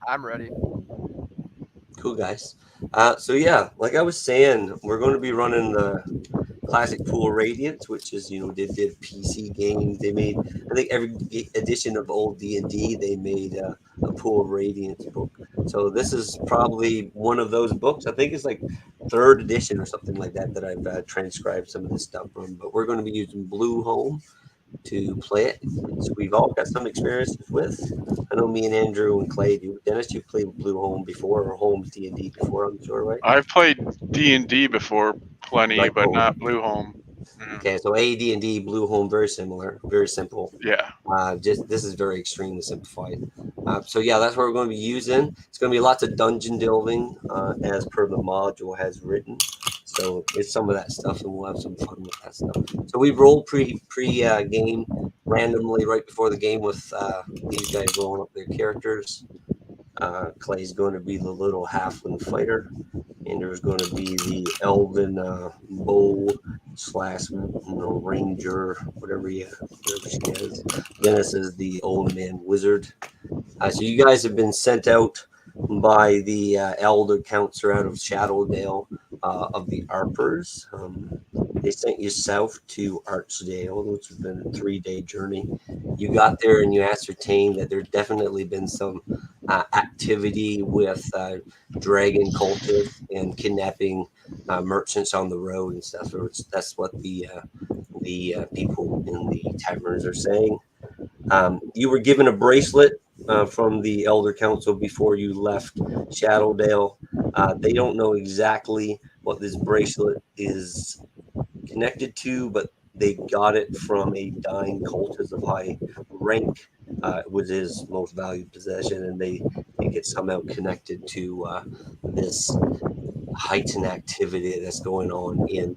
I'm ready. Cool, guys. So yeah, like I was saying, we're going to be running the classic pool Radiance, which is they did PC games. They made, I think, every edition of old D&D they made a pool Radiance book. So this is probably one of those books. I think it's like third edition or something like that that I've transcribed some of this stuff from. But we're going to be using Blueholme to play it, which we've all got some experiences with. I know me and Andrew and Clay do. Dennis, you've played Blueholme before, or Holmes D&D before, I'm sure, right? I've played D&D before plenty, Right. but Oh, not Blueholme. Mm, okay. So AD&D, Blueholme, very similar, very simple. yeah. Just this is very extremely simplified. So yeah, that's what we're going to be using. It's going to be lots of dungeon delving, as per the module has written. So it's some of that stuff, and we'll have some fun with that stuff. So we roll pre game randomly right before the game with these guys rolling up their characters. Clay's going to be the little halfling fighter. Andrew's going to be the elven bow slash ranger, whatever she is. Dennis is the old man wizard. So you guys have been sent out by the elder counselor out of Shadowdale of the Harpers. They sent you south to Archdale, which has been a 3-day journey. You got there and you ascertained that there's definitely been some activity with dragon cultists and kidnapping merchants on the road and stuff. So that's what the people in the taverns are saying. You were given a bracelet from the Elder Council before you left Shadowdale. They don't know exactly what this bracelet is connected to, but they got it from a dying cultist of high rank. It was his most valued possession, and they think it's somehow connected to this heightened activity that's going on in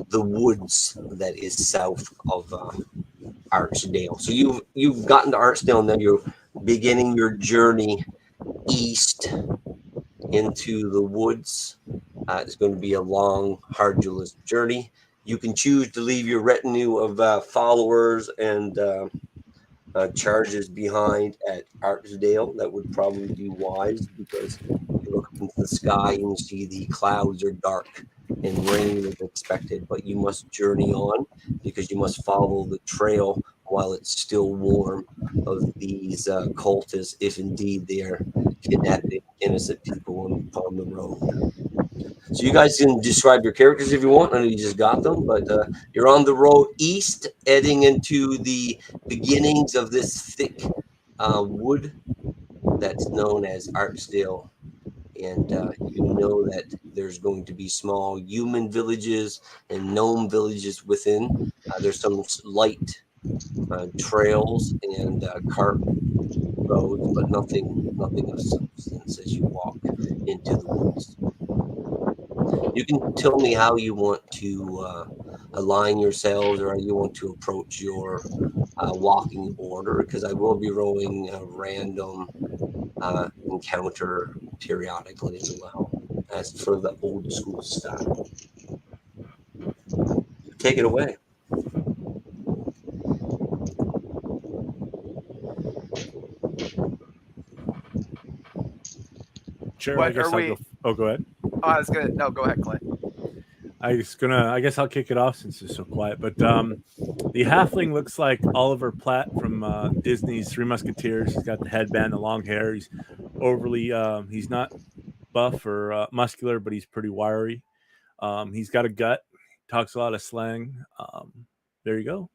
the woods that is south of Archdale. So you've gotten to Archdale, and now you're beginning your journey east into the woods. It's going to be a long, arduous journey. You can choose to leave your retinue of followers and charges behind at Archdale. That would probably be wise because you look up into the sky and you see the clouds are dark and rain is expected, but you must journey on because you must follow the trail while it's still warm of these cultists, if indeed they are kidnapping innocent people on the road. So you guys can describe your characters if you want. I know you just got them, but you're on the road east, heading into the beginnings of this thick wood that's known as Archdale. And you know that there's going to be small human villages and gnome villages within. There's some light trails and cart roads, but nothing of substance as you walk into the woods. You can tell me how you want to align yourselves or how you want to approach your walking order, because I will be rolling a random encounter periodically as well, as for the old school style. Take it away. Sure, I What are guess I'll we? go. Oh, go ahead. Oh, I was gonna. No, go ahead, Clay. I guess I'll kick it off since it's so quiet. But the halfling looks like Oliver Platt from Disney's Three Musketeers. He's got the headband, the long hair. He's overly. He's not buff or muscular, but he's pretty wiry. He's got a gut. Talks a lot of slang. There you go.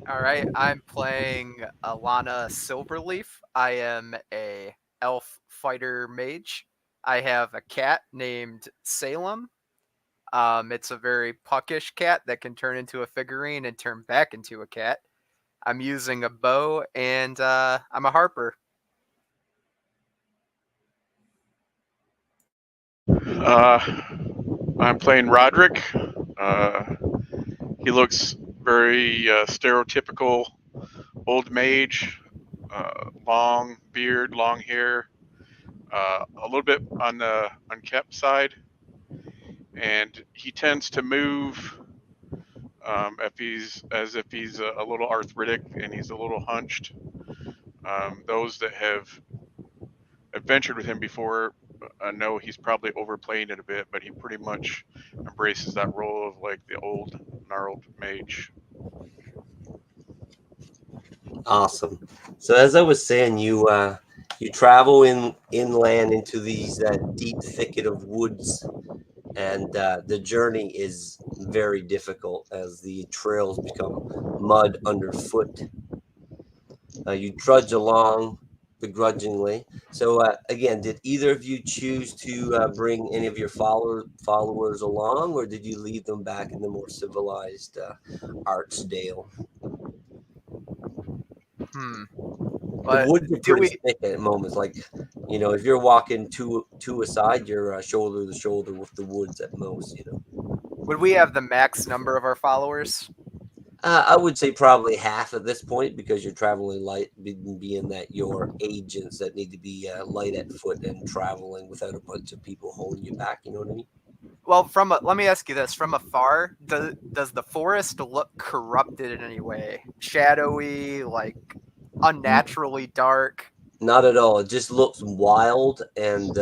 All right, I'm playing Alana Silverleaf. I am a elf fighter mage. I have a cat named Salem. It's a very puckish cat that can turn into a figurine and turn back into a cat. I'm using a bow and I'm a harper. Uh, I'm playing Roderick. Uh, he looks very stereotypical old mage, long beard, long hair, a little bit on the unkept side, and he tends to move if he's a little arthritic and he's a little hunched. Those that have adventured with him before know he's probably overplaying it a bit, but he pretty much embraces that role of like the old gnarled mage. Awesome. So as I was saying, you travel inland into these deep thicket of woods, and the journey is very difficult as the trails become mud underfoot. You trudge along begrudgingly. So again, did either of you choose to bring any of your followers along, or did you leave them back in the more civilized Archdale? The But woods are do pretty we? thick at moments. Like, if you're walking two aside, you're shoulder to shoulder with the woods at most. Would we have the max number of our followers? I would say probably half at this point because you're traveling light, being that your agents that need to be light at foot and traveling without a bunch of people holding you back. You know what I mean? Well, let me ask you this: from afar, does the forest look corrupted in any way? Shadowy, like unnaturally dark? Not at all. It just looks wild and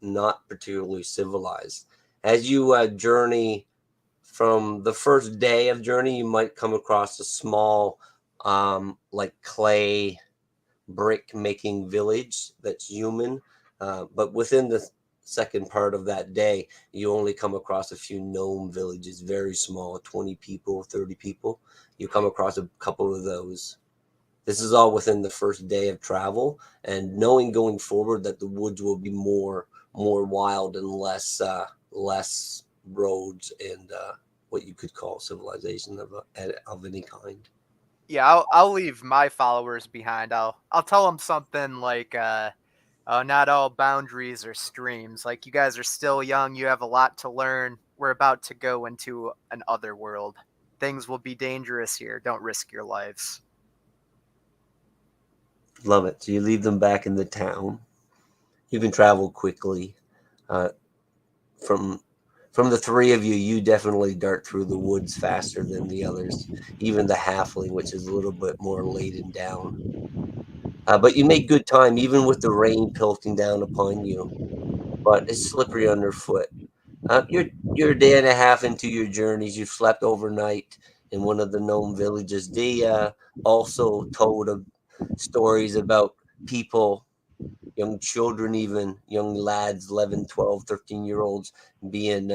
not particularly civilized. As you journey from the first day of journey, you might come across a small, like clay brick making village that's human. But within the second part of that day, you only come across a few gnome villages, very small, 20 people, 30 people. You come across a couple of those. This is all within the first day of travel, and knowing going forward that the woods will be more wild and less roads and what you could call civilization of any kind. Yeah, I'll leave my followers behind. I'll tell them something like, not all boundaries are streams. Like, you guys are still young. You have a lot to learn. We're about to go into an other world. Things will be dangerous here. Don't risk your lives. Love it. So you leave them back in the town. You can travel quickly. From the three of you, you definitely dart through the woods faster than the others, even the halfling, which is a little bit more laden down. But you make good time, even with the rain pelting down upon you. But it's slippery underfoot. You're a day and a half into your journeys. You've slept overnight in one of the gnome villages. They also told stories about people, young children, even young lads, 11, 12, 13-year-olds, being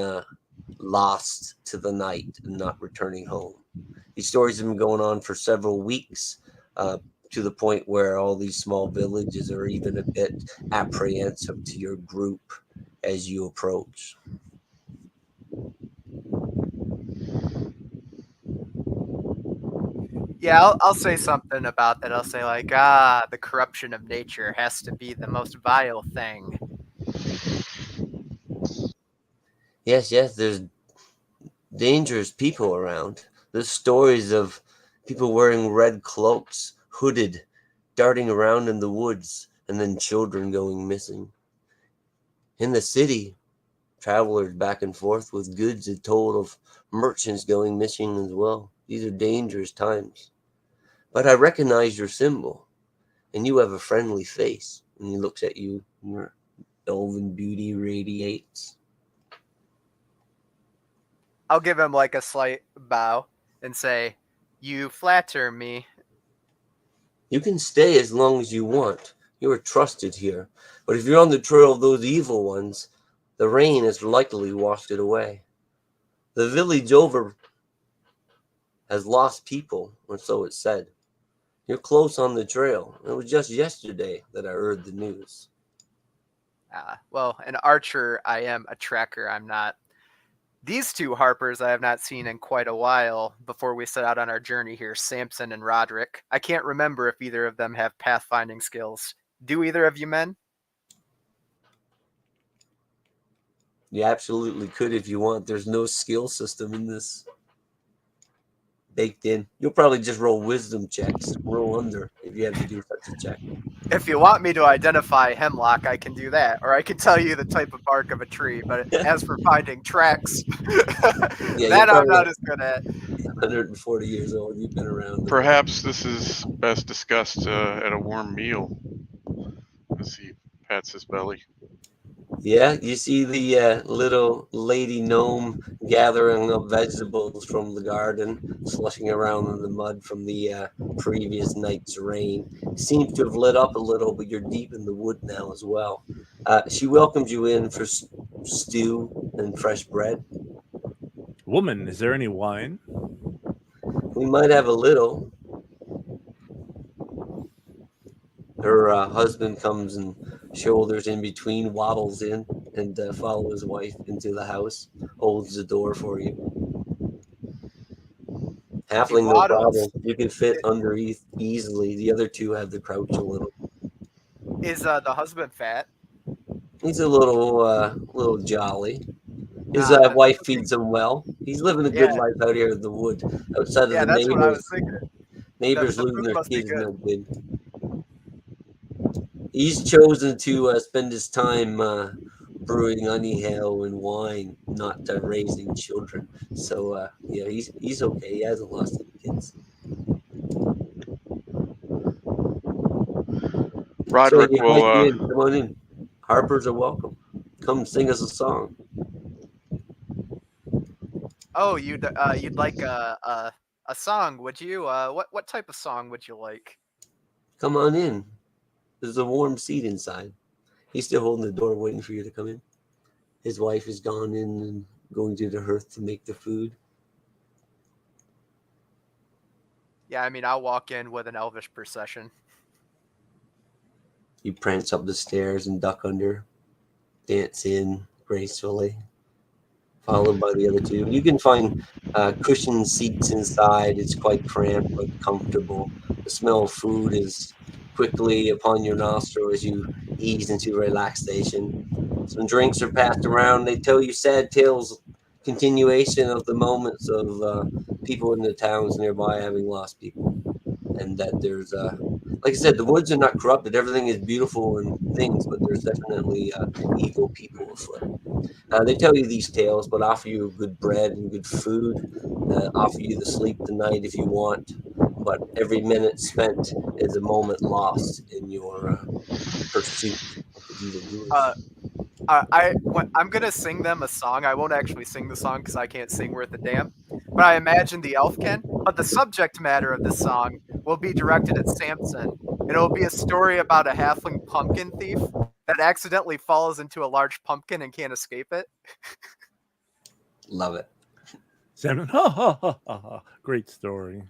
lost to the night and not returning home. These stories have been going on for several weeks, to the point where all these small villages are even a bit apprehensive to your group as you approach. Yeah, I'll say something about that. I'll say like, the corruption of nature has to be the most vile thing. Yes, there's dangerous people around. There's stories of people wearing red cloaks, hooded, darting around in the woods, and then children going missing. In the city, travelers back and forth with goods are told of merchants going missing as well. These are dangerous times. But I recognize your symbol, and you have a friendly face. And he looks at you, and your elven beauty radiates. I'll give him like a slight bow and say, "You flatter me." You can stay as long as you want. You are trusted here. But if you're on the trail of those evil ones, the rain has likely washed it away. The village over has lost people, or so it's said. You're close on the trail. It was just yesterday that I heard the news. Well, an archer, I am. A tracker, I'm not. These two Harpers I have not seen in quite a while before we set out on our journey here, Samson and Roderick. I can't remember if either of them have pathfinding skills. Do either of you men? You absolutely could if you want. There's no skill system in this baked in. You'll probably just roll wisdom checks, roll under if you have to do such a check. If you want me to identify hemlock, I can do that. Or I can tell you the type of bark of a tree. But as for finding tracks, that I'm not as good at. 140 years old. You've been around. Perhaps this is best discussed at a warm meal. As he pats his belly. Yeah, you see the little lady gnome gathering up vegetables from the garden, slushing around in the mud from the previous night's rain. Seems to have lit up a little, but you're deep in the wood now as well. She welcomes you in for stew and fresh bread. Woman, is there any wine? We might have a little. Her husband comes and shoulders in between, waddles in, and follows his wife into the house, holds the door for you. Halfling, no waddles. problem. You can fit underneath easily. The other two have to crouch a little. Is the husband fat? He's a little jolly. His Then wife okay. feeds him well. He's living a good Yeah. life out here in the wood, outside of Yeah, the that's what I was neighbors. thinking. Neighbors The losing food their must be kids, good. no good. He's chosen to spend his time brewing honey ale and wine, not raising children. So yeah, he's okay. He hasn't lost any kids. So Roderick you invite you will. in. Come on in. Harpers are welcome. Come sing us a song. Oh, you'd like a song, would you? What type of song would you like? Come on in. There's a warm seat inside. He's still holding the door, waiting for you to come in. His wife has gone in and going to the hearth to make the food. Yeah, I mean, I'll walk in with an elvish procession. You prance up the stairs and duck under, dance in gracefully, followed by the other two. You can find cushioned seats inside. It's quite cramped but comfortable. The smell of food is quickly upon your nostril as you ease into relaxation. Some drinks are passed around. They tell you sad tales, continuation of the moments of people in the towns nearby having lost people. And that there's, like I said, the woods are not corrupted. Everything is beautiful and things, but there's definitely evil people afoot. They tell you these tales, but offer you good bread and good food, offer you the sleep tonight if you want. But every minute spent is a moment lost in your pursuit of the evildoers. I'm gonna sing them a song. I won't actually sing the song because I can't sing worth a damn. But I imagine the elf can. But the subject matter of the song will be directed at Samson, and it will be a story about a halfling pumpkin thief that accidentally falls into a large pumpkin and can't escape it. Love it. Salmon, ha ha ha ha ha. Great story.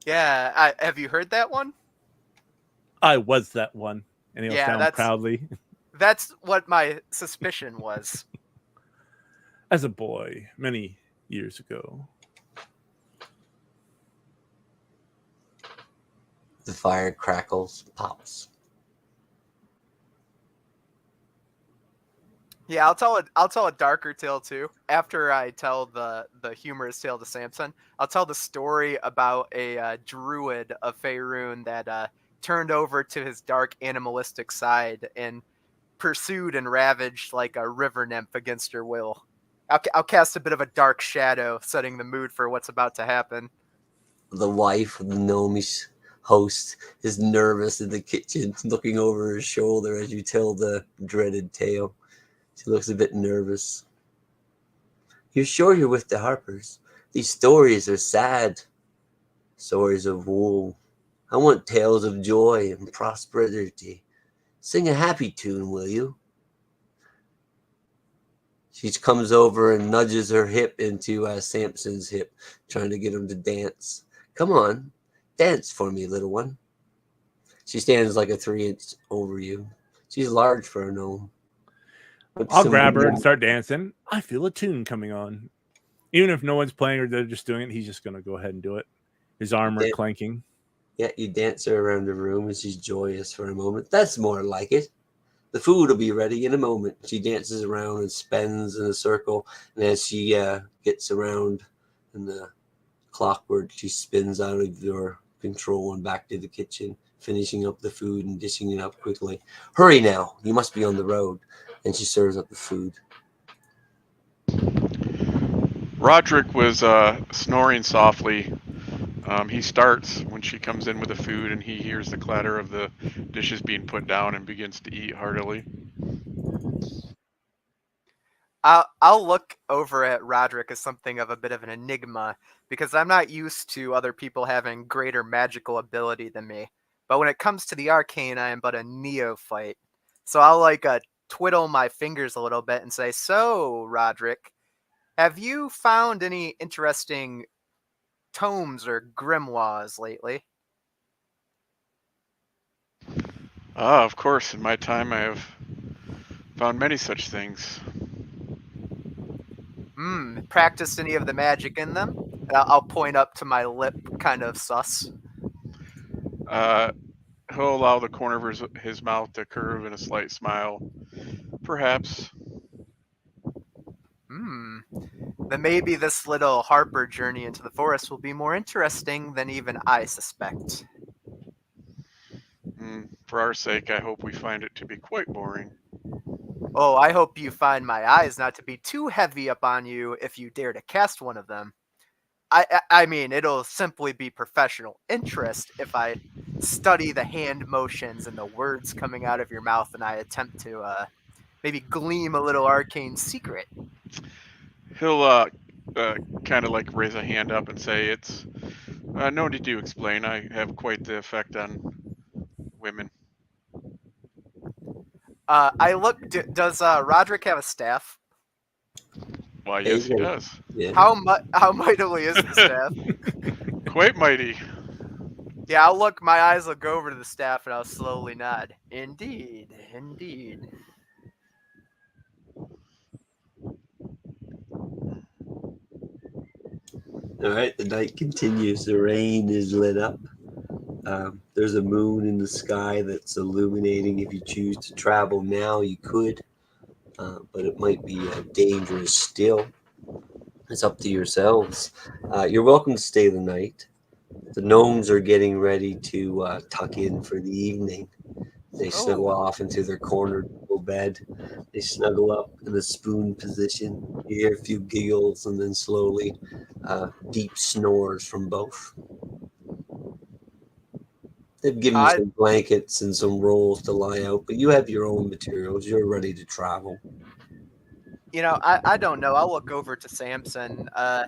Yeah, have you heard that one? I was that one. And he'll sound proudly. That's what my suspicion was. As a boy, many years ago. The fire crackles, pops. Yeah, I'll tell a darker tale too. After I tell the humorous tale to Samson, I'll tell the story about a druid of Faerun that turned over to his dark animalistic side and pursued and ravaged like a river nymph against her will. I'll cast a bit of a dark shadow, setting the mood for what's about to happen. The wife of the gnomish host is nervous in the kitchen, looking over her shoulder as you tell the dreaded tale. She looks a bit nervous. You're sure you're with the Harpers? These stories are sad. Stories of woe. I want tales of joy and prosperity. Sing a happy tune, will you? She comes over and nudges her hip into Samson's hip, trying to get him to dance. Come on, dance for me, little one. She stands like a 3-inch over you. She's large for a gnome. I'll grab her and start dancing. I feel a tune coming on. Even if no one's playing or they're just doing it, he's just going to go ahead and do it. His armor clanking. Yeah, you dance her around the room and she's joyous for a moment. That's more like it. The food will be ready in a moment. She dances around and spins in a circle. And as she gets around in the clockwork, she spins out of your control and back to the kitchen, finishing up the food and dishing it up quickly. Hurry now. You must be on the road. And she serves up the food. Roderick was snoring softly. He starts when she comes in with the food, and he hears the clatter of the dishes being put down and begins to eat heartily. I'll look over at Roderick as something of a bit of an enigma because I'm not used to other people having greater magical ability than me. But when it comes to the arcane, I am but a neophyte. So I'll twiddle my fingers a little bit and say, "So, Roderick, have you found any interesting tomes or grimoires lately?" Ah, of course, in my time I have found many such things. Practiced any of the magic in them? I'll point up to my lip, kind of sus. Uh, he'll allow the corner of his mouth to curve in a slight smile. Perhaps. Hmm. Then maybe this little Harper journey into the forest will be more interesting than even I suspect. For our sake, I hope we find it to be quite boring. Oh, I hope you find my eyes not to be too heavy up on you if you dare to cast one of them. I mean, it'll simply be professional interest if I study the hand motions and the words coming out of your mouth and I attempt to maybe gleam a little arcane secret. He'll kind of like raise a hand up and say, "It's no need to explain. I have quite the effect on women." I look. Does Roderick have a staff? Why, Yeah, yes, he does. yeah. How mightily is the staff? Quite mighty. Yeah, I'll look. My eyes will go over to the staff, and I'll slowly nod. Indeed, indeed. All right, the night continues. The rain is lit up. There's a moon in the sky that's illuminating. If you choose to travel now, you could, but it might be dangerous still. It's up to yourselves. You're welcome to stay the night. The gnomes are getting ready to tuck in for the evening. They snuggle Oh, off into their corner bed. They snuggle up in a spoon position. You hear a few giggles and then slowly deep snores from both. They've given you I some blankets and some rolls to lie out, but you have your own materials. You're ready to travel. I don't know. I'll look over to Samson. I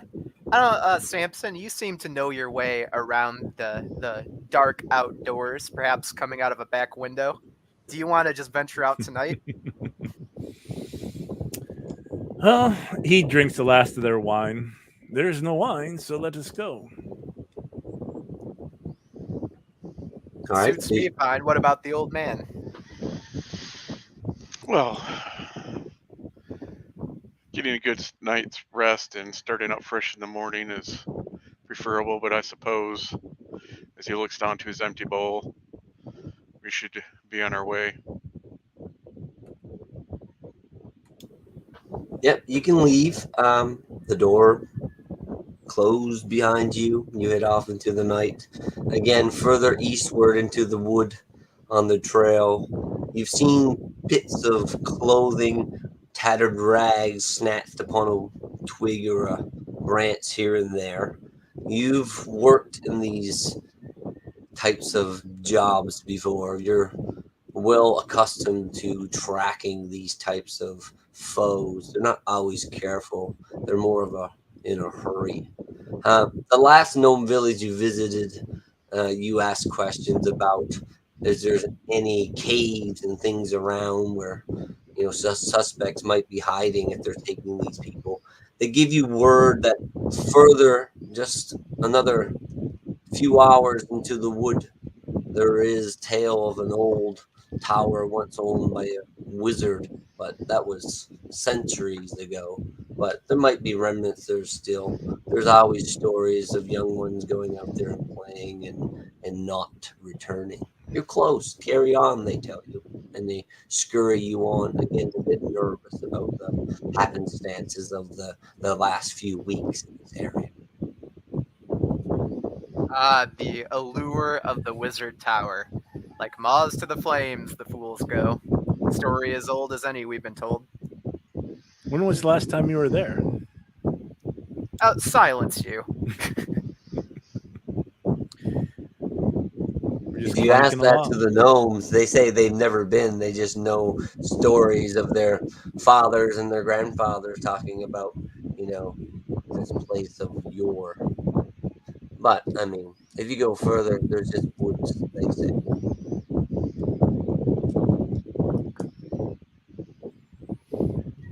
don't know, Samson, you seem to know your way around the dark outdoors, perhaps coming out of a back window. Do you want to just venture out tonight? Well, he drinks the last of their wine. There is no wine, so let us go. All right. Suits me fine. What about the old man? Well, getting a good night's rest and starting up fresh in the morning is preferable, but I suppose as he looks down to his empty bowl, we should be on our way. Yep, you can leave. The door closed behind you. You head off into the night. Again, further eastward into the wood on the trail. You've seen bits of clothing, tattered rags snatched upon a twig or a branch here and there. You've worked in these types of jobs before. You're well accustomed to tracking these types of foes. They're not always careful. They're more of a in a hurry. The last gnome village you visited, you asked questions about is there any caves and things around where suspects might be hiding if they're taking these people. They give you word that further, just another few hours into the wood, there is tale of an old tower once owned by a wizard, but that was centuries ago. But there might be remnants there still. There's always stories of young ones going out there and playing and not returning. You're close. Carry on, they tell you. And they scurry you on, again, a bit nervous about the happenstances of the last few weeks in this area. Ah, the allure of the wizard tower. Like moths to the flames, the fools go. Story as old as any we've been told. When was the last time you were there? Silence you. We're just If you ask clunking that along. to the gnomes, they say they've never been. They just know stories of their fathers and their grandfathers talking about, this place of yore. But, I mean, if you go further, there's just woods, they say.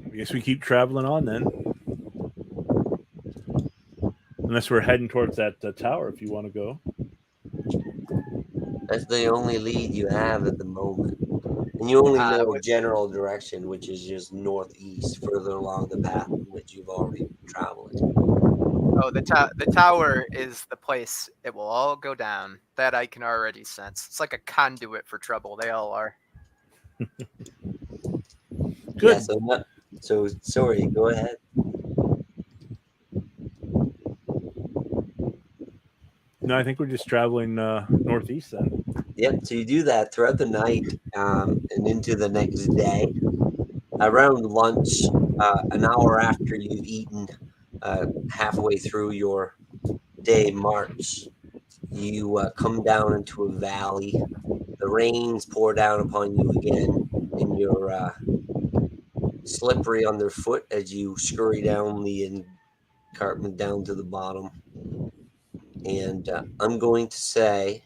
I guess we keep traveling on then. Unless we're heading towards that tower if you want to go. That's the only lead you have at the moment. And you only know a general direction, which is just northeast, further along the path in which you've already been traveling. Oh, the tower is the place it will all go down. That I can already sense. It's like a conduit for trouble. They all are. Good. Yeah, so sorry, go ahead. No, I think we're just traveling northeast then. Yep, so you do that throughout the night and into the next day. Around lunch, an hour after you've eaten, halfway through your day march, you come down into a valley. The rains pour down upon you again, and you're slippery underfoot as you scurry down the escarpment down to the bottom. And I'm going to say,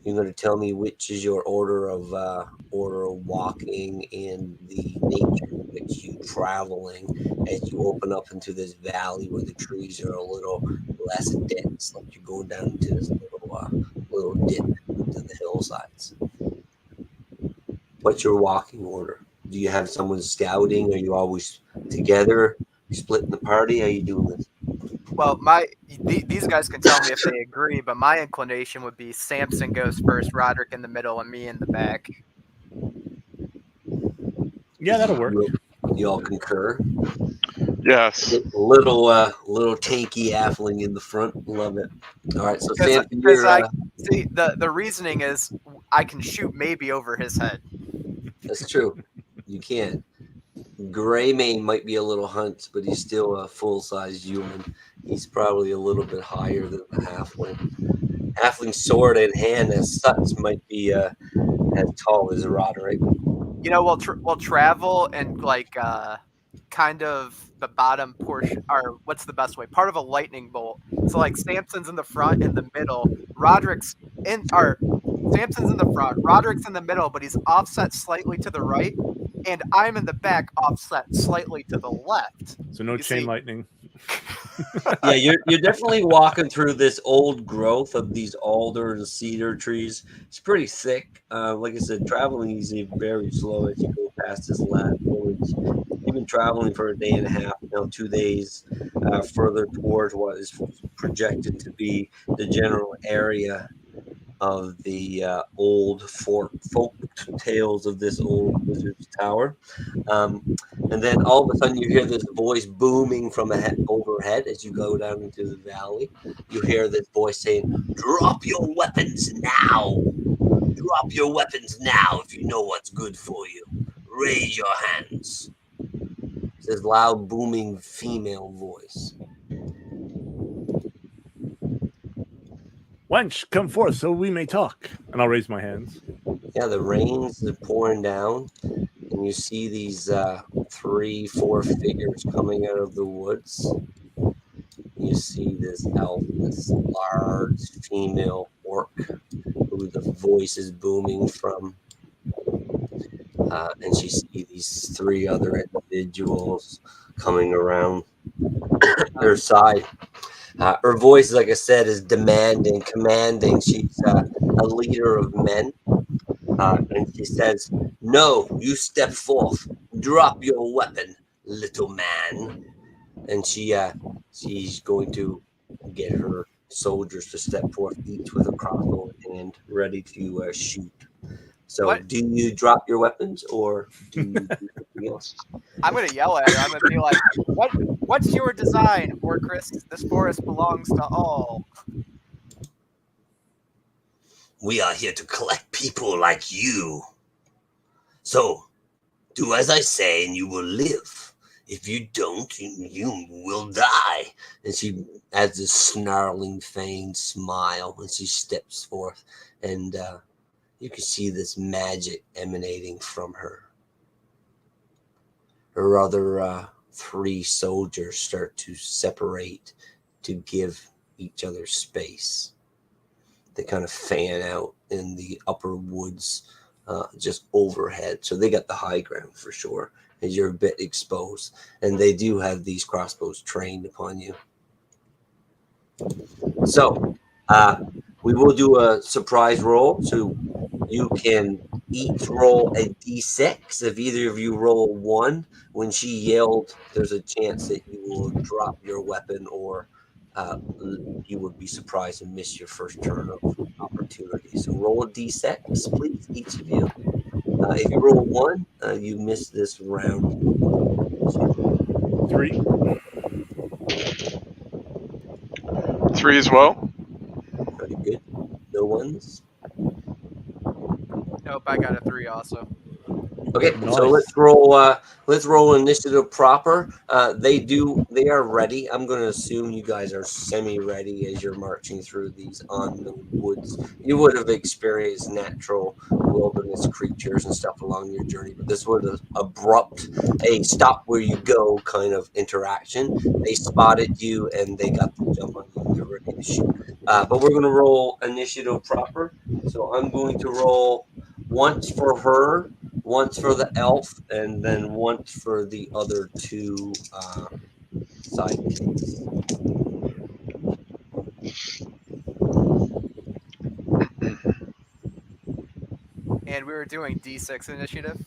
you're going to tell me which is your order of walking and the nature in which you traveling as you open up into this valley where the trees are a little less dense, like you're going down into this little dip into the hillsides. What's your walking order? Do you have someone scouting? Are you always together? You splitting the party? How are you doing this? Well, these guys can tell me if they agree, but my inclination would be Samson goes first, Roderick in the middle, and me in the back. Yeah, that'll work. You all concur? Yes. Little tanky halfling in the front. Love it. All right, so Samson, see the reasoning is I can shoot maybe over his head. That's true. You can. Greymane might be a little hunched, but he's still a full-sized human. He's probably a little bit higher than the halfling. Halfling sword in hand as such might be as tall as Roderick. We'll travel and kind of the bottom portion, or what's the best way? Part of a lightning bolt. So like Samson's in the front, in the middle. Samson's in the front. Roderick's in the middle, but he's offset slightly to the right, and I'm in the back, offset slightly to the left. So no chain lightning. Yeah, you're definitely walking through this old growth of these alder and cedar trees. It's pretty thick. Like I said, traveling is very slow as you go past this last village. You've been traveling for a day and a half, 2 days further towards what is projected to be the general area of the old folk tales of this old wizard's tower. And then all of a sudden you hear this voice booming from overhead as you go down into the valley. You hear this voice saying, "Drop your weapons now! Drop your weapons now if you know what's good for you. Raise your hands." It's this loud, booming female voice. Wench, come forth so we may talk. And I'll raise my hands. Yeah, the rains are pouring down, and you see these 3-4 figures coming out of the woods. You see this elf, this large female orc, who the voice is booming from. And she sees these 3 other individuals coming around her side. Her voice, like I said, is demanding, commanding. She's a leader of men. And she says, "No, you step forth. Drop your weapon, little man." And she's going to get her soldiers to step forth, each with a crossbow in hand, ready to shoot. So, do you drop your weapons, or do you do something else? I'm gonna yell at her. I'm gonna be like, What's your design, Orcris? This forest belongs to all." We are here to collect people like you. So, do as I say and you will live. If you don't, you will die. And she has this snarling, feigned smile, and she steps forth, and you can see this magic emanating from her. Her other 3 soldiers start to separate to give each other space. They kind of fan out in the upper woods just overhead. So they got the high ground for sure, as you're a bit exposed. And they do have these crossbows trained upon you. So we will do a surprise roll. So you can each roll a d6. If either of you roll 1, when she yelled, there's a chance that you will drop your weapon, or you would be surprised and miss your first turn of opportunity. So roll a d6, please, each of you. If you roll 1, you miss this round. 3. 3 as well. Very good. No ones. Nope, I got a 3 also. Okay, Nice. so let's roll initiative proper. They are ready. I'm going to assume you guys are semi-ready as you're marching through these unknown woods. You would have experienced natural wilderness creatures and stuff along your journey, but this was an abrupt, a stop where you go kind of interaction. They spotted you and they got the jump on you and they're ready to shoot. But we're going to roll initiative proper. So I'm going to roll once for her, once for the elf, and then once for the other 2 sidekicks. And we were doing D6 initiative.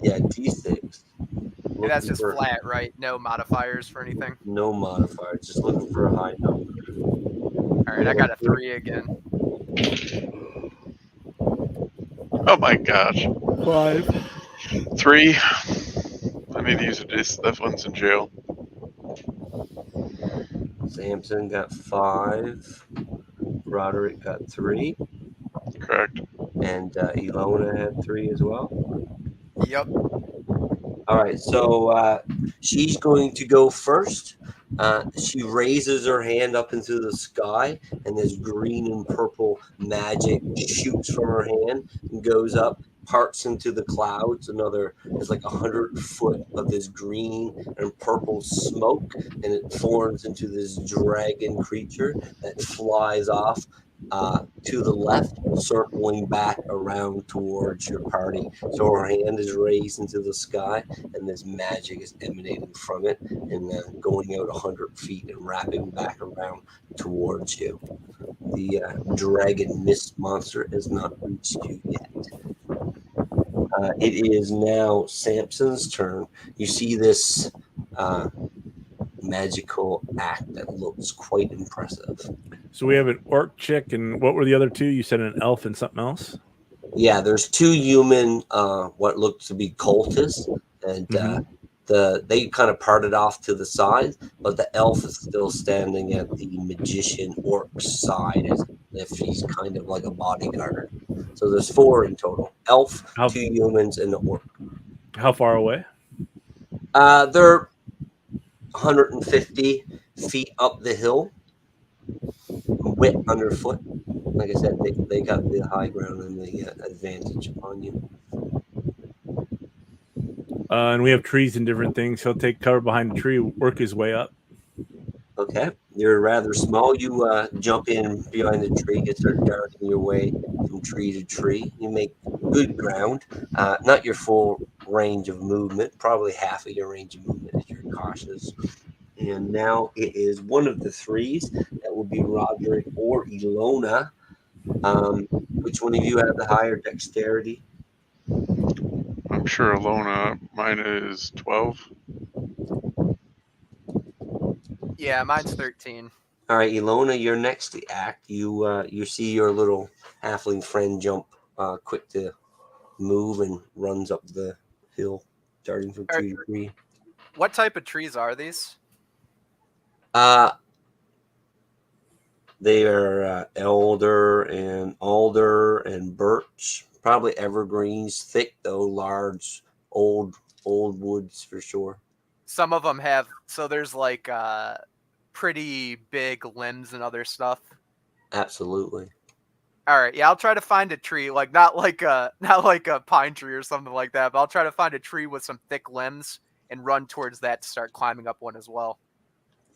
Yeah, D6. And that's Looking just for flat, right? No modifiers for anything. no modifiers. Just looking for a high number. All right, I got a 3 again. Oh my gosh. 5. 3. I need to use this. That one's in jail. Samson got 5. Roderick got 3. Correct. And Ilona had 3 as well. Yep. All right, so she's going to go first. She raises her hand up into the sky, and this green and purple magic shoots from her hand and goes up, parts into the clouds. It's like 100 foot of this green and purple smoke, and it forms into this dragon creature that flies off to the left, circling back around towards your party. So her hand is raised into the sky, and this magic is emanating from it and going out 100 feet and wrapping back around towards you. The dragon mist monster has not reached you yet. It is now Samson's turn. You see this magical act that looks quite impressive. So we have an orc chick, and what were the other 2? You said an elf and something else? Yeah, there's 2 human, what look to be cultists, and they kind of parted off to the side, but the elf is still standing at the magician orc's side as if he's kind of like a bodyguard. So there's 4 in total: elf, 2 humans, and the orc. How far away? They're 150 feet up the hill, wet underfoot. Like I said, they got the high ground and the advantage upon you. And we have trees and different things. He'll take cover behind the tree, work his way up. Okay, you're rather small. You jump in behind the tree and start darting your way from tree to tree. You make good ground. Not your full range of movement, probably half of your range of movement if you're cautious. And now it is one of the 3s. That will be Roderick or Ilona. Which one of you have the higher dexterity? I'm sure Alona. Mine is 12. Yeah, mine's 13. All right, Ilona, you're next to act. You see your little halfling friend jump quick to move and runs up the hill, starting from tree to tree. What type of trees are these? They are elder and alder and birch, probably evergreens, thick though, large, old woods for sure. Some of them have, so there's like pretty big limbs and other stuff. Absolutely. All right, yeah, I'll try to find a tree, like not like a pine tree or something like that, but I'll try to find a tree with some thick limbs and run towards that to start climbing up one as well.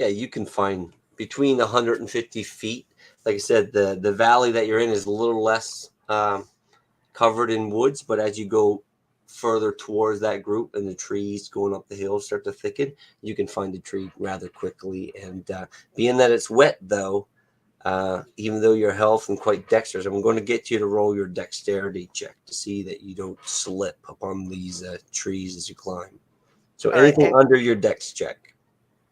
Yeah, you can find between 150 feet. Like I said, the valley that you're in is a little less covered in woods, but as you go further towards that group and the trees going up the hill start to thicken, you can find a tree rather quickly. And being that it's wet, though, even though you're health and quite dexterous, I'm going to get you to roll your dexterity check to see that you don't slip upon these trees as you climb. So All right, anything and under your dex check.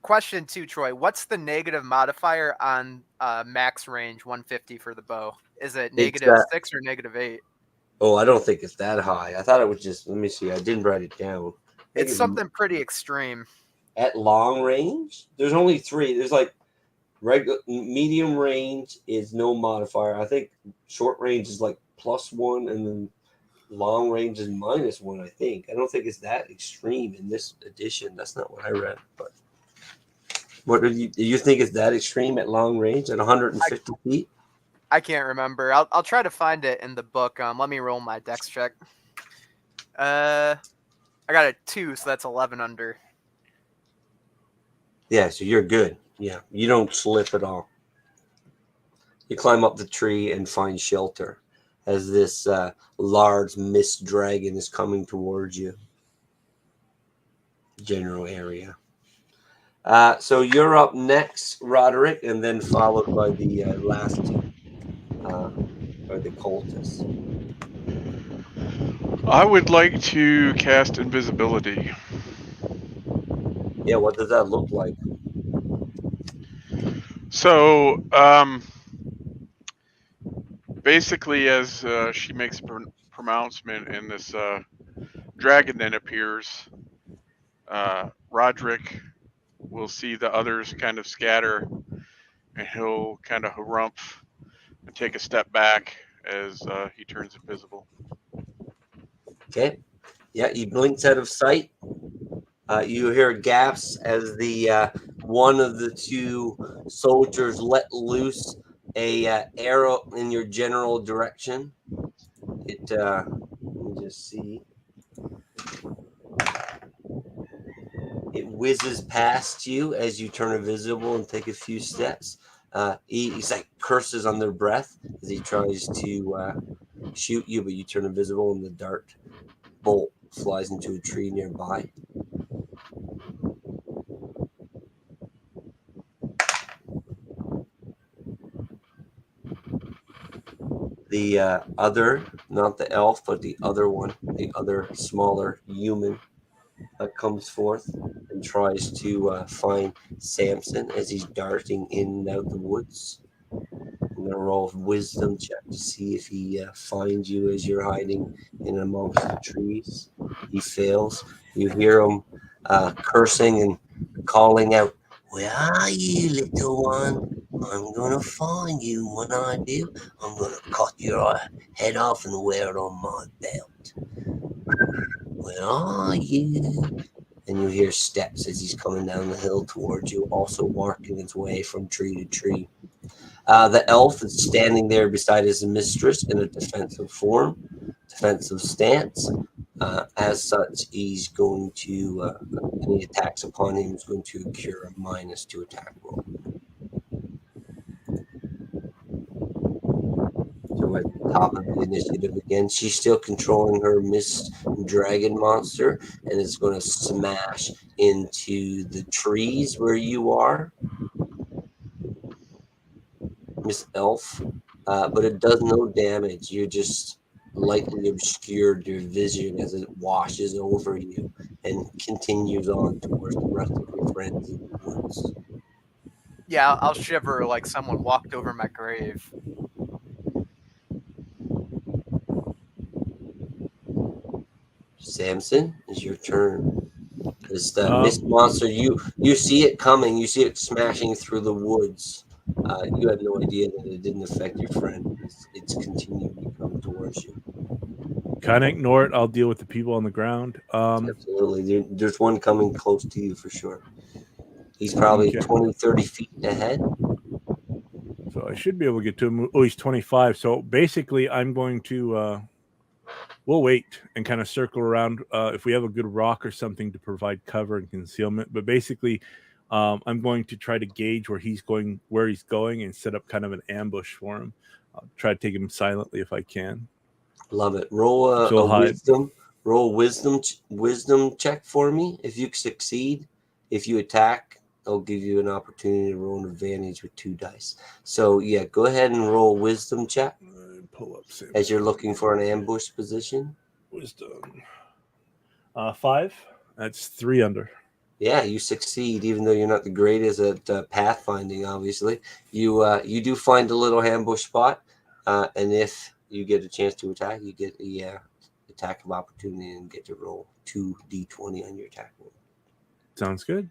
question 2, Troy, what's the negative modifier on max range 150 for the bow? Is it It's -6 or -8? oh, I don't think it's that high. I thought it was just, let me see, I didn't write it down. I think It's something pretty extreme. at long range, there's only 3. There's like regular, medium range is no modifier. I think short range is like +1, and then long range is -1. I think. I don't think it's that extreme in this edition. That's not what I read. But what do you think is that extreme at long range at 150 feet? I can't remember. I'll try to find it in the book. Let me roll my dex check. I got a 2, so that's 11 under. Yeah, so you're good. Yeah, you don't slip at all. You climb up the tree and find shelter as this large mist dragon is coming towards you. General area. So you're up next, Roderick, and then followed by the last two, or the cultists. I would like to cast invisibility. Yeah, what does that look like? So, basically, as she makes a pronouncement, and this dragon then appears, Roderick will see the others kind of scatter, and he'll kind of harumph and take a step back as he turns invisible. Okay. Yeah, he blinks out of sight. You hear gasps as the one of the 2 soldiers let loose a arrow in your general direction. It let me just see. It whizzes past you as you turn invisible and take a few steps. He's like curses under breath as he tries to shoot you, but you turn invisible and the dart bolt flies into a tree nearby. The other, not the elf, but the other one, the other smaller human, comes forth and tries to find Samson as he's darting in and out the woods. I'm going to roll a wisdom check to see if he finds you as you're hiding in amongst the trees. He fails. You hear him cursing and calling out, "Where are you, little one? I'm going to find you. When I do, I'm going to cut your head off and wear it on my belt. Where are you?" And you hear steps as he's coming down the hill towards you, also marking his way from tree to tree. The elf is standing there beside his mistress in a defensive form, defensive stance. As such, he's going to, any attacks upon him is going to incur a -2 attack roll. So we're at the top of the initiative again. She's still controlling her mist dragon monster, and it's going to smash into the trees where you are, Miss Elf. But it does no damage. You're just lightly obscured your vision as it washes over you and continues on towards the rest of your friends in the woods. Yeah, I'll shiver like someone walked over my grave. Samson, it's your turn. This mist monster, you see it coming. You see it smashing through the woods. You had no idea that it didn't affect your friend. It's continuing to come towards you. Kind of ignore it. I'll deal with the people on the ground. Absolutely. There's one coming close to you for sure. He's probably Okay. 20, 30 feet ahead. So I should be able to get to him. Oh, he's 25. So basically, I'm going to. We'll wait and kind of circle around if we have a good rock or something to provide cover and concealment. But basically, I'm going to try to gauge where he's going, and set up kind of an ambush for him. I'll try to take him silently if I can. Love it. Roll So a hide. wisdom. Roll wisdom check for me. If you succeed, if you attack, I'll give you an opportunity to roll an advantage with 2 dice. So yeah, go ahead and roll wisdom check Pull up as you're looking for an ambush position. Wisdom. 5. That's 3 under. Yeah, you succeed, even though you're not the greatest at pathfinding. Obviously, you do find a little ambush spot, and if you get a chance to attack, you get a attack of opportunity and get to roll 2d20 on your attack roll. Sounds good.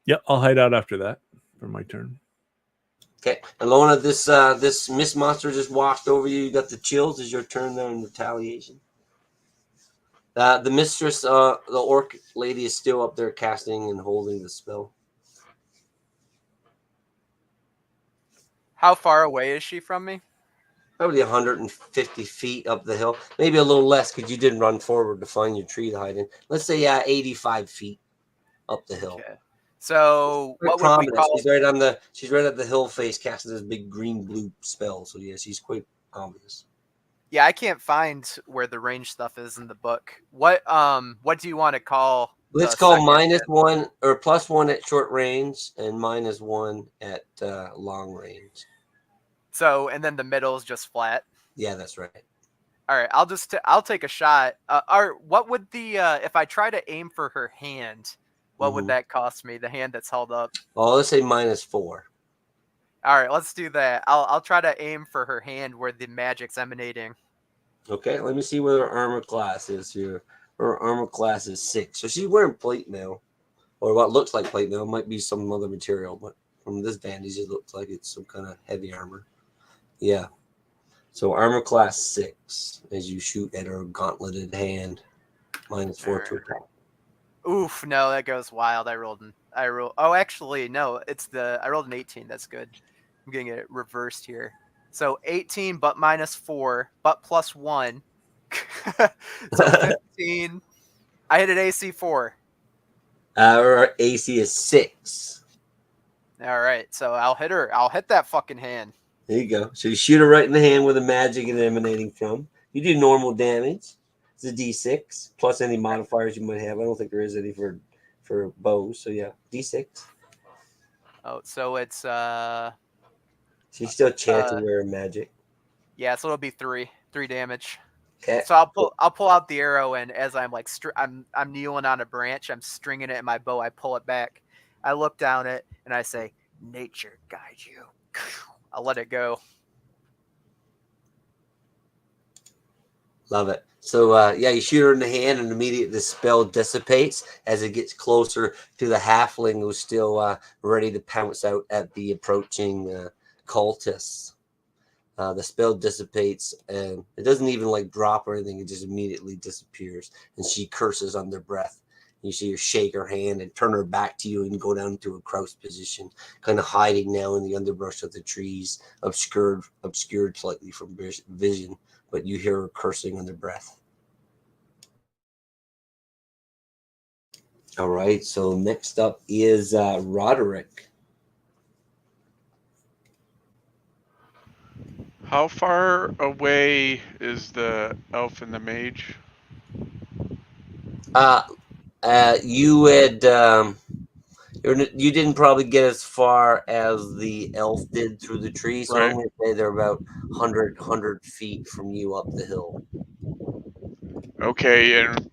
Yep, I'll hide out after that for my turn. Okay, Alona, this Miss Monster just walked over you. You got the chills. Is your turn there in retaliation? The mistress, the orc lady, is still up there casting and holding the spell. How far away is she from me? Probably 150 feet up the hill. Maybe a little less because you didn't run forward to find your tree to hide in. Let's say 85 feet up the hill. Okay. So Quite what would we prominent. call? She's right at the hill face, casting this big green blue spell. So yeah, she's quite obvious. Yeah, I can't find where the range stuff is in the book. What do you want to call? Let's the call second hit? -1 or +1 at short range and -1 at long range. So, and then the middle is just flat. Yeah, that's right. All right, I'll take a shot. What would the if I try to aim for her hand, what would that cost me? The hand that's held up. Oh, let's say -4. All right, let's do that. I'll try to aim for her hand where the magic's emanating. Okay, let me see what her armor class is here. Her armor class is 6, so she's wearing plate mail, or what looks like plate mail. It might be some other material, but from this bandage, it looks like it's some kind of heavy armor. Yeah. So armor class 6 as you shoot at her gauntleted hand. -4 to attack. Oof, no, that goes wild. I rolled. Oh, actually, no. I rolled an 18. That's good. I'm getting it reversed here. So 18, but -4, but +1. So 15. I hit an AC 4. Her AC is 6. All right, so I'll hit her. I'll hit that fucking hand. There you go. So you shoot her right in the hand where the magic is emanating from. You do normal damage. It's a D6 plus any modifiers you might have. I don't think there is any for bows. So yeah, D6. Oh, so it's She's still chanting her magic. Yeah, so it'll be 3 damage. Okay. So I'll pull out the arrow, and as I'm like I'm kneeling on a branch, I'm stringing it in my bow. I pull it back. I look down it and I say, "Nature guide you." I'll let it go. Love it. So yeah, you shoot her in the hand, and immediately the spell dissipates as it gets closer to the halfling who's still ready to pounce out at the approaching cultists. The spell dissipates, and it doesn't even like drop or anything. It just immediately disappears, and she curses under breath. You see her shake her hand and turn her back to you and go down into a crouched position, kind of hiding now in the underbrush of the trees, obscured slightly from vision, but you hear her cursing under breath. All right, so next up is Roderick. How far away is the elf and the mage? You had you didn't probably get as far as the elf did through the trees, so Right. I'm going to say they're about 100 feet from you up the hill. Okay, and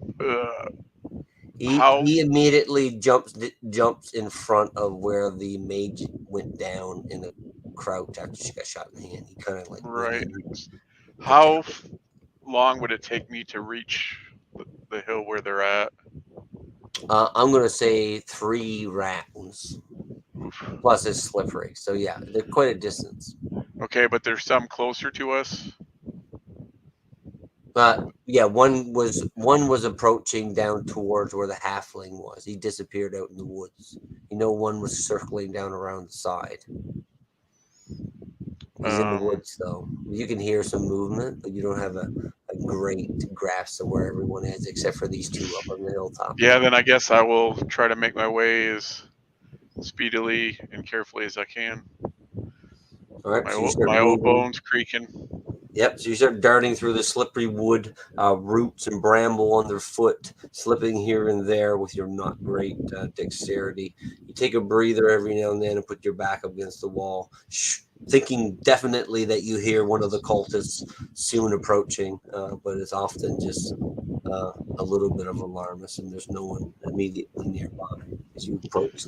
He immediately jumps in front of where the mage went down in a crouch after she got shot in the hand. He kind of like right. How long would it take me to reach the hill where they're at? I'm gonna say 3 rounds. Oof. Plus, it's slippery. So yeah, they're quite a distance. Okay, but there's some closer to us. Yeah, one was approaching down towards where the halfling was. He disappeared out in the woods. One was circling down around the side. He's in the Um, woods though. You can hear some movement, but you don't have a great grasp of where everyone is, except for these two up on the hilltop. yeah, then I guess I will try to make my way as speedily and carefully as I can. All right, so you start My old moving. bones creaking. Yep, so you start darting through the slippery wood, roots and bramble underfoot, slipping here and there with your not great dexterity. You take a breather every now and then and put your back up against the wall, thinking definitely that you hear one of the cultists soon approaching, but it's often just a little bit of alarmist, and there's no one immediately nearby as you approach.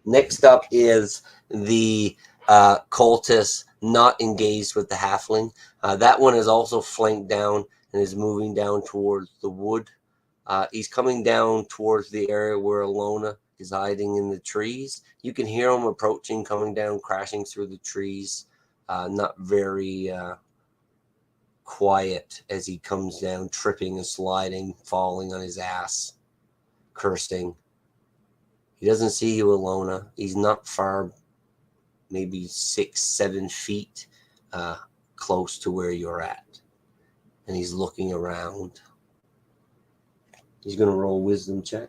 Next up is the cultist not engaged with the halfling. That one is also flanked down and is moving down towards the wood. He's coming down towards the area where Alona is hiding in the trees. You can hear him approaching, coming down, crashing through the trees. Not very quiet as he comes down, tripping and sliding, falling on his ass, cursing. He doesn't see you, Alona. He's not far, maybe 6-7 feet close to where you're at. And he's looking around. He's going to roll a wisdom check.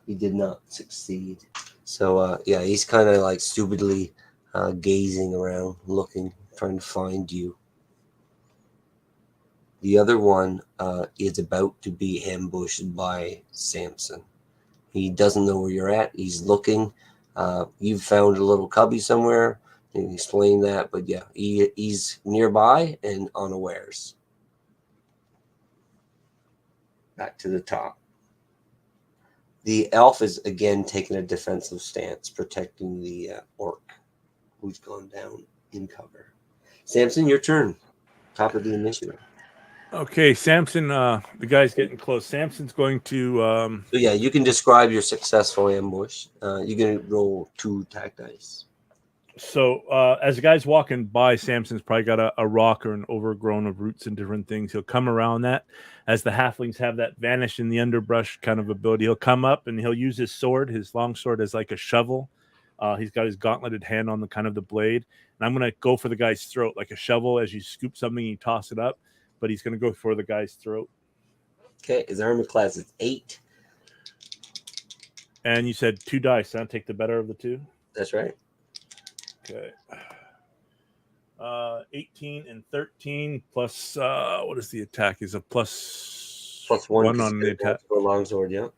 He did not succeed. So, yeah, he's kind of like stupidly gazing around, looking, trying to find you. The other one is about to be ambushed by Samson. He doesn't know where you're at. He's looking. You've found a little cubby somewhere. You can explain that. But yeah, he's nearby and unawares. Back to the top. The elf is again taking a defensive stance, protecting the orc who's gone down in cover. Samson, your turn. Top of the initiative. Okay, Samson, the guy's getting close. Samson's going to... So yeah, you can describe your successful ambush. You can roll 2 attack dice. So as the guy's walking by, Samson's probably got a rock or an overgrown of roots and different things. He'll come around that. As the halflings have that vanish in the underbrush kind of ability, he'll come up and he'll use his sword, his long sword, as like a shovel. He's got his gauntleted hand on the kind of the blade. And I'm going to go for the guy's throat, like a shovel. As you scoop something, you toss it up. But he's going to go for the guy's throat. Okay, his armor class is 8. And you said 2 dice. I'll take the better of the 2. That's right. Okay. 18 and 13 plus what is the attack? Is a plus 1 on the attack. For a longsword, yeah.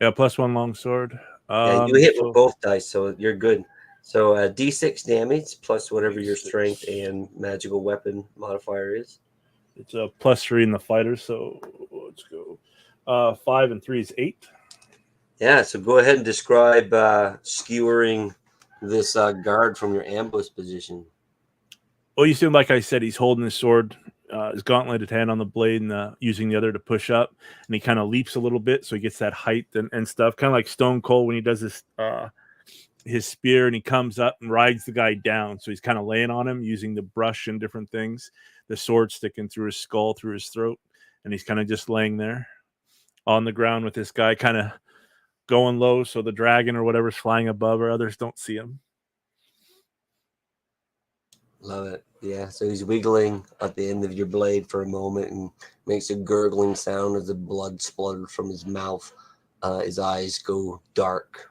Yeah, plus 1 longsword. Yeah, you hit with both dice, so you're good. So D6 damage plus whatever your strength and magical weapon modifier is. It's a plus 3 in the fighter, so let's go. 5 and 3 is 8. Yeah, so go ahead and describe skewering this guard from your ambush position. Well, you see, like I said, he's holding his sword, his gauntleted hand on the blade, and using the other to push up. And he kind of leaps a little bit, so he gets that height and stuff. Kind of like Stone Cold when he does his spear, and he comes up and rides the guy down. So he's kind of laying on him, using the brush and different things. The sword sticking through his skull, through his throat, and he's kind of just laying there on the ground with this guy kind of going low, so the dragon or whatever's flying above or others don't see him. Love it. Yeah, so he's wiggling at the end of your blade for a moment and makes a gurgling sound as the blood splutters from his mouth. His eyes go dark.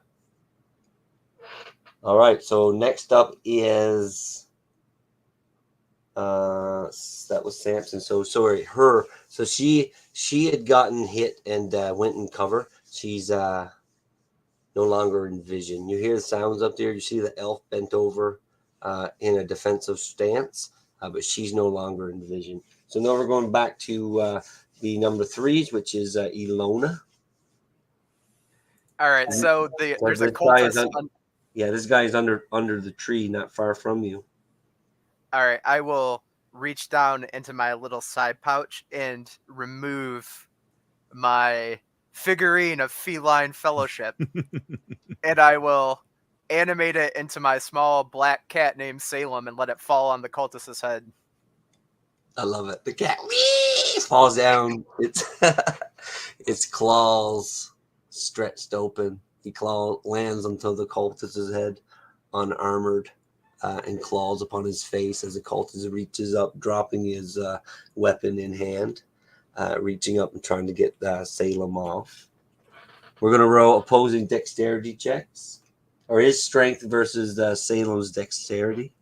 All right, so next up is that was Samson. So sorry, her. So she had gotten hit and went in cover. She's no longer in vision. You hear the sounds up there. You see the elf bent over in a defensive stance, but she's no longer in vision. So now we're going back to the number 3s, which is Ilona. All right, so there's a cultist. This guy is under the tree, not far from you. All right, I will reach down into my little side pouch and remove my figurine of feline fellowship, and I will animate it into my small black cat named Salem and let it fall on the cultist's head. I love it. The cat falls down. It's its claws stretched open. He lands onto the cultist's head, unarmored, and claws upon his face as the cultist reaches up, dropping his weapon in hand, reaching up and trying to get Salem off. We're going to roll opposing dexterity checks, or his strength versus Salem's dexterity,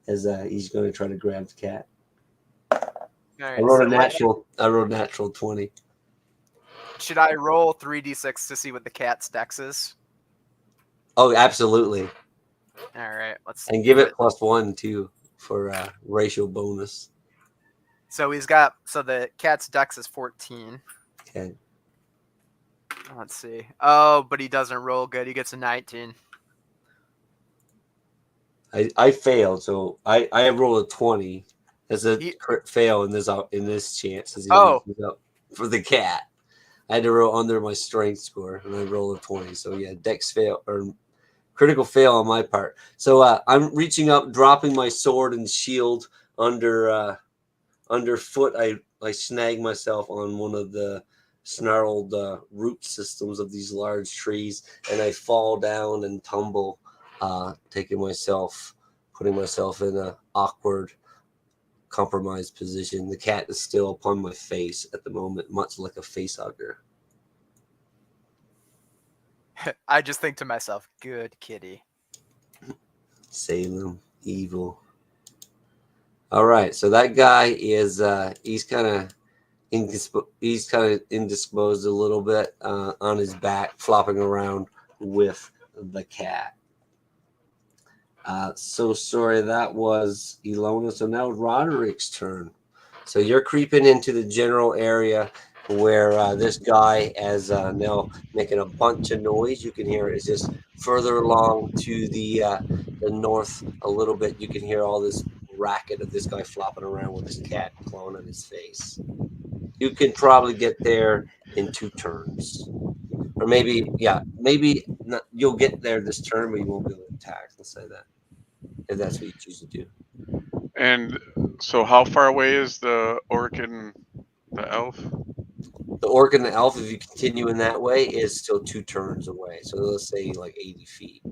as he's going to try to grab the cat. Right, I wrote so a natural 20. should I roll 3d6 to see what the cat's dex is? Oh, absolutely. All right, let's And give it +1 too for racial bonus. So the cat's dex is 14. Okay. Let's see. Oh, but he doesn't roll good. He gets a 19. I failed, so I rolled a 20. As a crit fail in this chance as he reaches up for the cat. I had to roll under my strength score, and I rolled a 20. So yeah, dex fail or critical fail on my part. So I'm reaching up, dropping my sword and shield underfoot. I snag myself on one of the snarled root systems of these large trees, and I fall down and tumble, putting myself in an awkward, compromised position. The cat is still upon my face at the moment, much like a face hugger. I just think to myself, good kitty. Salem, evil. All right, so that guy is he's kind of indisposed a little bit on his back, flopping around with the cat. So sorry, that was Ilona. So now Roderick's turn. So you're creeping into the general area where this guy is now making a bunch of noise. You can hear it. It's just further along to the north a little bit. You can hear all this racket of this guy flopping around with his cat clawing on his face. You can probably get there in 2 turns. Or maybe not, you'll get there this turn, but you won't be able to attack. Let's say that. If that's what you choose to do. And so how far away is the orc and the elf? The orc and the elf, if you continue in that way, is still 2 turns away. So let's say like 80 feet.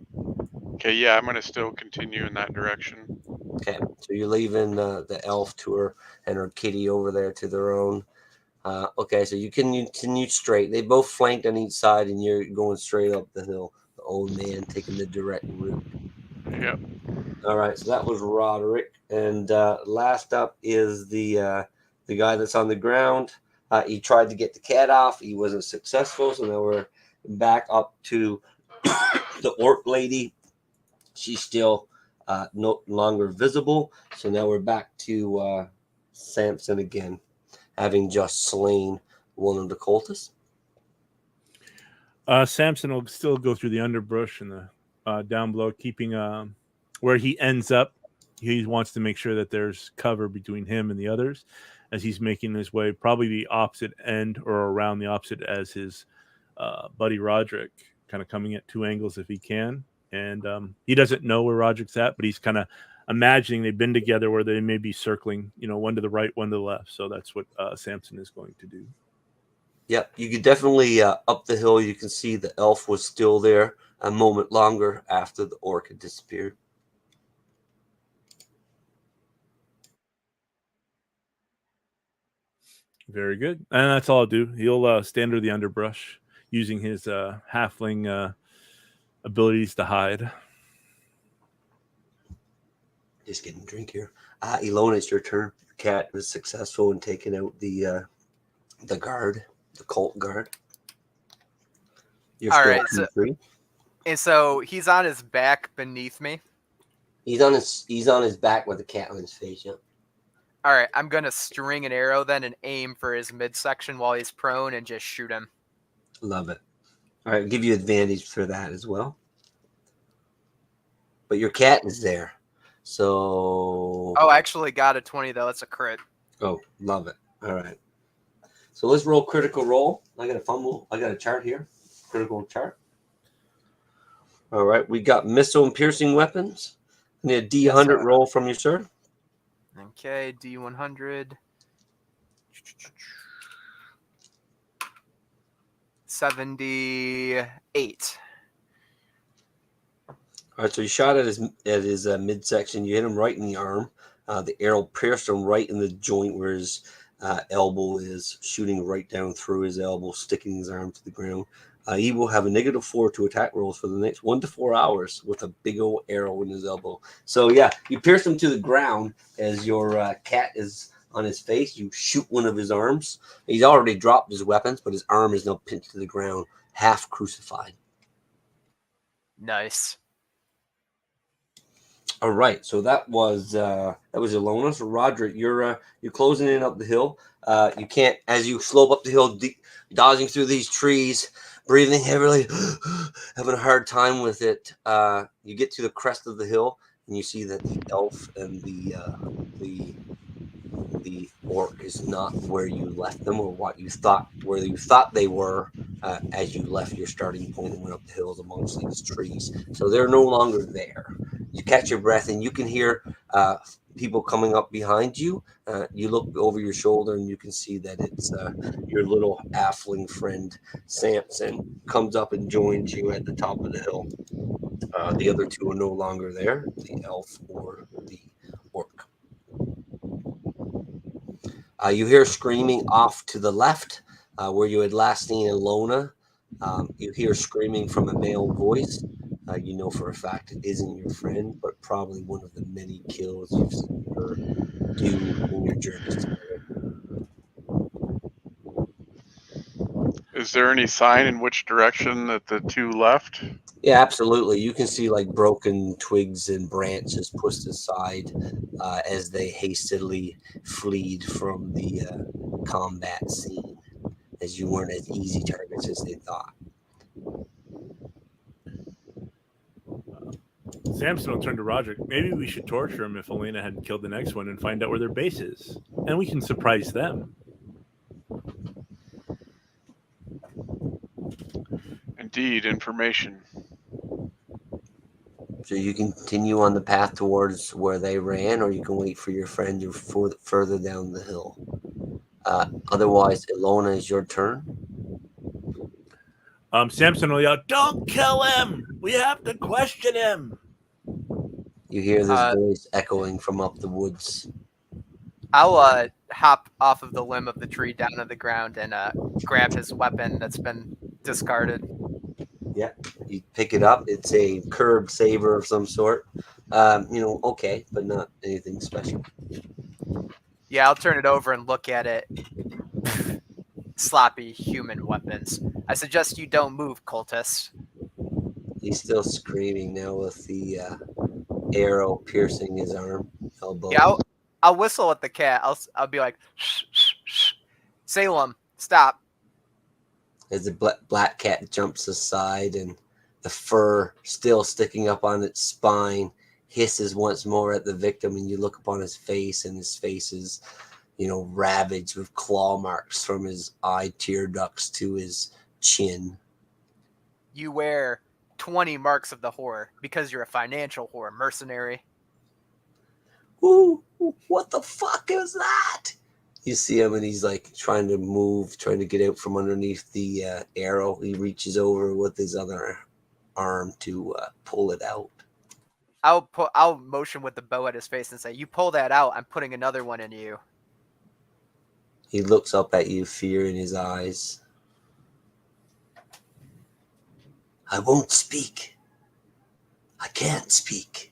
Okay, yeah, I'm going to still continue in that direction. Okay, so you're leaving the elf to her and her kitty over there to their own. Okay, so you can continue straight. They both flanked on each side, and you're going straight up the hill. The old man taking the direct route. Yep. All right, so that was Roderick, and last up is the guy that's on the ground. He tried to get the cat off. He wasn't successful, so now we're back up to the orc lady. She's still no longer visible, so now we're back to Samson again, having just slain one of the cultists. Samson will still go through the underbrush and the down below, keeping where he ends up. He wants to make sure that there's cover between him and the others as he's making his way, probably the opposite end or around the opposite as his buddy Roderick, kind of coming at 2 angles if he can. And he doesn't know where Roderick's at, but he's kind of imagining they've been together where they may be circling, one to the right, one to the left. So that's what Samson is going to do. Yep, you could definitely up the hill. You can see the elf was still there a moment longer after the orc had disappeared. Very good. And that's all I'll do. He'll stand under the underbrush using his halfling abilities to hide. Just getting a drink here. Ilona, it's your turn. Your cat was successful in taking out the guard, the cult guard. You're All still right, free. And so he's on his back beneath me. He's on his back with the cat on his face. Yep. All right, I'm going to string an arrow then and aim for his midsection while he's prone and just shoot him. Love it. All right, I'll give you advantage for that as well. But your cat is there. So... Oh, I actually got a 20, though. That's a crit. Oh, love it. All right. So let's roll critical roll. I got a fumble. I got a chart here. Critical chart. All right. We got missile and piercing weapons. I need a D100 roll from you, sir. Okay, D100. 78. All right, so you shot at his midsection. You hit him right in the arm. The arrow pierced him right in the joint where his elbow is, shooting right down through his elbow, sticking his arm to the ground. He will have a -4 to attack rolls for the next 1 to 4 hours with a big old arrow in his elbow. So yeah, you pierce him to the ground as your cat is on his face. You shoot one of his arms. He's already dropped his weapons, but his arm is now pinned to the ground, half crucified. Nice. All right, so that was Ilona. So Roderick, you're closing in up the hill. You can't, as you slope up the hill, dodging through these trees, breathing heavily, having a hard time with it. You get to the crest of the hill, and you see that the elf and the orc is not where you left them, or where you thought they were as you left your starting point and went up the hills amongst these trees. So they're no longer there. You catch your breath, and you can hear people coming up behind you. You look over your shoulder, and you can see that it's your little halfling friend Samson comes up and joins you at the top of the hill. The other two are no longer there, the elf or the orc. You hear screaming off to the left, where you had last seen Ilona. You hear screaming from a male voice. You know for a fact it isn't your friend, but probably one of the many kills you've seen her do in your journeys together. Is there any sign in which direction that the two left? Yeah, absolutely. You can see like broken twigs and branches pushed aside as they hastily fled from the combat scene, as you weren't as easy targets as they thought. Samson will turn to Roderick. Maybe we should torture him if Elena hadn't killed the next one and find out where their base is. And we can surprise them. Indeed, information. So you can continue on the path towards where they ran, or you can wait for your friend to further down the hill. Otherwise, Ilona, is your turn. Samson will yell, "Don't kill him! We have to question him!" You hear this voice echoing from up the woods. I'll hop off of the limb of the tree down to the ground and grab his weapon that's been discarded. Yeah, you pick it up. It's a curved saber of some sort. Okay, but not anything special. Yeah, I'll turn it over and look at it. Sloppy human weapons. I suggest you don't move, cultist. He's still screaming now with the arrow piercing his arm, elbow. Yeah, I'll whistle at the cat. I'll be like, shh, shh, shh. Salem, stop. As the black cat jumps aside and the fur still sticking up on its spine hisses once more at the victim, and you look upon his face, and his face is, ravaged with claw marks from his eye tear ducts to his chin. You wear 20 marks of the whore because you're a financial whore, mercenary. Ooh, what the fuck is that? You see him, and he's like trying to get out from underneath the arrow. He reaches over with his other arm to pull it out. I'll motion with the bow at his face and say, "You pull that out, I'm putting another one in you." He looks up at you, fear in his eyes. I won't speak. I can't speak.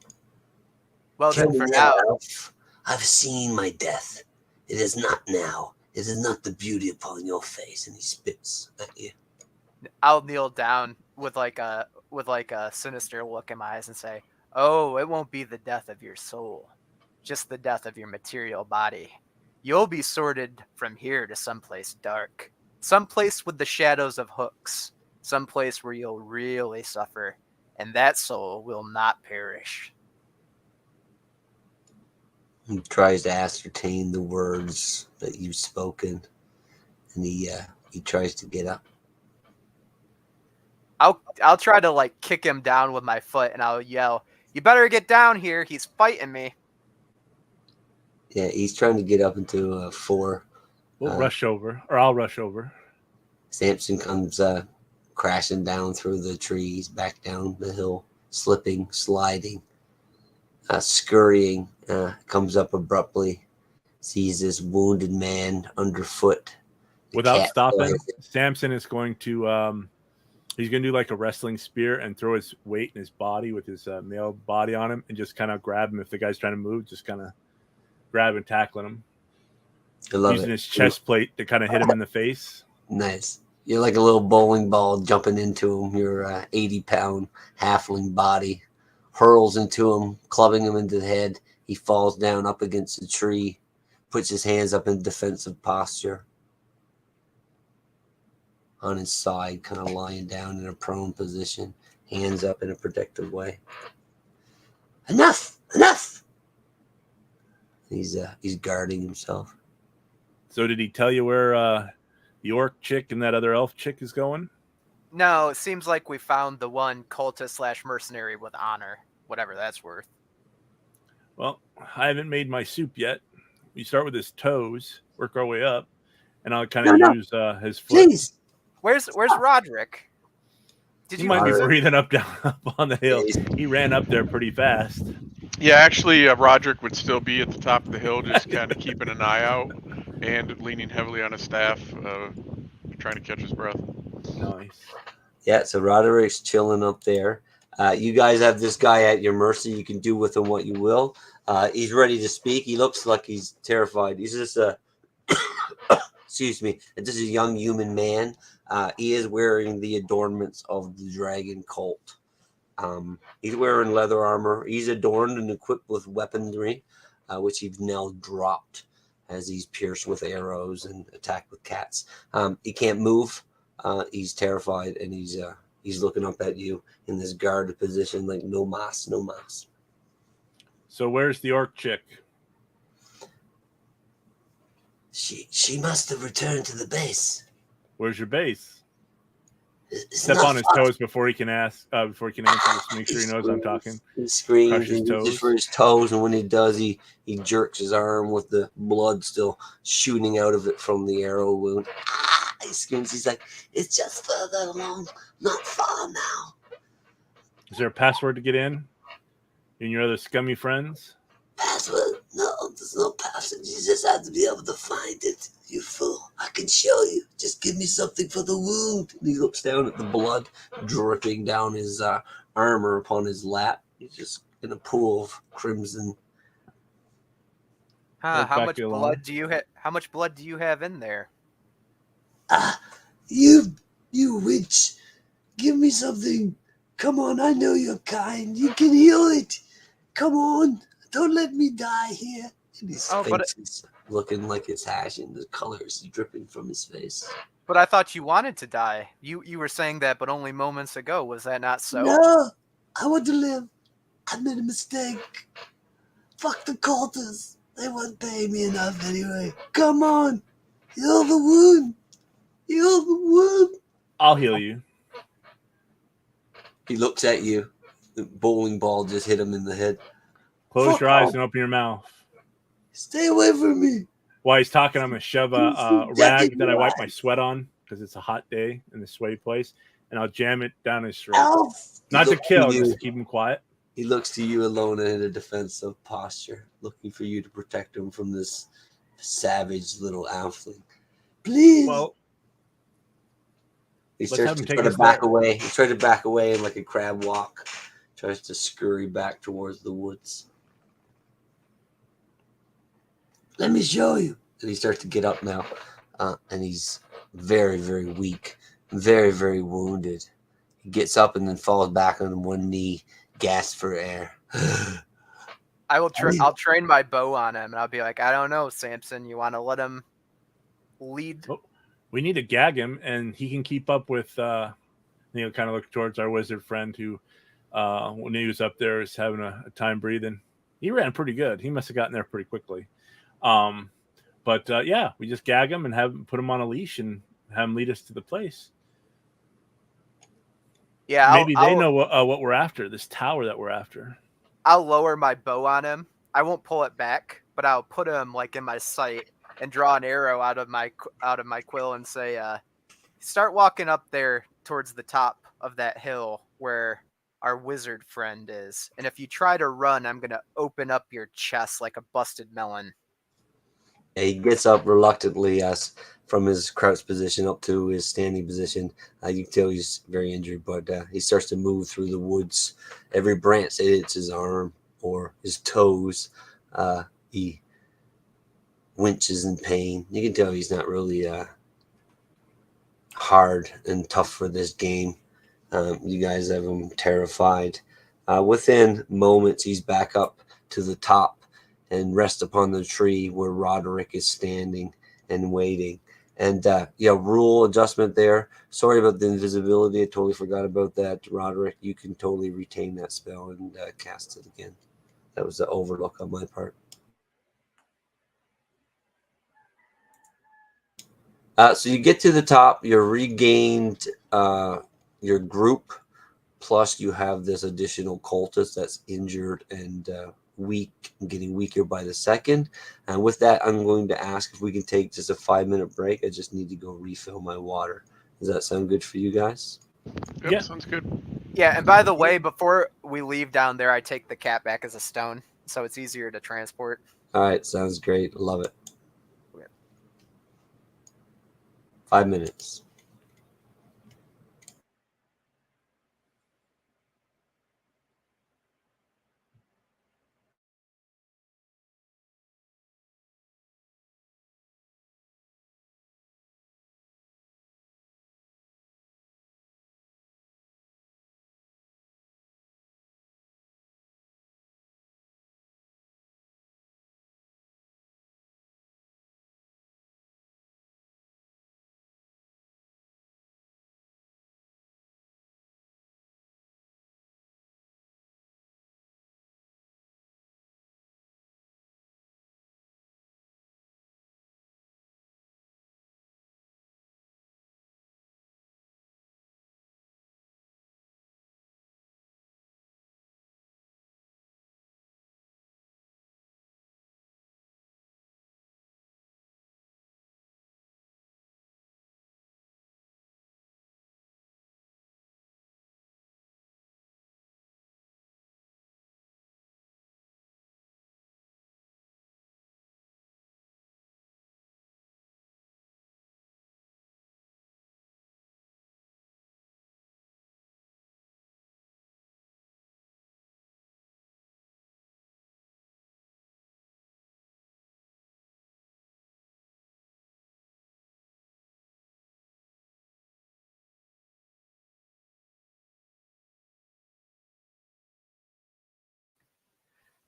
Well, Kill then me for now, now, elf. I've seen my death. It is not now. It is not the beauty upon your face. And he spits at you. I'll kneel down with like a sinister look in my eyes and say, "Oh, it won't be the death of your soul, just the death of your material body. You'll be sorted from here to someplace dark, someplace with the shadows of hooks, someplace where you'll really suffer, and that soul will not perish." He tries to ascertain the words that you've spoken, and he tries to get up. I'll try to like kick him down with my foot, and I'll yell, "You better get down here! He's fighting me!" Yeah, he's trying to get up into a 4. We'll rush over, or I'll rush over. Samson comes crashing down through the trees, back down the hill, slipping, sliding, scurrying. Comes up abruptly, sees this wounded man underfoot. Without stopping, Samson is going to he's going to do like a wrestling spear and throw his weight in his body with his male body on him and just kind of grab him. If the guy's trying to move, just kind of grab and tackling him. Using his chest plate to kind of hit him in the face. Nice. You're like a little bowling ball jumping into him. Your 80-pound halfling body hurls into him, clubbing him into the head. He falls down up against a tree, puts his hands up in defensive posture. On his side, kind of lying down in a prone position, hands up in a protective way. Enough! He's guarding himself. So did he tell you where the orc chick and that other elf chick is going? No, it seems like we found the one cultist/mercenary with honor, whatever that's worth. Well, I haven't made my soup yet. We start with his toes, work our way up, and I'll kind of use his foot. Please. Where's Roderick? He might be breathing up on the hill. He ran up there pretty fast. Yeah, actually, Roderick would still be at the top of the hill, just kind of keeping an eye out and leaning heavily on his staff, trying to catch his breath. Nice. Yeah, so Roderick's chilling up there. You guys have this guy at your mercy. You can do with him what you will. He's ready to speak. He looks like he's terrified. He's just a excuse me. This is a young human man. He is wearing the adornments of the dragon cult. He's wearing leather armor. He's adorned and equipped with weaponry, which he's now dropped as he's pierced with arrows and attacked with cats. He can't move. He's terrified, and he's looking up at you in this guarded position, like no mas. So where's the orc chick? She must have returned to the base. Where's your base? Step on his toes before he can ask. Before he can answer, just make sure he knows I'm talking. He screams just for his toes, and when he does, he jerks his arm with the blood still shooting out of it from the arrow wound. He screams. He's like, "It's just further along, not far now." Is there a password to get in? And your other scummy friends? Password? No, there's no password. You just have to be able to find it, you fool. I can show you. Just give me something for the wound. And he looks down at the blood dripping down his armor upon his lap. He's just in a pool of crimson. How much blood do you have? How much blood do you have in there? You witch! Give me something. Come on, I know you're kind. You can heal it. Come on. Don't let me die here. And his face is looking like it's hashing. The color is dripping from his face. But I thought you wanted to die. You were saying that, but only moments ago. Was that not so? No, I want to live. I made a mistake. Fuck the cultists. They won't pay me enough anyway. Come on. Heal the wound. Heal the wound. I'll heal you. He looks at you. The bowling ball just hit him in the head. Close your eyes and open your mouth. Stay away from me. While he's talking, I'm going to shove a rag that I wipe my sweat on because it's a hot day in the sweaty place, and I'll jam it down his throat. Elf. Not to kill, just to keep him quiet. He looks to you alone in a defensive posture, looking for you to protect him from this savage little halfling. Please. Well, he starts to try to back away. He tries to back away in like a crab walk. Tries to scurry back towards the woods. Let me show you. And he starts to get up now. And he's very, very weak. Very, very wounded. He gets up and then falls back on one knee, gasps for air. I'll train my bow on him, and I'll be like, I don't know, Samson. You want to let him lead? Well, we need to gag him, and he can keep up with, kind of look towards our wizard friend who, when he was up there, is having a time breathing. He ran pretty good. He must have gotten there pretty quickly. But yeah, we just gag them and put them on a leash and have them lead us to the place. Yeah, Maybe they know what we're after. This tower that we're after. I'll lower my bow on him. I won't pull it back, but I'll put him like in my sight and draw an arrow out of my quill and say, "Start walking up there towards the top of that hill where our wizard friend is. And if you try to run, I'm gonna open up your chest like a busted melon." He gets up reluctantly from his crouched position up to his standing position. You can tell he's very injured, but he starts to move through the woods. Every branch that hits his arm or his toes, he winches in pain. You can tell he's not really hard and tough for this game. You guys have him terrified. Within moments, he's back up to the top and rest upon the tree where Roderick is standing and waiting. And rule adjustment there. Sorry about the invisibility. I totally forgot about that, Roderick. You can totally retain that spell and cast it again. That was the overlook on my part. So you get to the top. You're regained your group. Plus, you have this additional cultist that's injured and weak, getting weaker by the second. And with that, I'm going to ask if we can take just a 5-minute break. I just need to go refill my water. Does that sound good for you guys? Yep, Yeah. sounds good. Yeah, and by the way, before we leave down there, I take the cat back as a stone, so it's easier to transport. All right, sounds great. Love it. Okay. 5 minutes.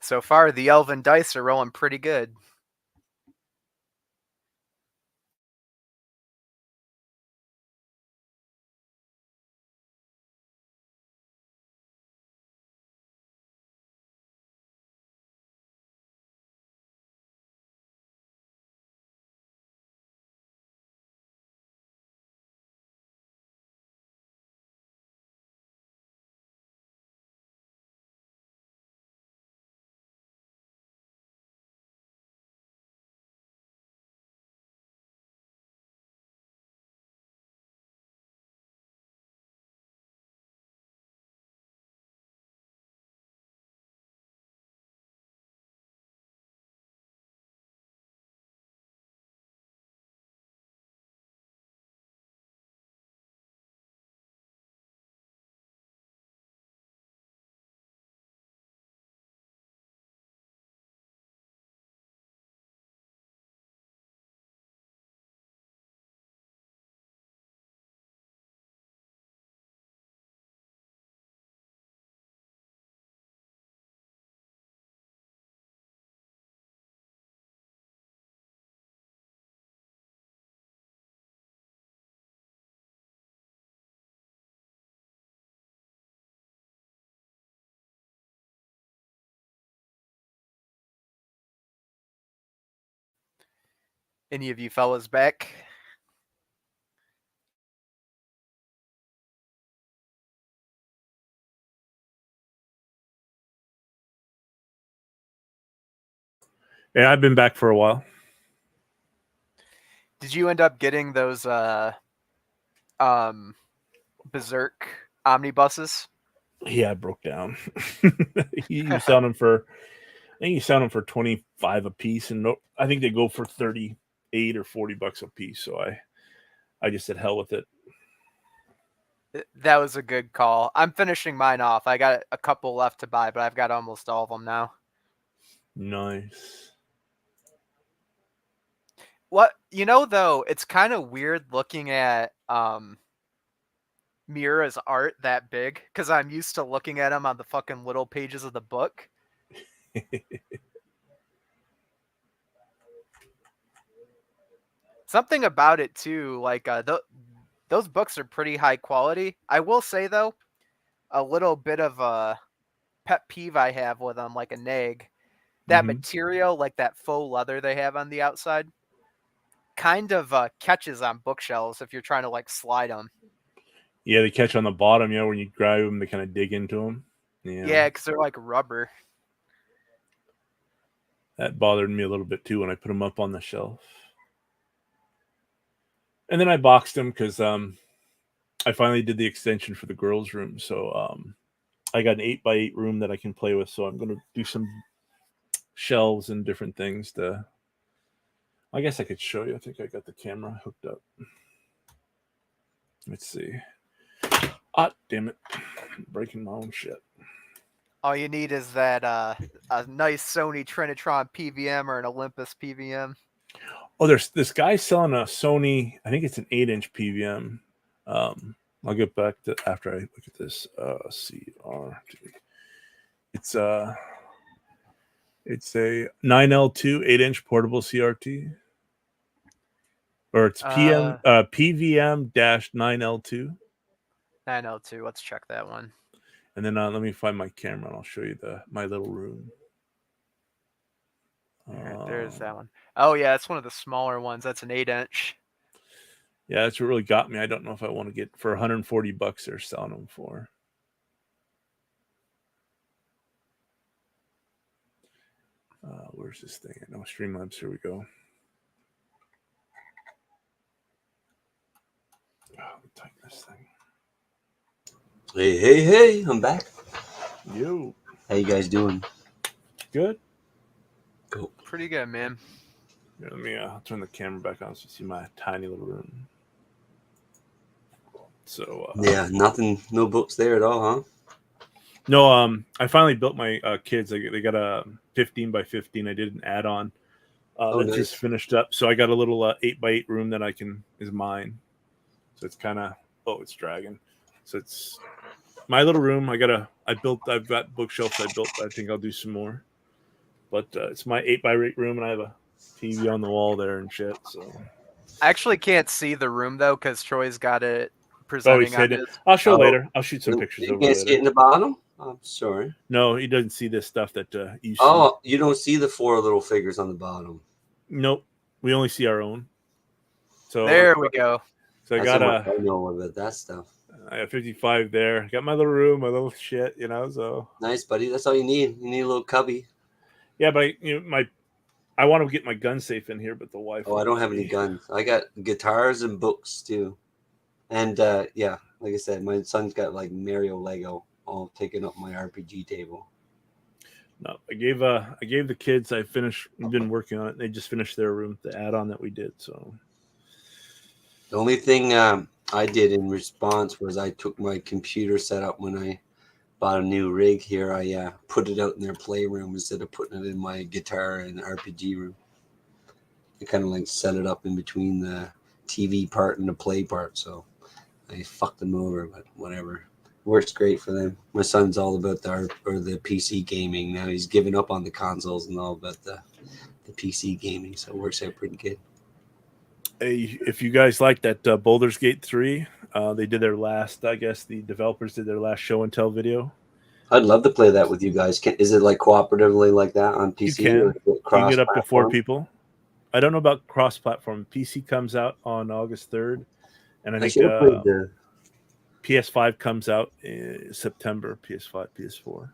So far, the elven dice are rolling pretty good. Any of you fellas back? Yeah, I've been back for a while. Did you end up getting those Berserk omnibuses? Yeah, I broke down. you sell them for, I think you sell them for 25 a piece, and I think they go for 38 or $40 a piece. So I just said hell with it. That was a good call. I'm finishing mine off. I got a couple left to buy, but I've got almost all of them now. Nice. What though, it's kind of weird looking at Mira's art that big, because I'm used to looking at him on the fucking little pages of the book. Something about it too, like those books are pretty high quality. I will say though, a little bit of a pet peeve I have with them, like a nag, that material, like that faux leather they have on the outside, kind of catches on bookshelves if you're trying to like slide them. Yeah, they catch on the bottom. You know, when you grab them, they kind of dig into them. Yeah, because they're like rubber. That bothered me a little bit too when I put them up on the shelf. And then I boxed them because I finally did the extension for the girls' room. So I got an 8x8 room that I can play with. So I'm going to do some shelves and different things to. I guess I could show you. I think I got the camera hooked up. Let's see. Ah, damn it. I'm breaking my own shit. All you need is that a nice Sony Trinitron PVM or an Olympus PVM. Oh, there's this guy selling a Sony. I think it's an 8-inch PVM. I'll get back to after I look at this. CRT. It's a 9L2 8-inch portable CRT, or it's PVM-9L2. 9L2. Let's check that one. And then let me find my camera and I'll show you my little room. Right, there's that one. Oh yeah, that's one of the smaller ones. That's an 8-inch. Yeah, that's what really got me. I don't know if I want to get for $140 they're selling them for. Where's this thing? No, Streamlabs. Here we go. Let me tighten this thing. Hey! I'm back. Yo. How you guys doing? Good. Cool. Pretty good, man. Yeah, let me turn the camera back on so you see my tiny little room. So yeah, nothing, no books there at all, huh? No, I finally built my kids. They got a 15x15. I did an add-on that nice. just finished up. So I got a little 8x8 room that is mine. So it's kind of it's dragging. So it's my little room. I've got bookshelves I built. I think I'll do some more. But it's my 8x8 room, and I have a TV on the wall there and shit. So I actually can't see the room though because Troy's got it presenting on his. I'll show later. I'll shoot some pictures you over can't later. see it in the bottom? I'm sorry. No, he doesn't see this stuff that you see. Oh, you don't see the 4 little figures on the bottom. Nope. We only see our own. So there we go. So I know about that stuff. I have 55 there. Got my little room, my little shit, so nice, buddy. That's all you need. You need a little cubby. Yeah, but I want to get my gun safe in here, but the wife. Oh, I don't have any guns. I got guitars and books too. And yeah, like I said, my son's got like Mario Lego all taking up my RPG table. No, I gave the kids. I've been working on it. They just finished their room, the add-on that we did. So the only thing I did in response was I took my computer setup when I bought a new rig here. I put it out in their playroom instead of putting it in my guitar and RPG room. I kind of like set it up in between the TV part and the play part. So I fucked them over, but whatever. Works great for them. My son's all about the PC gaming now. He's given up on the consoles and all about the PC gaming, so it works out pretty good. Hey, if you guys like that Baldur's Gate 3, they did their last. I guess the developers did their last show and tell video. I'd love to play that with you guys. Is it like cooperatively like that on PC? You can get up to 4 people. I don't know about cross-platform. PC comes out on August 3rd, and I I think should have played the. PS5 comes out in September. PS5, PS4.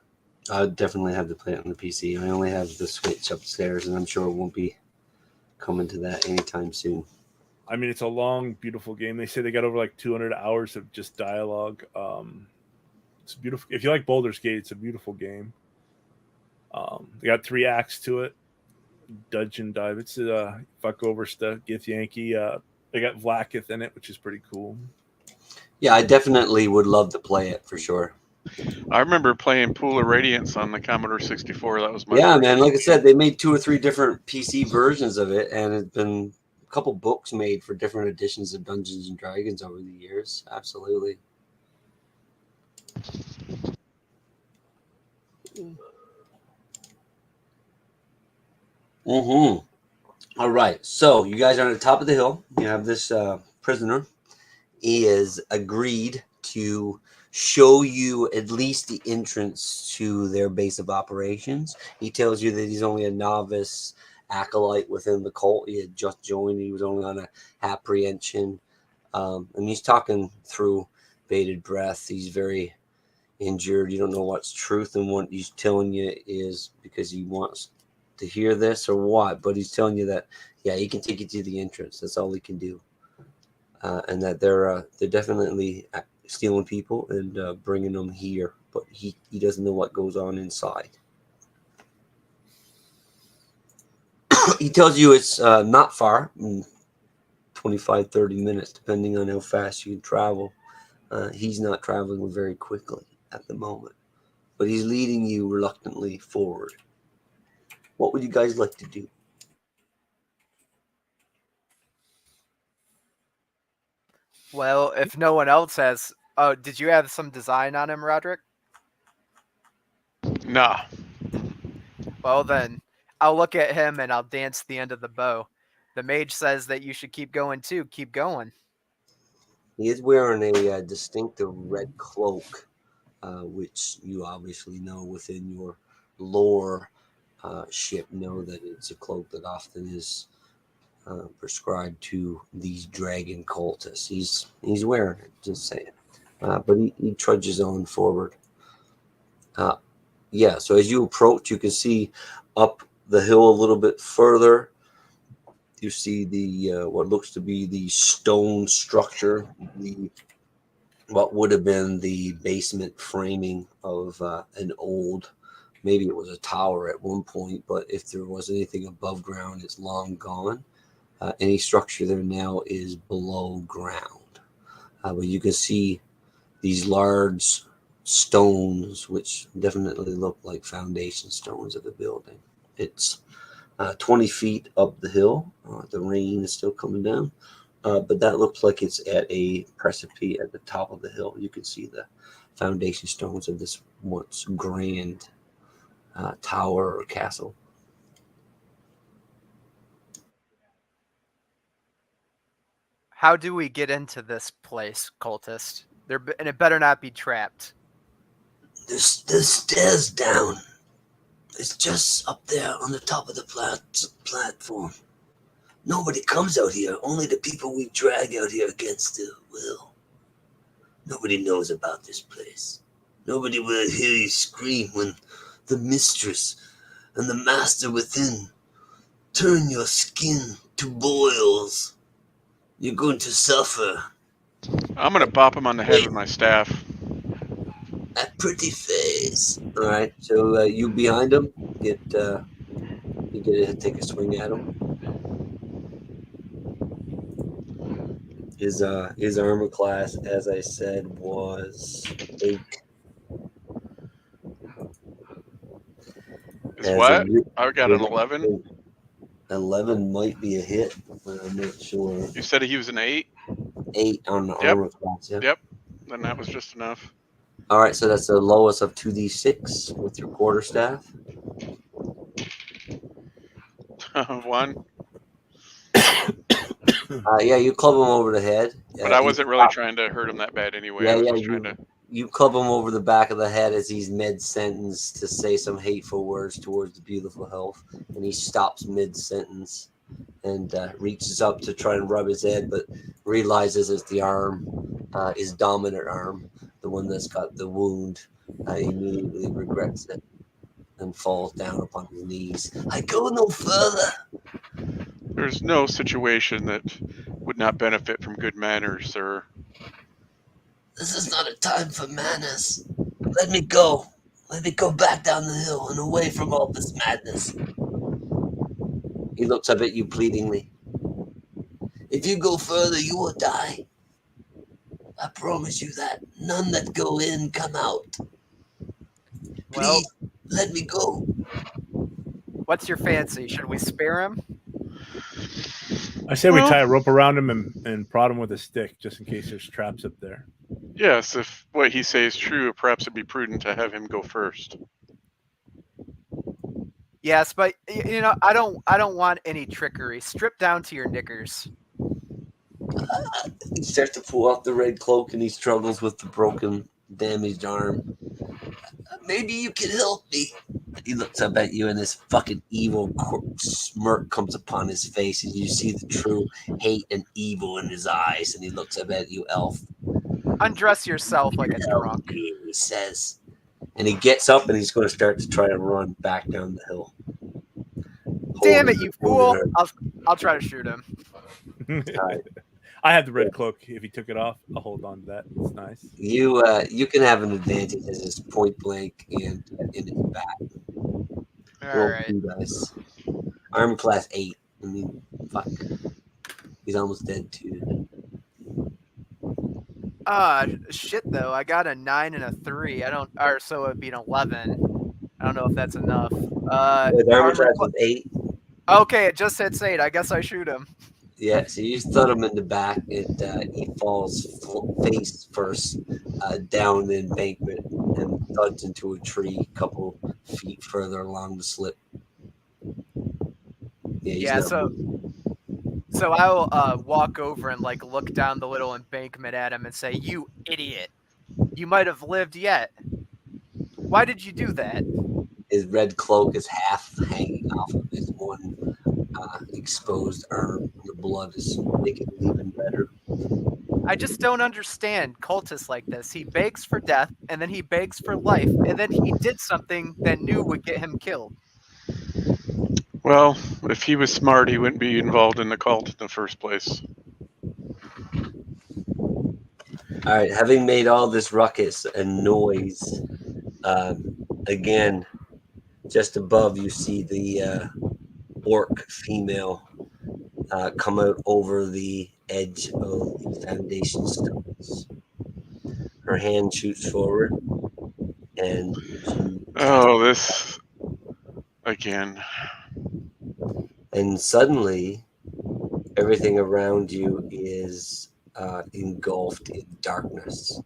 I would definitely have to play it on the PC. I only have the Switch upstairs, and I'm sure it won't be coming to that anytime soon. I mean, it's a long, beautiful game. They say they got over like 200 hours of just dialogue. It's beautiful. If you like Baldur's Gate, it's a beautiful game. They got 3 acts to it. Dungeon dive. It's fuck over stuff. Gith Yankee. They got Vlaakith in it, which is pretty cool. Yeah, I definitely would love to play it for sure. I remember playing Pool of Radiance on the Commodore 64. That was my Yeah, first man. Like I game. said, they made 2 or 3 different PC versions of it, and it's been a couple books made for different editions of Dungeons and Dragons over the years. Absolutely. All right. So you guys are on the top of the hill. You have this prisoner. He has agreed to show you at least the entrance to their base of operations. He tells you that he's only a novice acolyte within the cult. He had just joined. He was only on a apprehension. And he's talking through bated breath. He's very injured. You don't know what's truth and what he's telling you is because he wants to hear this or what. But he's telling you that, yeah, he can take you to the entrance. That's all he can do. And that they're definitely stealing people and bringing them here, but he doesn't know what goes on inside. He tells you it's not far, 25, 30 minutes, depending on how fast you can travel. He's not traveling very quickly at the moment, but he's leading you reluctantly forward. What would you guys like to do? Well, if no one else has... Oh, did you have some design on him, Roderick? Nah. Well, then, I'll look at him and I'll dance the end of the bow. The mage says that you should keep going too. Keep going. He is wearing a distinctive red cloak, which you obviously know within your lore ship know that it's a cloak that often is prescribed to these dragon cultists. He's wearing it, just saying. But he trudges on forward. Yeah, so as you approach, you can see up the hill a little bit further. You see the what looks to be the stone structure, what would have been the basement framing of an old, maybe it was a tower at one point, but if there was anything above ground, it's long gone. Any structure there now is below ground. But you can see these large stones, which definitely look like foundation stones of the building. It's 20 feet up the hill. The rain is still coming down, but that looks like it's at a precipice at the top of the hill. You can see the foundation stones of this once grand tower or castle. How do we get into this place, cultist? And it better not be trapped. The stairs down. It's just up there on the top of the platform. Nobody comes out here. Only the people we drag out here against their will. Nobody knows about this place. Nobody will hear you scream when the mistress and the master within turn your skin to boils. You're going to suffer. I'm going to bop him on the head with my staff. A pretty face. All right, so you behind him, you get to take a swing at him. His armor class, as I said, was 8. Is what? I got an 11. 11 might be a hit, but I'm not sure. You said he was an 8? 8 on the armor class, yeah. Yep. Then that was just enough. All right, so that's the lowest of 2d6 with your quarterstaff. 1. Yeah, you club him over the head. But I wasn't really trying to hurt him that bad anyway. I was just trying to... You club him over the back of the head as he's mid-sentence to say some hateful words towards the beautiful health, and he stops mid-sentence. and reaches up to try and rub his head, but realizes it's the arm, his dominant arm, the one that's got the wound. Immediately regrets it and falls down upon his knees. I go no further. There's no situation that would not benefit from good manners, sir. This is not a time for manners. Let me go. Let me go back down the hill and away from all this madness. He looks up at you pleadingly. If you go further, you will die. I promise you that. None that go in come out. Well, Please, let me go. what's your fancy? Should we spare him? I say we Well- tie a rope around him and prod him with a stick, just in case there's traps up there. Yes, if what he says is true, perhaps it'd be prudent to have him go first. Yes, but you know, I don't want any trickery. Strip down to your knickers. He starts to pull off the red cloak and he struggles with the broken, damaged arm. Maybe you can help me. He looks up at you and this fucking evil smirk comes upon his face and you see the true hate and evil in his eyes and he looks up at you, elf. Undress yourself like a drunk. He says. And he gets up and he's going to start to try and run back down the hill. Damn it, you fool! I'll try to shoot him. Right. I have the red cloak. If he took it off, I'll hold on to that. It's nice. You can have an advantage as it's point blank and in his back. All Roll right. 2 dice. Armor class 8. I mean, fuck. He's almost dead too. Shit though. I got a 9 and a 3. So it'd be an 11. I don't know if that's enough. His armor armor class cla- was 8. Okay, it just said 8. I guess I shoot him. Yeah, so you thud him in the back. He falls face first down the embankment and thuds into a tree a couple feet further along the slip. Yeah, he's Yeah, not so moving. so I'll walk over and like look down the little embankment at him and say, "You idiot! You might have lived yet. Why did you do that?" His red cloak is half hanging off of his one exposed arm. The blood is making it even better. I just don't understand cultists like this. He begs for death, and then he begs for life, and then he did something that knew would get him killed. Well, if he was smart, he wouldn't be involved in the cult in the first place. All right, having made all this ruckus and noise, again, just above you see the orc female come out over the edge of the foundation stones. Her hand shoots forward, and This again. and suddenly, everything around you is engulfed in darkness.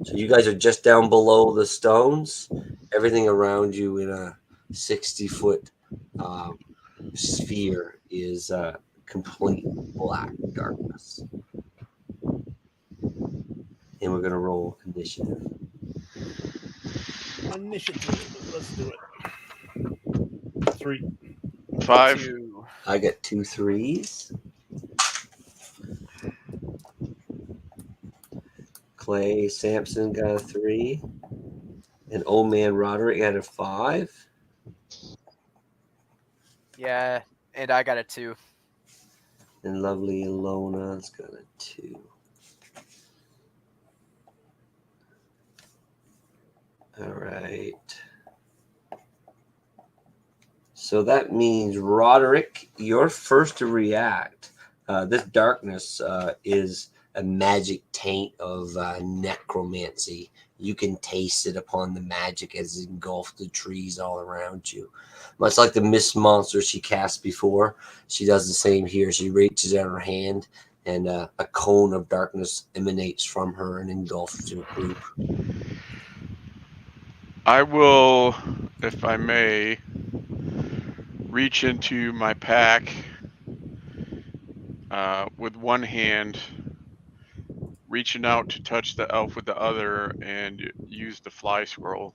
So you guys are just down below the stones. Everything around you in a 60-foot sphere is complete black darkness. And we're going to roll initiative. Initiative. Let's do it. 3. 5. 2. I got 2 3s. Clay Sampson got a 3. And old man Roderick got a 5. Yeah, and I got a 2. And lovely Ilona's got a 2. All right. So that means, Roderick, you're first to react. This darkness is a magic taint of necromancy. You can taste it upon the magic as it engulfs the trees all around you. Much like the mist monster she cast before, she does the same here. She reaches out her hand, and a cone of darkness emanates from her and engulfs your group. I will, if I may, reach into my pack with one hand, reaching out to touch the elf with the other, and use the fly scroll.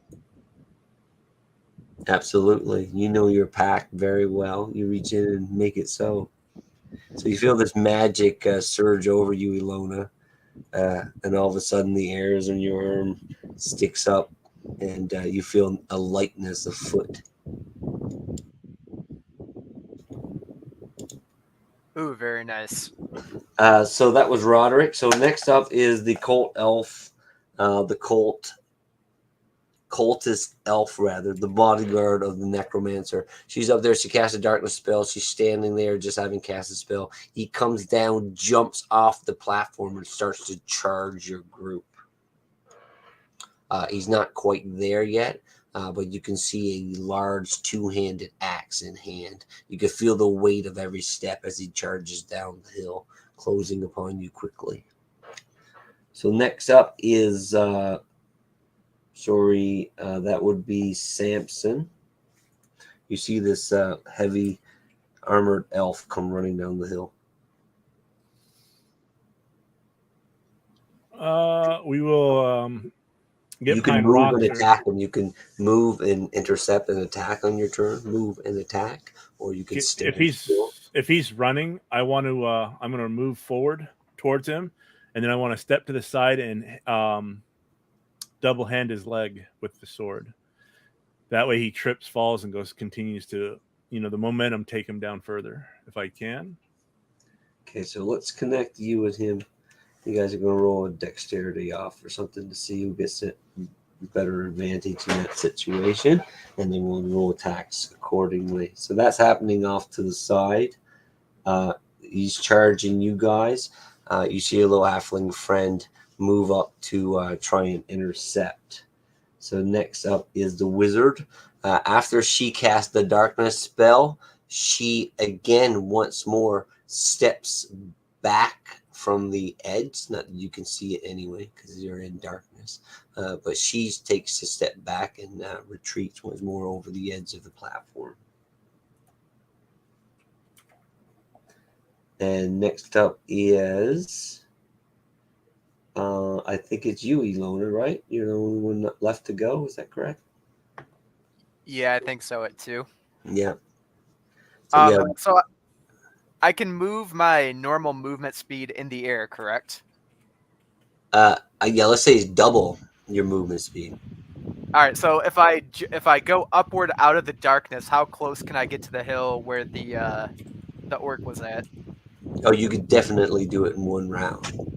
Absolutely. You know your pack very well. You reach in and make it so. So you feel this magic surge over you, Ilona, and all of a sudden the hairs on your arm sticks up, and you feel a lightness of foot. Ooh, very nice. So that was Roderick. So next up is the Colt Elf, the cultist elf, rather, the bodyguard of the necromancer. She's up there. She casts a darkness spell. She's standing there just having cast a spell. He comes down, jumps off the platform, and starts to charge your group. He's not quite there yet, but you can see a large two-handed axe in hand. You can feel the weight of every step as he charges down the hill, closing upon you quickly. So next up is, that would be Samson. You see this heavy armored elf come running down the hill. We will get You can behind move rocks. and attack, and you can move and intercept and attack on your turn. Move and attack, or you can stand still. If he's running, I want to. I'm going to move forward towards him, and then I want to step to the side and double hand his leg with the sword. That way, he trips, falls, and continues to, the momentum take him down further if I can. Okay, so let's connect you and him. You guys are going to roll a dexterity off or something to see who gets it better advantage in that situation, and then we'll roll attacks accordingly. So that's happening off to the side. He's charging you guys. You see a little halfling friend move up to try and intercept. So next up is the wizard. After she casts the darkness spell, she again once more steps back from the edge. Not that you can see it anyway because you're in darkness. But she takes a step back and retreats once more over the edge of the platform. And next up is, I think it's you, Ilona, right? You're the only one left to go. Is that correct? Yeah, I think so. It too. Yeah. So, So I can move my normal movement speed in the air, correct? yeah. Let's say it's double your movement speed. All right. So if I go upward out of the darkness, how close can I get to the hill where the orc was at? Oh, you could definitely do it in one round.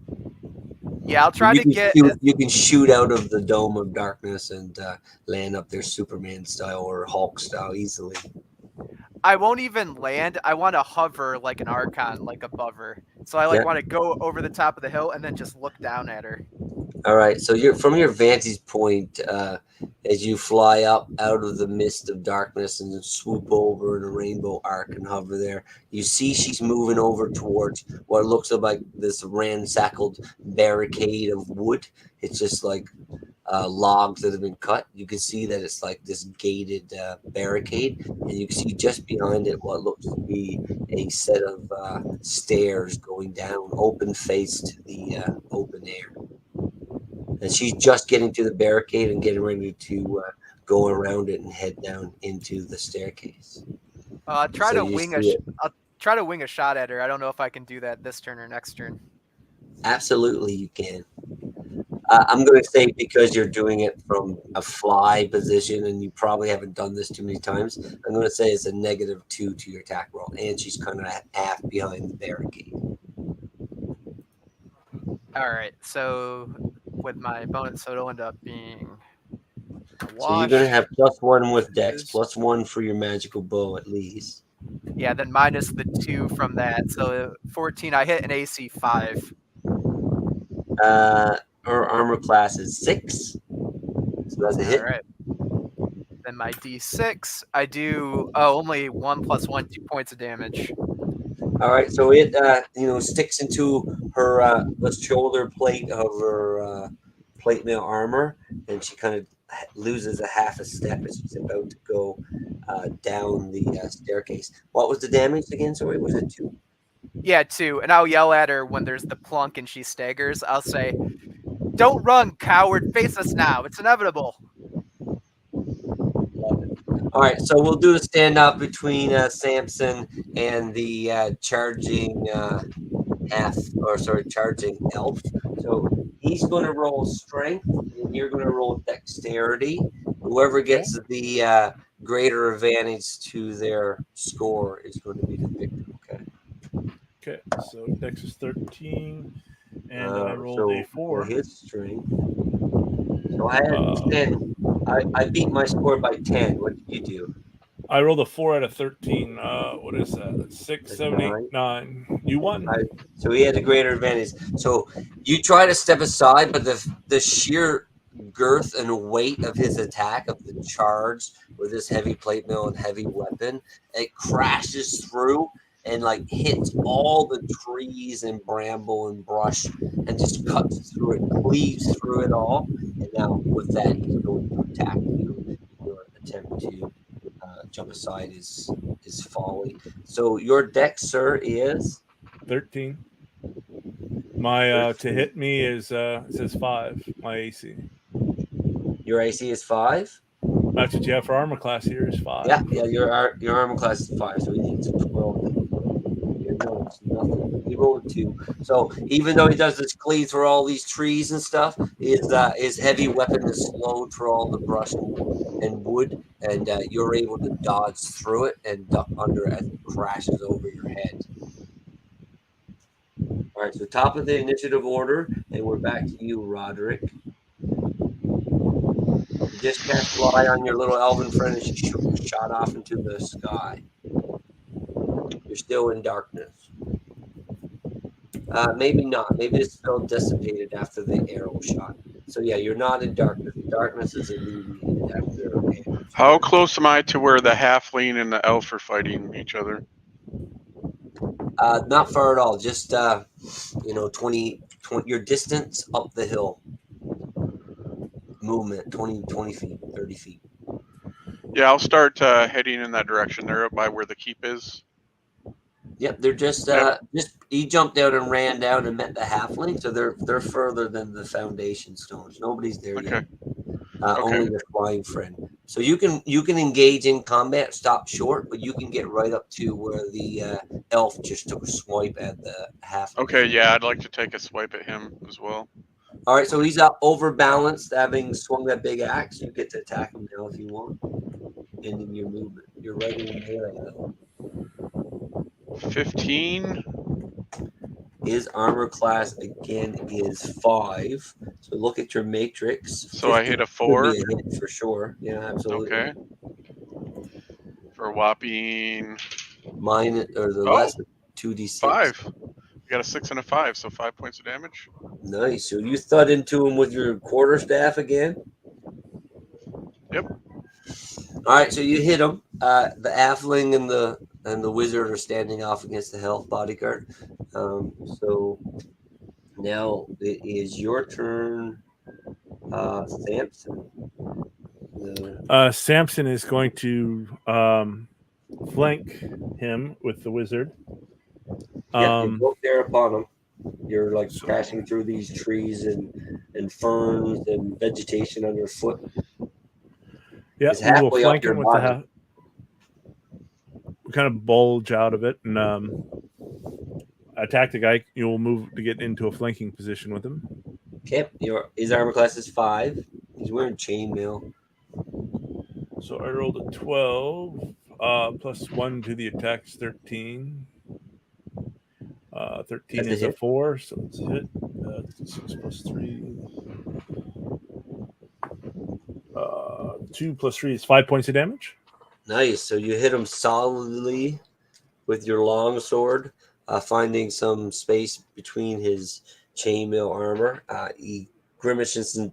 Yeah, I'll try You to can get. you can shoot out of the dome of darkness and land up there Superman style or Hulk style easily. I won't even land. I want to hover like an Archon, like above her. So I want to go over the top of the hill and then just look down at her. All right. So you're from your vantage point as you fly up out of the mist of darkness and swoop over in a rainbow arc and hover there. You see she's moving over towards what looks like this ransackled barricade of wood. It's just like logs that have been cut. You can see that it's like this gated barricade, and you can see just behind it what looks to be a set of stairs going down, open face to the open air. And she's just getting to the barricade and getting ready to go around it and head down into the staircase. I'll try to wing a shot at her. I don't know if I can do that this turn or next turn. Absolutely, you can. I'm going to say because you're doing it from a fly position and you probably haven't done this too many times, I'm going to say it's a -2 to your attack roll, and she's kind of half behind the barricade. All right, so with my bonus, so it'll end up being a wash. So you're going to have +1 with Dex, +1 for your magical bow at least. Yeah, then minus the 2 from that, so 14. I hit an AC 5. Her armor class is 6, so that's a hit. All right. Then my D6, I do only 1 + 1, 2 points of damage. All right, so it sticks into her the shoulder plate of her plate mail armor, and she kind of loses a half a step as she's about to go down the staircase. What was the damage again? Sorry, was it 2? Yeah, 2. And I'll yell at her when there's the plunk and she staggers. I'll say, "Don't run, coward! Face us now. It's inevitable." Love it. All right, so we'll do a standoff between Samson and the charging charging elf. So he's going to roll strength, and you're going to roll dexterity. Whoever gets the greater advantage to their score is going to be the victor. Okay. Okay, so Dex is 13, and I rolled So a 4. his strength. So I had 10. I beat my score by 10. What did you do? I rolled a 4 out of 13. What is that? That's 6, That's 7, 8, 9. 9. You won. So he had a greater advantage. So you try to step aside, but the sheer girth and weight of his attack, of the charge with this heavy plate mail and heavy weapon, it crashes through and like hits all the trees and bramble and brush and just cuts through it, cleaves through it all. And now with that, he's going to attack you. Your attempt to jump aside is folly. So your dex, sir, is 13. My to 13. hit me is it says 5. My AC. Your AC is 5. That's what you have for armor class here is 5. Yeah. Your armor class is 5, so he needs a 12 to hit. No, it's nothing. He rolled a 2. So even though he does this cleave through all these trees and stuff, his heavy weapon is slowed through all the brush and wood, and you're able to dodge through it and duck under as it crashes over your head. All right, so top of the initiative order, and we're back to you, Roderick. You just cast fly on your little elven friend, and she shot off into the sky. You're still in darkness. Maybe not. Maybe the spell dissipated after the arrow shot. So yeah, you're not in darkness. Darkness is alleviated after. How close am I to where the halfling and the elf are fighting each other? Not far at all. Just 20 your distance up the hill. Movement 20 feet, 30 feet. Yeah, I'll start heading in that direction. They're up by where the keep is. Yep, they're just he jumped out and ran down and met the halfling, so they're further than the foundation stones. Nobody's there yet. Only the flying friend. So you can engage in combat, stop short, but you can get right up to where the elf just took a swipe at the halfling. Okay, yeah, I'd like to take a swipe at him as well. All right, so he's up overbalanced, having swung that big axe. You get to attack him now if you want. Ending your movement. You're right in the melee though. 15. His armor class again is 5. So look at your matrix. So I hit a 4. Be a hit for sure. Yeah, absolutely. Okay. For whopping less 2d6. 5. You got a 6 and a 5, so 5 points of damage. Nice. So you thud into him with your quarterstaff again? Yep. All right, so you hit him. The halfling and the wizard are standing off against the health bodyguard. So now it is your turn, Samson. Samson is going to flank him with the wizard. You're both there upon him. You're like crashing through these trees and ferns and vegetation underfoot. Yeah, we will flank him with the we kind of bulge out of it and attack the guy. You will move to get into a flanking position with him. Okay, his armor class is 5. He's wearing chainmail. So I rolled a 12 plus 1 to the attack is 13. 13 is a 4, so it's a hit. 6 plus 3. 2 plus 3 is 5 points of damage. Nice. So you hit him solidly with your long sword, finding some space between his chainmail armor. He grimaces in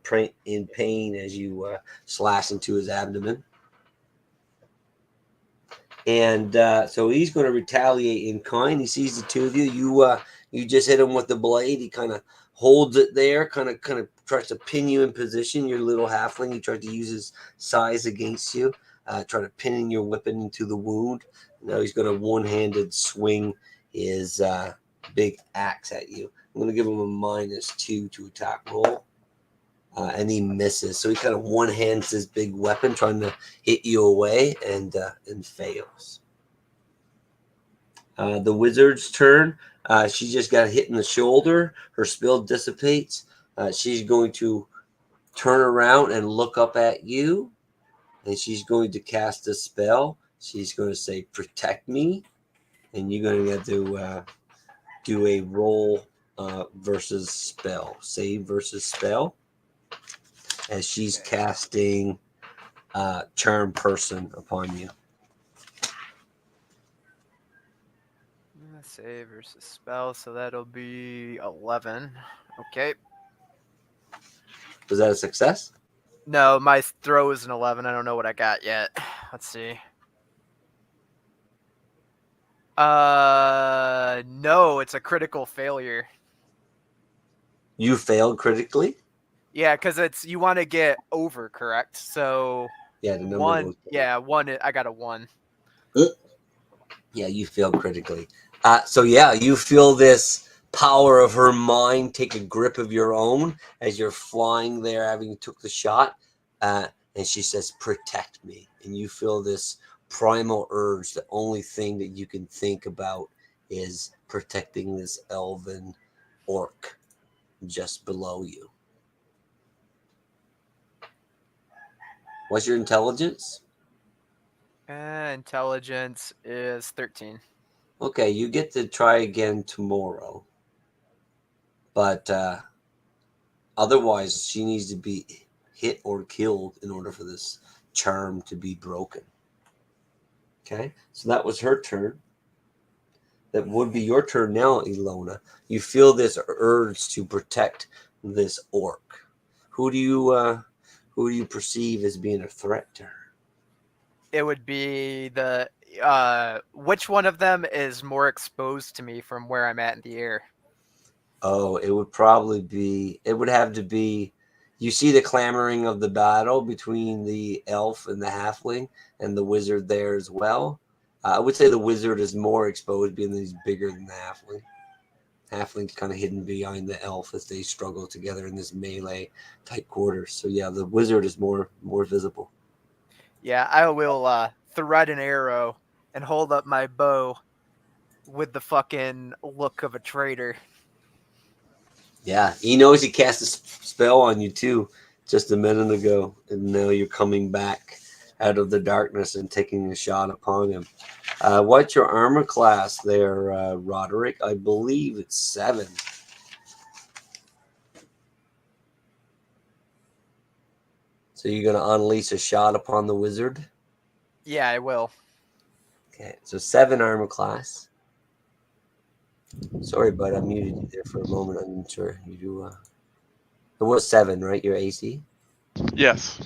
pain as you slash into his abdomen. And so he's going to retaliate in kind. He sees the two of you. You just hit him with the blade. He kind of holds it there, kind of tries to pin you in position. Your little halfling. He tried to use his size against you, try to pin your weapon into the wound. Now he's going to one-handed swing his big axe at you. I'm going to give him a -2 to attack roll. and he misses. So he kind of one-hands his big weapon, trying to hit you away, and fails. The wizard's turn. She just got hit in the shoulder. Her spell dissipates. She's going to turn around and look up at you, and she's going to cast a spell. She's going to say, "Protect me," and you're going to get to do a roll versus spell, save versus spell, as she's casting Charm Person upon you. Save versus spell, so that'll be 11. Okay. Was that a success? No, my throw is an 11. I don't know what I got yet. Let's see. No, it's a critical failure. You failed critically? Yeah, because it's you want to get over, correct? So Yeah, the number one. goes down. Yeah, one. I got a 1. Yeah, you failed critically. So yeah, you feel this power of her mind take a grip of your own as you're flying there, having took the shot, and she says, "Protect me." And you feel this primal urge. The only thing that you can think about is protecting this elven orc just below you. What's your intelligence? Intelligence is 13. Okay, you get to try again tomorrow. But otherwise, she needs to be hit or killed in order for this charm to be broken. Okay, so that was her turn. That would be your turn now, Ilona. You feel this urge to protect this orc. Who do you perceive as being a threat to her? It would be the which one of them is more exposed to me from where I'm at in the air? Oh, it would probably be. It would have to be. You see the clamoring of the battle between the elf and the halfling, and the wizard there as well. I would say the wizard is more exposed, being that he's bigger than the halfling. Halfling's kind of hidden behind the elf as they struggle together in this melee tight quarters. So yeah, the wizard is more visible. Yeah, I will thread an arrow and hold up my bow with the fucking look of a traitor. Yeah, he knows he cast a spell on you too, just a minute ago, and now you're coming back out of the darkness and taking a shot upon him. What's your armor class there, Roderick? I believe it's 7. So you're going to unleash a shot upon the wizard? Yeah, I will. Okay, so 7 armor class. Sorry, bud, I muted you there for a moment. I'm not sure you do. It was 7, right? Your AC? Yes.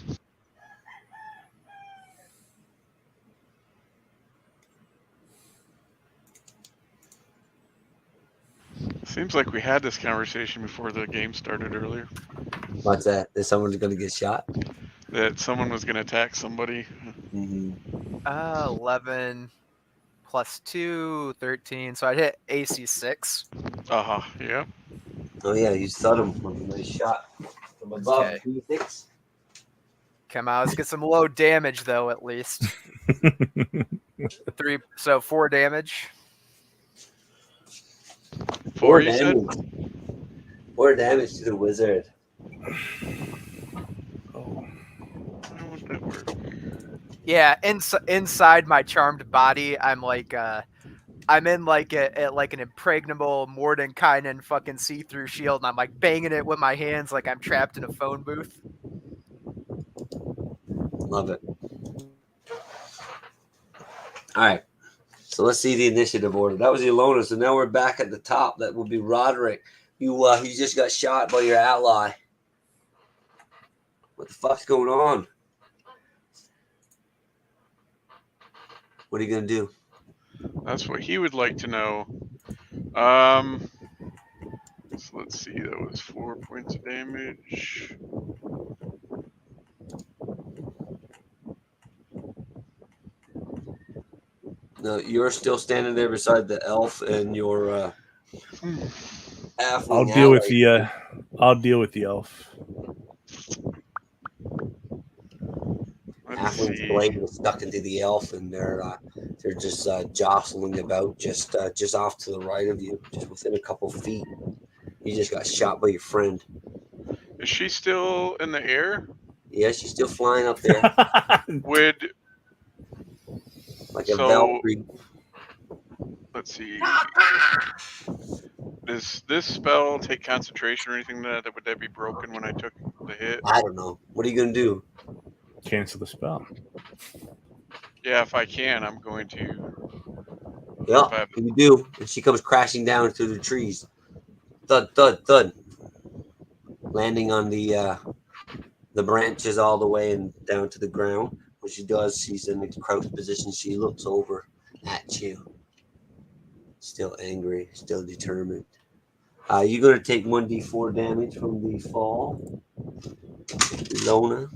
Seems like we had this conversation before the game started earlier. What's that? Is someone going to get shot? That someone was going to attack somebody. Mm-hmm. 11 plus 2, 13. So I'd hit AC 6. Yeah. Oh, yeah, you thought him with a nice shot from above. Okay. 3-6. Come on, let's get some low damage though, at least. 4 damage. 4, you said? 4 damage to the wizard. Oh. How would that work? Yeah, inside my charmed body, I'm like I'm in like an impregnable Mordenkainen fucking see-through shield, and I'm like banging it with my hands like I'm trapped in a phone booth. Love it. All right. So let's see the initiative order. That was Ilona. So now we're back at the top. That would be Roderick. You just got shot by your ally. What the fuck's going on? What are you gonna do? That's what he would like to know. So let's see. That was 4 points of damage. No, you're still standing there beside the elf and your halfling I'll deal ally. with the I'll deal with the elf. halfling's see. blade was stuck into the elf, and they're just jostling about just off to the right of you, just within a couple feet. You just got shot by your friend. Is she still in the air? Yeah, she's still flying up there Would like a so? Valkyrie. Let's see. Does this spell take concentration or anything? That would that be broken when I took the hit? I don't know. What are you gonna do? Cancel the spell. Yeah, if I can, I'm going to. Yeah, If I have, you do. And she comes crashing down through the trees. Thud, thud, thud. Landing on the branches all the way and down to the ground. When she does, she's in the crouched position. She looks over at you. Still angry, still determined. You're going to take 1d4 damage from the fall. Lona.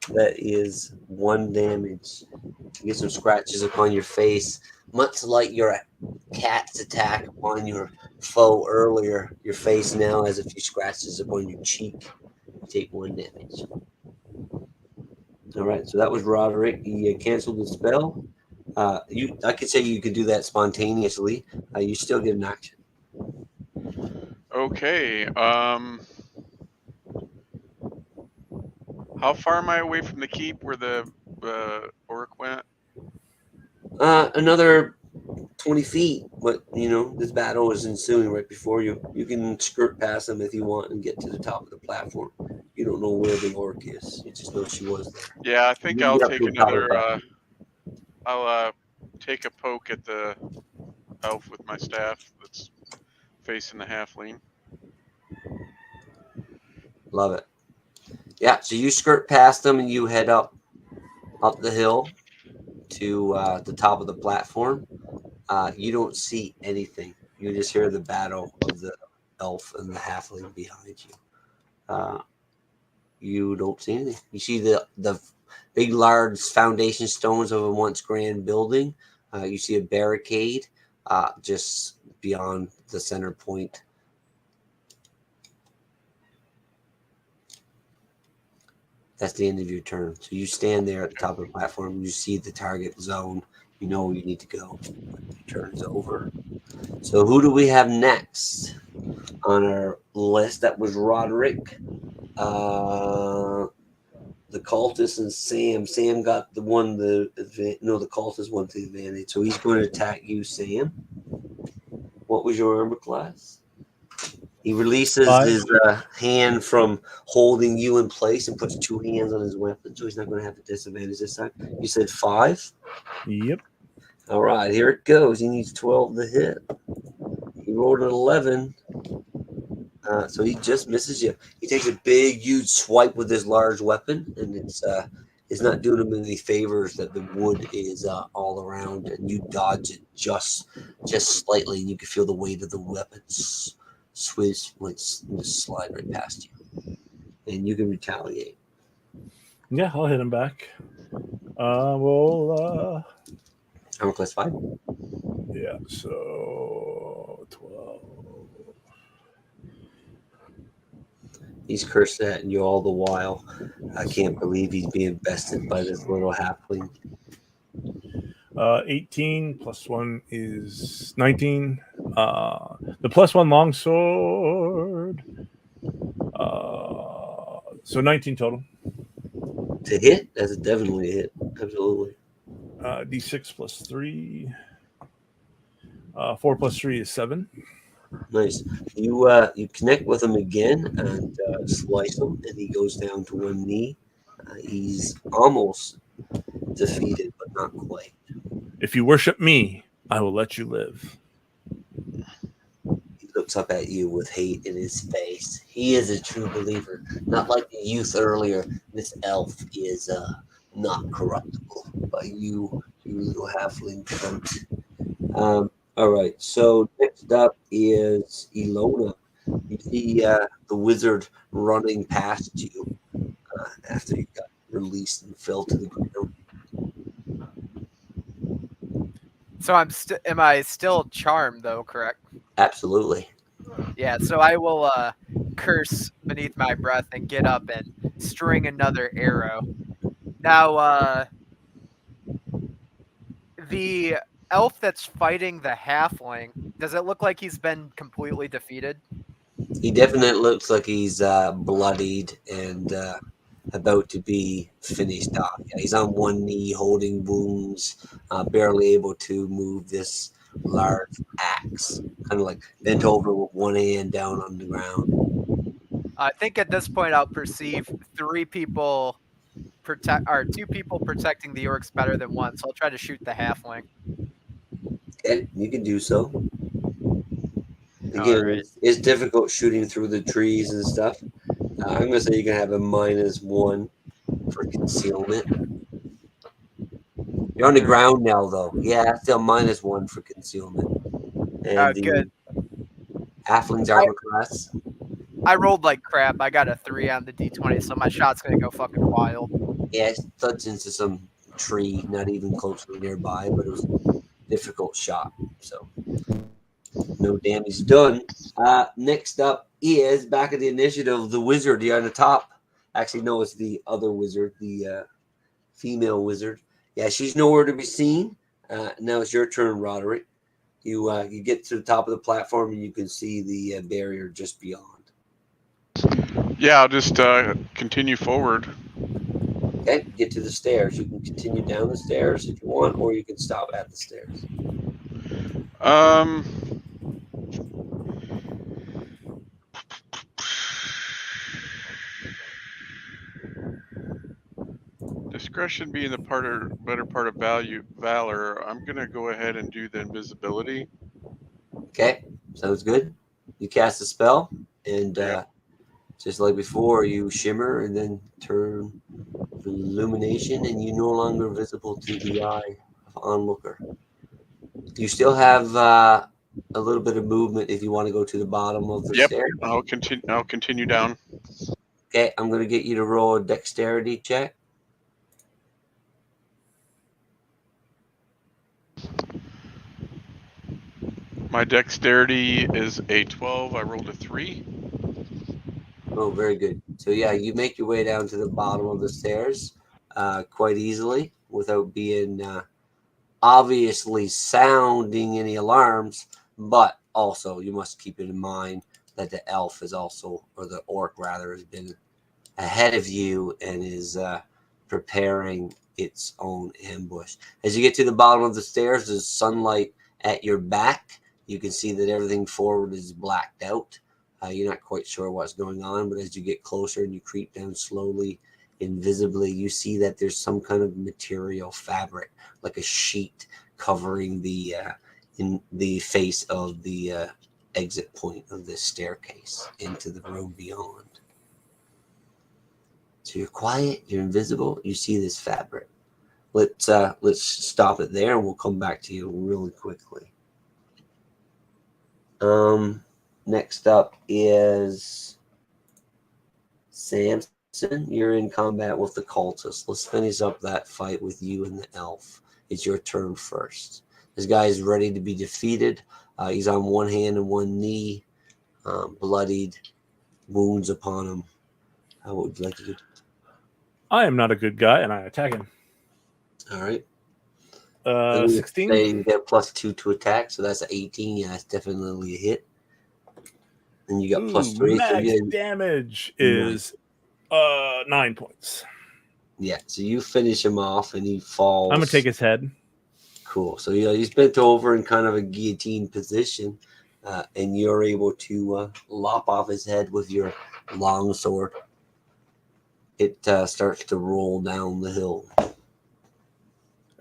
That is 1 damage. You get some scratches upon your face, much like your cat's attack on your foe earlier. Your face now has a few scratches upon your cheek. You take 1 damage. All right, so that was Roderick. He canceled the spell. I could say you could do that spontaneously. You still get an action. okay. How far am I away from the keep where the orc went? Another 20 feet, but this battle is ensuing right before you. You can skirt past them if you want and get to the top of the platform. You don't know where the orc is. You just know she was there. Yeah, I think You I'll get up take to the top of the another. platform. I'll take a poke at the elf with my staff that's facing the halfling. Love it. Yeah, so you skirt past them and you head up the hill to the top of the platform. You don't see anything. You just hear the battle of the elf and the halfling behind you. You don't see anything. You see the big, large foundation stones of a once grand building. You see a barricade just beyond the center point. That's the end of your turn. So you stand there at the top of the platform. You see the target zone. You know where you need to go. Your turn's over. So who do we have next on our list? That was Roderick. The cultist and Sam. Sam got the cultist won the advantage. So he's going to attack you, Sam. What was your armor class? He releases 5. his hand from holding you in place and puts 2 hands on his weapon, so he's not going to have a disadvantage this time. You said 5? Yep. All right, here it goes. He needs 12 to hit. He rolled an 11. So he just misses you. He takes a big, huge swipe with his large weapon, and it's not doing him any favors that the wood is all around, and you dodge it just slightly, and you can feel the weight of the weapon slide right past you, and you can retaliate. Yeah, I'll hit him back. We'll Armor class 5. yeah, so 12. He's cursed at you all the while. I can't believe he's being bested by this little halfling. 18 plus 1 is 19. The plus 1 longsword. So 19 total. To hit? That's definitely a hit. Absolutely. D6 plus 3. 4 plus 3 is 7. Nice. You connect with him again and slice him, and he goes down to 1 knee. He's almost defeated, but not quite. If you worship me, I will let you live. He looks up at you with hate in his face. He is a true believer. Not like the youth earlier. This elf is not corruptible by you little halfling cunt. All right, so next up is Ilona. You see the wizard running past you after you got released and fell to the ground. So am I still charmed though, correct? Absolutely. Yeah, so I will curse beneath my breath and get up and string another arrow Now, the elf that's fighting the halfling, does it look like he's been completely defeated? He definitely looks like he's bloodied and about to be finished off. Yeah, he's on one knee, holding wounds, barely able to move this large axe, kind of like bent over with one hand down on the ground. I think at this point I'll perceive two people protecting the orcs better than one, so I'll try to shoot the halfling. Okay, you can do so. All Again, right. it's difficult shooting through the trees and stuff. I'm gonna say you can have a -1 for concealment. You're on the ground now, though. Yeah, still -1 for concealment. And Good. the halfling's armor class. I rolled like crap. I got a 3 on the d20, so my shot's gonna go fucking wild. Yeah, it thuds into some tree, not even closely nearby, but it was a difficult shot. So no damage done. Next up is back at the initiative, the wizard. You're on the top. Actually, no, it's the other wizard, the female wizard. Yeah, she's nowhere to be seen. Now it's your turn, Roderick. You get to the top of the platform and you can see the barrier just beyond. Yeah, I'll just continue forward. Okay, get to the stairs. You can continue down the stairs if you want, or you can stop at the stairs. Discretion being the better part of valor, I'm gonna go ahead and do the invisibility. Okay, sounds good. You cast a spell, and Yeah. just like before, you shimmer and then turn illumination, and you're no longer visible to the eye of onlooker. You still have a little bit of movement if you want to go to the bottom of the Yep. stairs. I'll continue down. Okay, I'm going to get you to roll a dexterity check. My dexterity is a 12. I rolled a 3. Oh, very good. So yeah, you make your way down to the bottom of the stairs quite easily without being obviously sounding any alarms, but also you must keep it in mind that the elf is also, or the orc rather, has been ahead of you and is preparing its own ambush. As you get to the bottom of the stairs, there's sunlight at your back. You can see that everything forward is blacked out. You're not quite sure what's going on, but as you get closer and you creep down slowly, invisibly, you see that there's some kind of material fabric, like a sheet covering the in the face of the exit point of this staircase into the room beyond. So you're quiet, you're invisible, you see this fabric. Let's stop it there and we'll come back to you really quickly. Next up is Samson. You're in combat with the cultist. Let's finish up that fight with you and the elf. It's your turn first. This guy is ready to be defeated. He's on one hand and one knee, bloodied, wounds upon him. How would you like to do? I am not a good guy, and I attack him. All right. 16. You get +2 to attack, so that's an 18. Yeah, that's definitely a hit. And you got +3. Max so yeah, damage is 9 points. Yeah, so you finish him off, and he falls. I'm gonna take his head. Cool. So yeah, he's bent over in kind of a guillotine position, and you're able to lop off his head with your long sword. It starts to roll down the hill.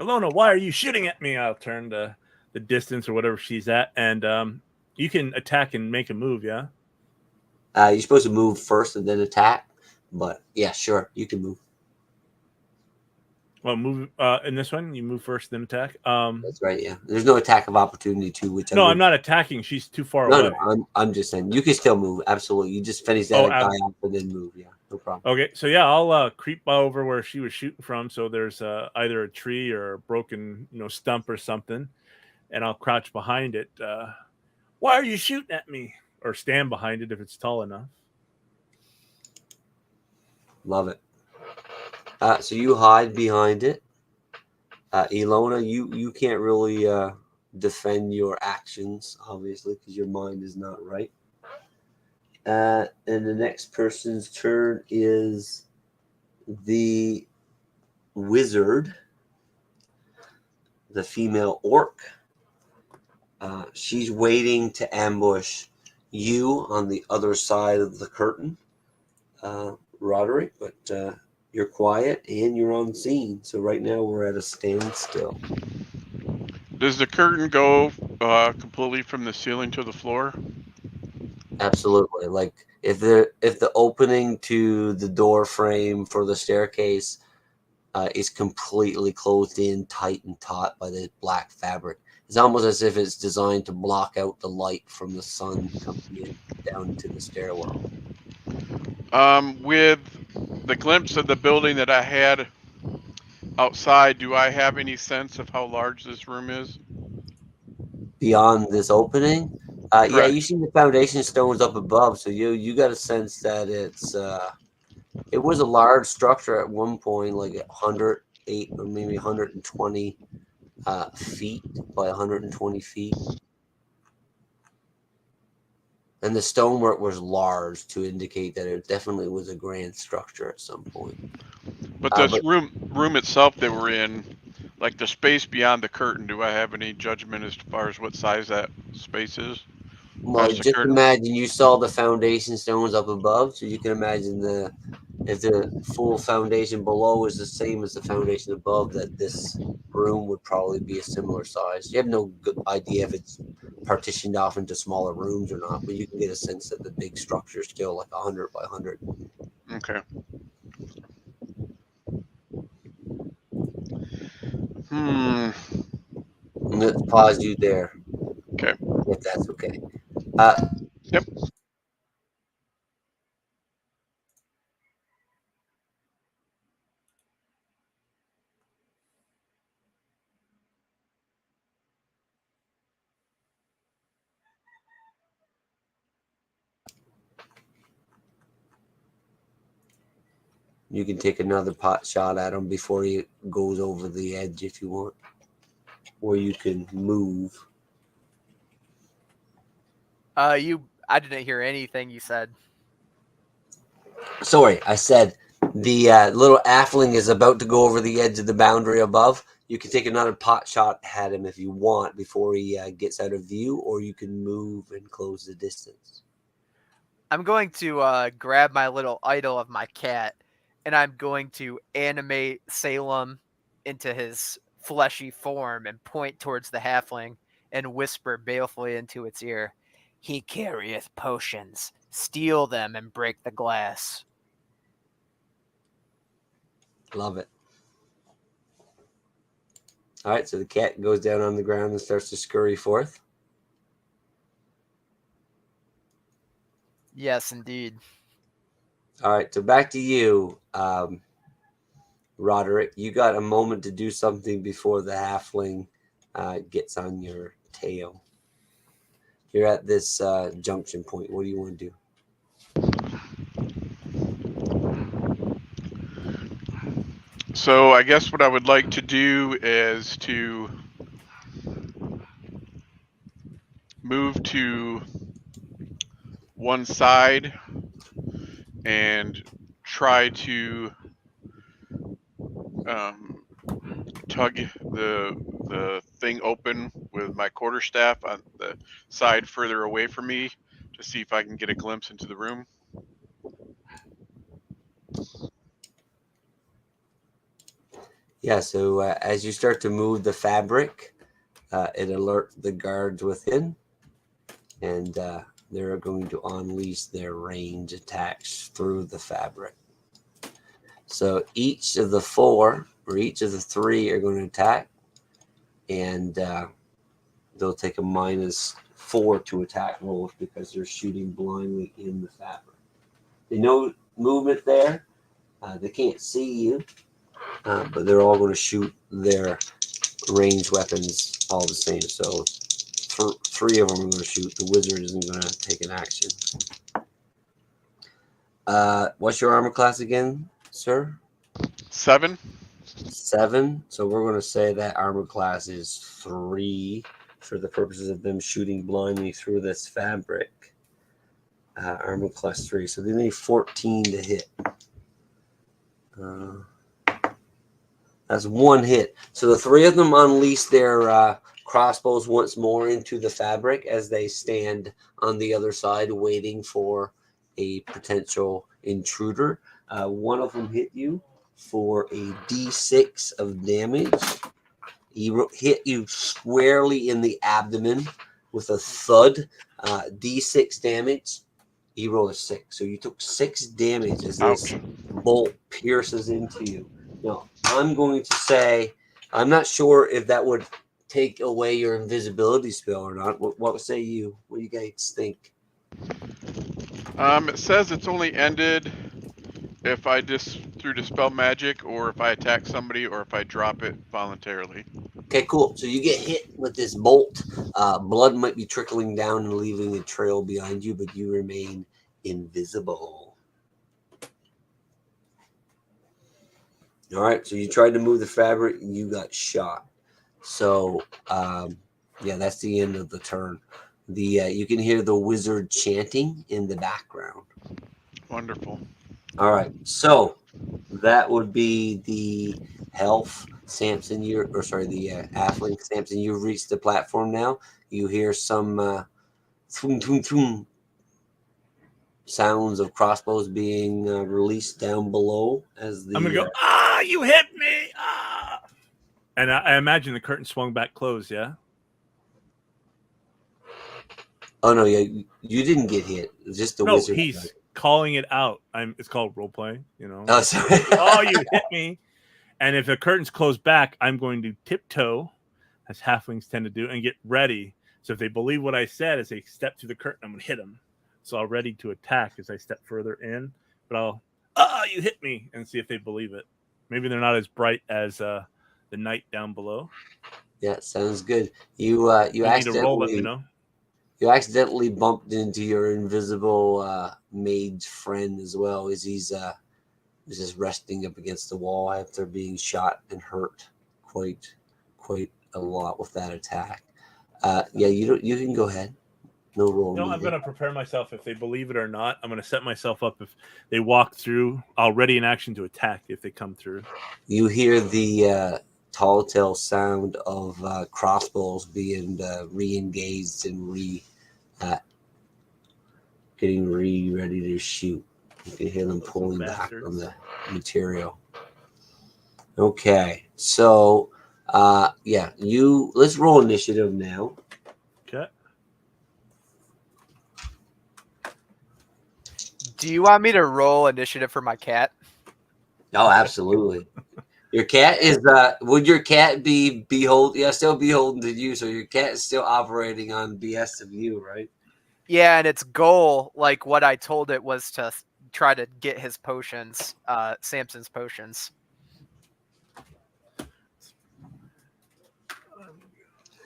Ilona, why are you shooting at me? I'll turn the distance or whatever she's at, and you can attack and make a move, yeah? You're supposed to move first and then attack, but yeah, sure, you can move. Well, move in this one, you move first, then attack. That's right, yeah. There's no attack of opportunity to which. No, I'm not attacking. She's too far away. No, I'm just saying you can still move. Absolutely, you just finish that guy off and then move. Yeah, no problem. Okay, so yeah, I'll creep over where she was shooting from. So there's either a tree or a broken, stump or something, and I'll crouch behind it. Why are you shooting at me? Or stand behind it if it's tall enough. Love it. So you hide behind it. Ilona, you can't really defend your actions, obviously, because your mind is not right. And the next person's turn is the wizard, the female orc. She's waiting to ambush you on the other side of the curtain, Roderick, but you're quiet and you're on scene. So right now we're at a standstill. Does the curtain go completely from the ceiling to the floor? Absolutely. Like if the opening to the door frame for the staircase is completely closed in tight and taut by the black fabric. It's almost as if it's designed to block out the light from the sun coming in down into the stairwell. With the glimpse of the building that I had outside, do I have any sense of how large this room is? Beyond this opening, yeah, you Correct. see the foundation stones up above, so you got a sense that it was a large structure at one point, like 108 or maybe 120 feet by 120 feet. And the stonework was large to indicate that it definitely was a grand structure at some point. But this room itself that we're in, like the space beyond the curtain, do I have any judgment as far as what size that space is? Well, Past the just curtain? imagine you saw the foundation stones up above, so you can imagine if the full foundation below is the same as the foundation above, that this room would probably be a similar size. You have no good idea if it's partitioned off into smaller rooms or not, but you can get a sense that the big structure is still like 100 by 100. Okay. Let's pause you there. Okay. If that's okay. Yep. You can take another pot shot at him before he goes over the edge if you want. Or you can move. I didn't hear anything you said. Sorry, I said the little atheling is about to go over the edge of the boundary above. You can take another pot shot at him if you want before he gets out of view, or you can move and close the distance. I'm going to grab my little idol of my cat, and I'm going to animate Salem into his fleshy form and point towards the halfling and whisper balefully into its ear, "He carrieth potions. Steal them and break the glass." Love it. All right, so the cat goes down on the ground and starts to scurry forth. Yes, indeed. All right, so back to you, Roderick. You got a moment to do something before the halfling gets on your tail. You're at this junction point. What do you want to do? So I guess what I would like to do is to move to one side and try to tug the thing open with my quarterstaff on the side further away from me to see if I can get a glimpse into the room. Yeah, so as you start to move the fabric, it alerts the guards within, and they're going to unleash their range attacks through the fabric. So each of the four, or each of the three, are going to attack, and they'll take a -4 to attack rolls because they're shooting blindly in the fabric. They know movement there. They can't see you, but they're all going to shoot their ranged weapons all the same. So three of them are going to shoot. The wizard isn't going to take an action. What's your armor class again, sir? 7. 7. So we're going to say that armor class is 3 for the purposes of them shooting blindly through this fabric. Armor class 3. So they need 14 to hit. That's 1 hit. So the 3 of them unleash their crossbows once more into the fabric as they stand on the other side waiting for a potential intruder. 1 of them hit you for a d6 of damage. He hit you squarely in the abdomen with a thud. D6 damage. He rolled a 6. So you took 6 damage as this bolt pierces into you. Now, I'm going to say, I'm not sure if that would take away your invisibility spell or not. What say you? What do you guys think? It says it's only ended if I through dispel magic, or if I attack somebody, or if I drop it voluntarily. Okay, cool. So you get hit with this bolt. Blood might be trickling down and leaving a trail behind you, but you remain invisible. All right, so you tried to move the fabric and you got shot. So, yeah, that's the end of the turn. You can hear the wizard chanting in the background. Wonderful. All right, so that would be the health. Samson, the halfling. Samson, you've reached the platform now. You hear some thum, thum, thum sounds of crossbows being released down below as the. I'm gonna go. You hit me! And I imagine the curtain swung back closed. Yeah. Oh no! Yeah, you didn't get hit. It's just the wizard. He's calling it out. It's called role playing. You know. Oh, sorry. You hit me! And if the curtains close back, I'm going to tiptoe, as halflings tend to do, and get ready. So if they believe what I said, as they step through the curtain, I'm going to hit them. So I'll ready to attack as I step further in. But I'll, you hit me, and see if they believe it. Maybe they're not as bright as the night down below. Yeah, sounds good. You need to roll, let me know. You accidentally bumped into your invisible mage friend as well, as he's just resting up against the wall after being shot and hurt quite a lot with that attack. Yeah, you can go ahead. No roll. No, I'm going to prepare myself. If they believe it or not, I'm going to set myself up. If they walk through, I'll ready an action to attack if they come through. You hear the tall tale sound of crossbows being re-engaged and getting ready to shoot. You can hear them pulling back from the material. Okay, so yeah, let's roll initiative now. Okay. Do you want me to roll initiative for my cat? Oh, absolutely. Your cat is would your cat be beholden? Yeah, still beholden to you, so your cat is still operating on BS of you, right? Yeah, and its goal, like what I told it, was to try to get his potions, Samson's potions.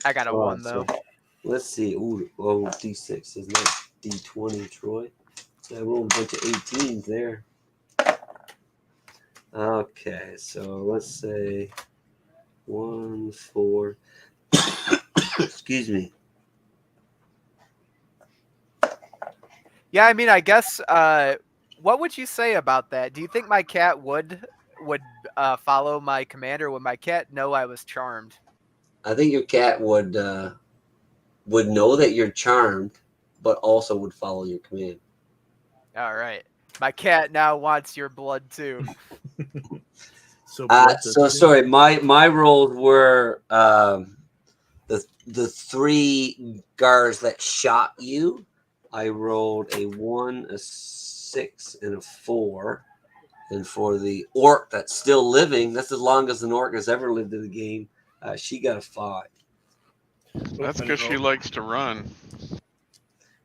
I got a 1 though. So, let's see. Ooh, D6 is not D20, Troy. So I rolled a bunch of 18s there. Okay, so let's say 1, 4. Excuse me. Yeah, I mean, I guess. What would you say about that? Do you think my cat would follow my command, or would my cat know I was charmed? I think your cat would know that you're charmed, but also would follow your command. All right, my cat now wants your blood too. So sorry, my rolls were the 3 guards that shot you. I rolled a 1, a 6, and a 4. And for the orc that's still living, that's as long as an orc has ever lived in the game, she got a 5. That's because she likes to run.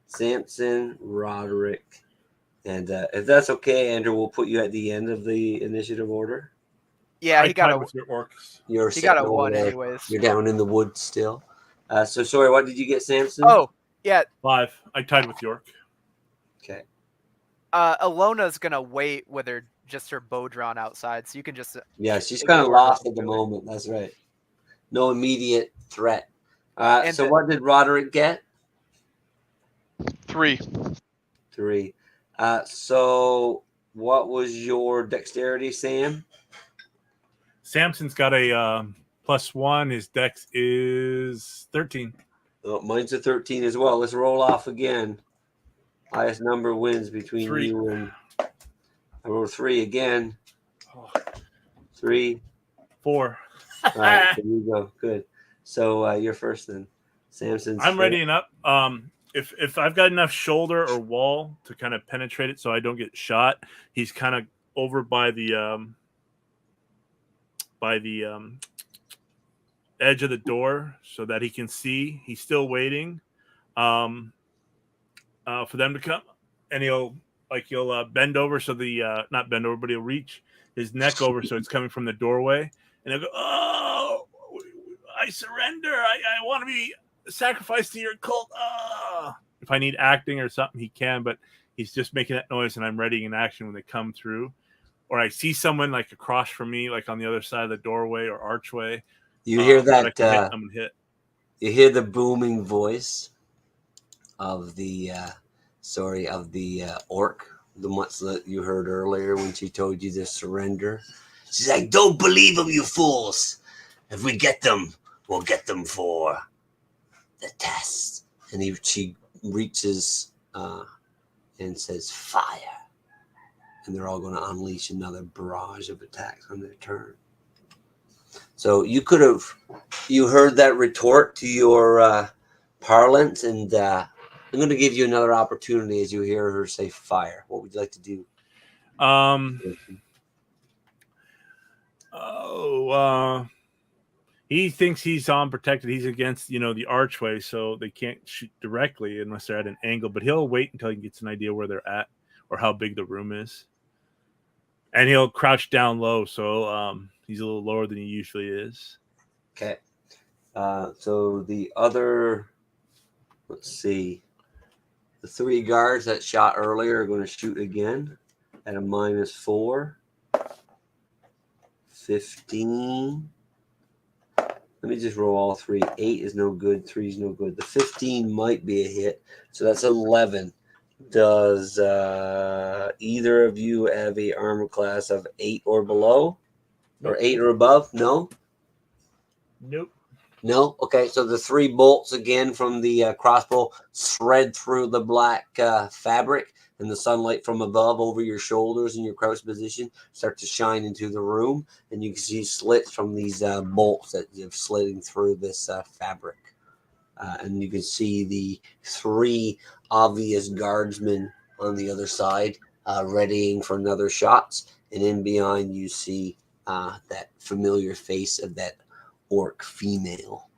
Samson, Roderick, and if that's okay, Andrew, we'll put you at the end of the initiative order. Yeah, he got a with your orcs. He got a 1 anyways. You're down in the woods still. So sorry, what did you get, Samson? Oh, yeah. 5. I tied with York. Okay. Alona's gonna wait with her just her bow drawn outside, so you can just Yeah, she's kind of ignore lost what at the I'm doing. moment. That's right. No immediate threat. And So the- what did Roderick get? 3. 3. So what was your dexterity, Sam? Samson's got a +1. His dex is 13. Oh, mine's a 13 as well. Let's roll off again. Highest number wins between 3. you and I roll 3 again. Oh, 3. 4. All right, there you go. Good. So you're first then. Samson's I'm first. readying up. If I've got enough shoulder or wall to kind of penetrate it so I don't get shot, he's kind of over by the edge of the door so that he can see. He's still waiting for them to come, and he'll bend over so the not bend over, but he'll reach his neck over so it's coming from the doorway, and he'll go, "Oh, I surrender. I want to be sacrificed to your cult." If I need acting or something, he can, but he's just making that noise, and I'm readying an action when they come through. Or I see someone like across from me, like on the other side of the doorway or archway. You hear I that? can hit, I'm gonna hit. You hear the booming voice of the orc, the ones that you heard earlier when she told you to surrender. She's like, "Don't believe them, you fools! If we get them, we'll get them for the test." And she reaches and says, "Fire!" And they're all going to unleash another barrage of attacks on their turn. So you heard that retort to your parlance, and I'm going to give you another opportunity as you hear her say "fire." What would you like to do? He thinks he's unprotected. He's against, the archway, so they can't shoot directly unless they're at an angle. But he'll wait until he gets an idea where they're at or how big the room is, and he'll crouch down low, so he's a little lower than he usually is. Okay. So the other, let's see, the 3 guards that shot earlier are going to shoot again at a -4. 15. Let me just roll all 3. 8 is no good. 3 is no good. The 15 might be a hit. So that's 11. Does either of you have a armor class of 8 or below? Nope. Or 8 or above? No? Nope. No? Okay, so the 3 bolts again from the crossbow thread through the black fabric, and the sunlight from above over your shoulders in your crouch position start to shine into the room, and you can see slits from these bolts that have slitting through this fabric. And you can see the 3 obvious guardsmen on the other side readying for another shots, and in behind you see that familiar face of that orc female.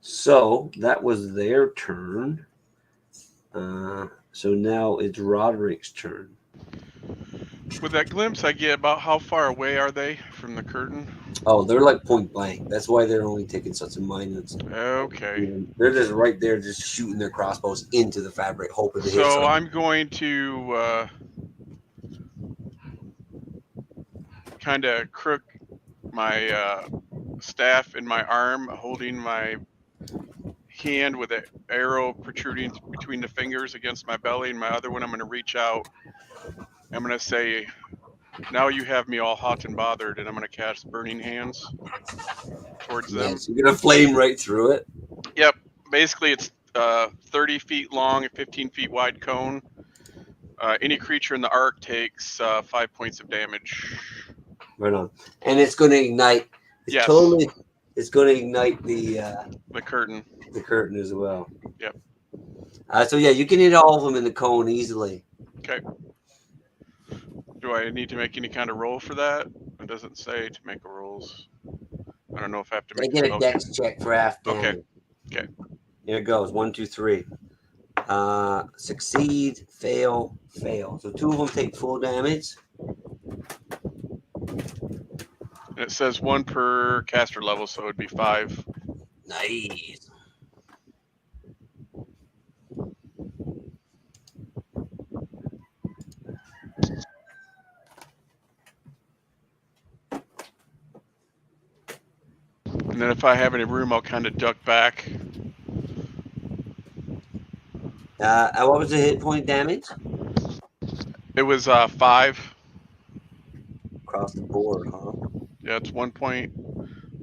So that was their turn. So now it's Roderick's turn. With that glimpse I get, about how far away are they from the curtain? Oh, they're like point blank. That's why they're only taking such a minus. Okay. They're just right there, just shooting their crossbows into the fabric, hoping to hit So something. I'm going to kind of crook my staff in my arm, holding my hand with an arrow protruding between the fingers against my belly, and my other one I'm going to reach out. I'm going to say, "Now you have me all hot and bothered," and I'm going to cast Burning Hands towards them. Nice. You're gonna flame right through it. Yep. Basically, it's 30 feet long, a 15 feet wide cone. Any creature in the arc takes 5 points of damage. Right on. And it's going to ignite. It's Yes. totally. It's going to ignite the curtain. The curtain as well. Yep. So yeah, you can hit all of them in the cone easily. Okay. Do I need to make any kind of roll for that? It doesn't say to make a rolls. I don't know if I have to I make. get a dex check for half damage. Okay. Here it goes. 1, 2, 3. Succeed, fail, fail. So 2 of them take full damage. And it says 1 per caster level, so it'd be 5. Nice. then if I have any room, I'll kind of duck back. What was the hit point damage? It was 5. Across the board, huh? Yeah, it's 1 point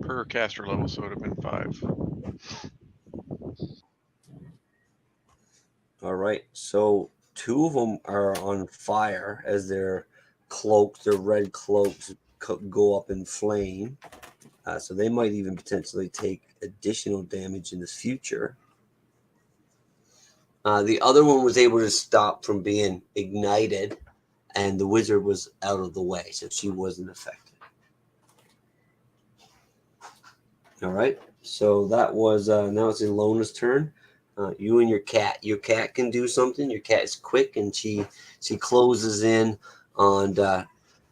per caster level, so it would have been 5. All right. So 2 of them are on fire as their cloaks, their red cloaks, go up in flame. So they might even potentially take additional damage in the future. The other one was able to stop from being ignited, and the wizard was out of the way, so she wasn't affected. All right. So that was now it's Ilona's turn. You and your cat. Your cat can do something. Your cat is quick, and she closes in on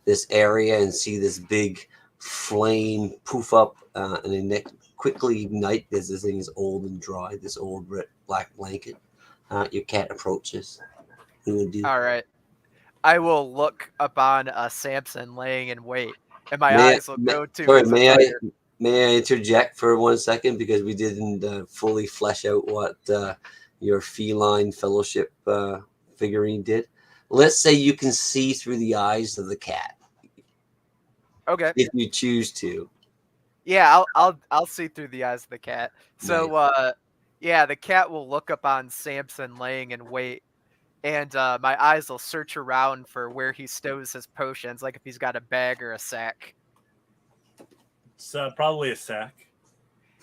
this area and see this big flame poof up and then quickly ignite because this thing is old and dry. This old black blanket. Your cat approaches. What do you do? All right. I will look upon Samson laying in wait, and my May I, eyes will go to sorry, his attire. may I interject for 1 second because we didn't fully flesh out what your feline fellowship figurine did. Let's say you can see through the eyes of the cat Okay. if you choose to. Yeah, I'll see through the eyes of the cat. So yeah, the cat will look upon Samson laying in wait, and my eyes will search around for where he stows his potions, like if he's got a bag or a sack. It's probably a sack.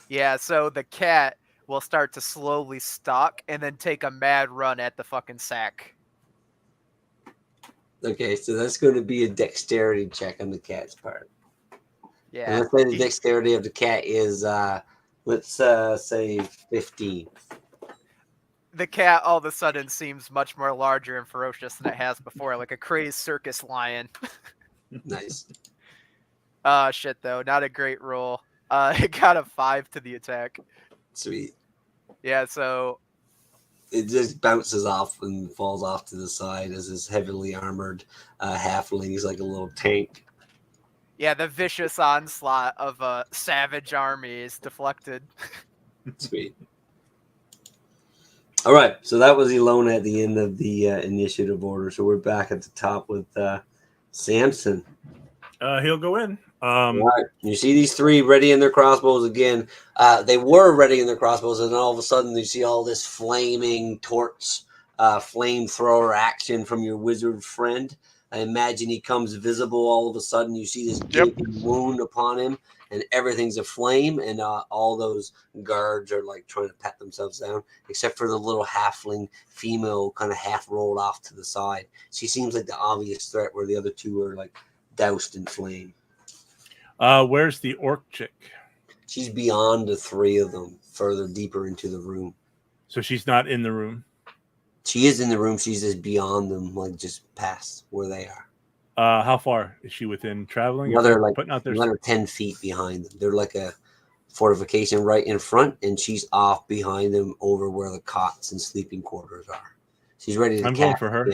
Yeah, so the cat will start to slowly stalk and then take a mad run at the fucking sack. Okay, so that's going to be a dexterity check on the cat's part. Yeah. And let's say the dexterity of the cat is, let's say 15. The cat all of a sudden seems much more larger and ferocious than it has before, like a crazed circus lion. Nice. Shit though, not a great roll. It got a 5 to the attack. Sweet. Yeah, so it just bounces off and falls off to the side as this heavily armored halfling. He's like a little tank. yeah, the vicious onslaught of a savage army is deflected. Sweet. All right, so that was Ilona at the end of the initiative order. So we're back at the top with Samson. He'll go in. All right, you see these 3 ready in their crossbows again. They were ready in their crossbows, and then all of a sudden you see all this flaming torch, flamethrower action from your wizard friend. I imagine he comes visible all of a sudden. You see this gaping wound upon him, and everything's aflame, and all those guards are like trying to pat themselves down, except for the little halfling female kind of half rolled off to the side. She seems like the obvious threat, where the other 2 are like doused in flame. Where's the orc chick? She's beyond the 3 of them, further deeper into the room. So she's not in the room. She is in the room. She's just beyond them, like just past where they are. How far is she within traveling? Another like putting out their... another 10 feet behind them. They're like a fortification right in front, and she's off behind them over where the cots and sleeping quarters are. She's ready to. I'm going for her.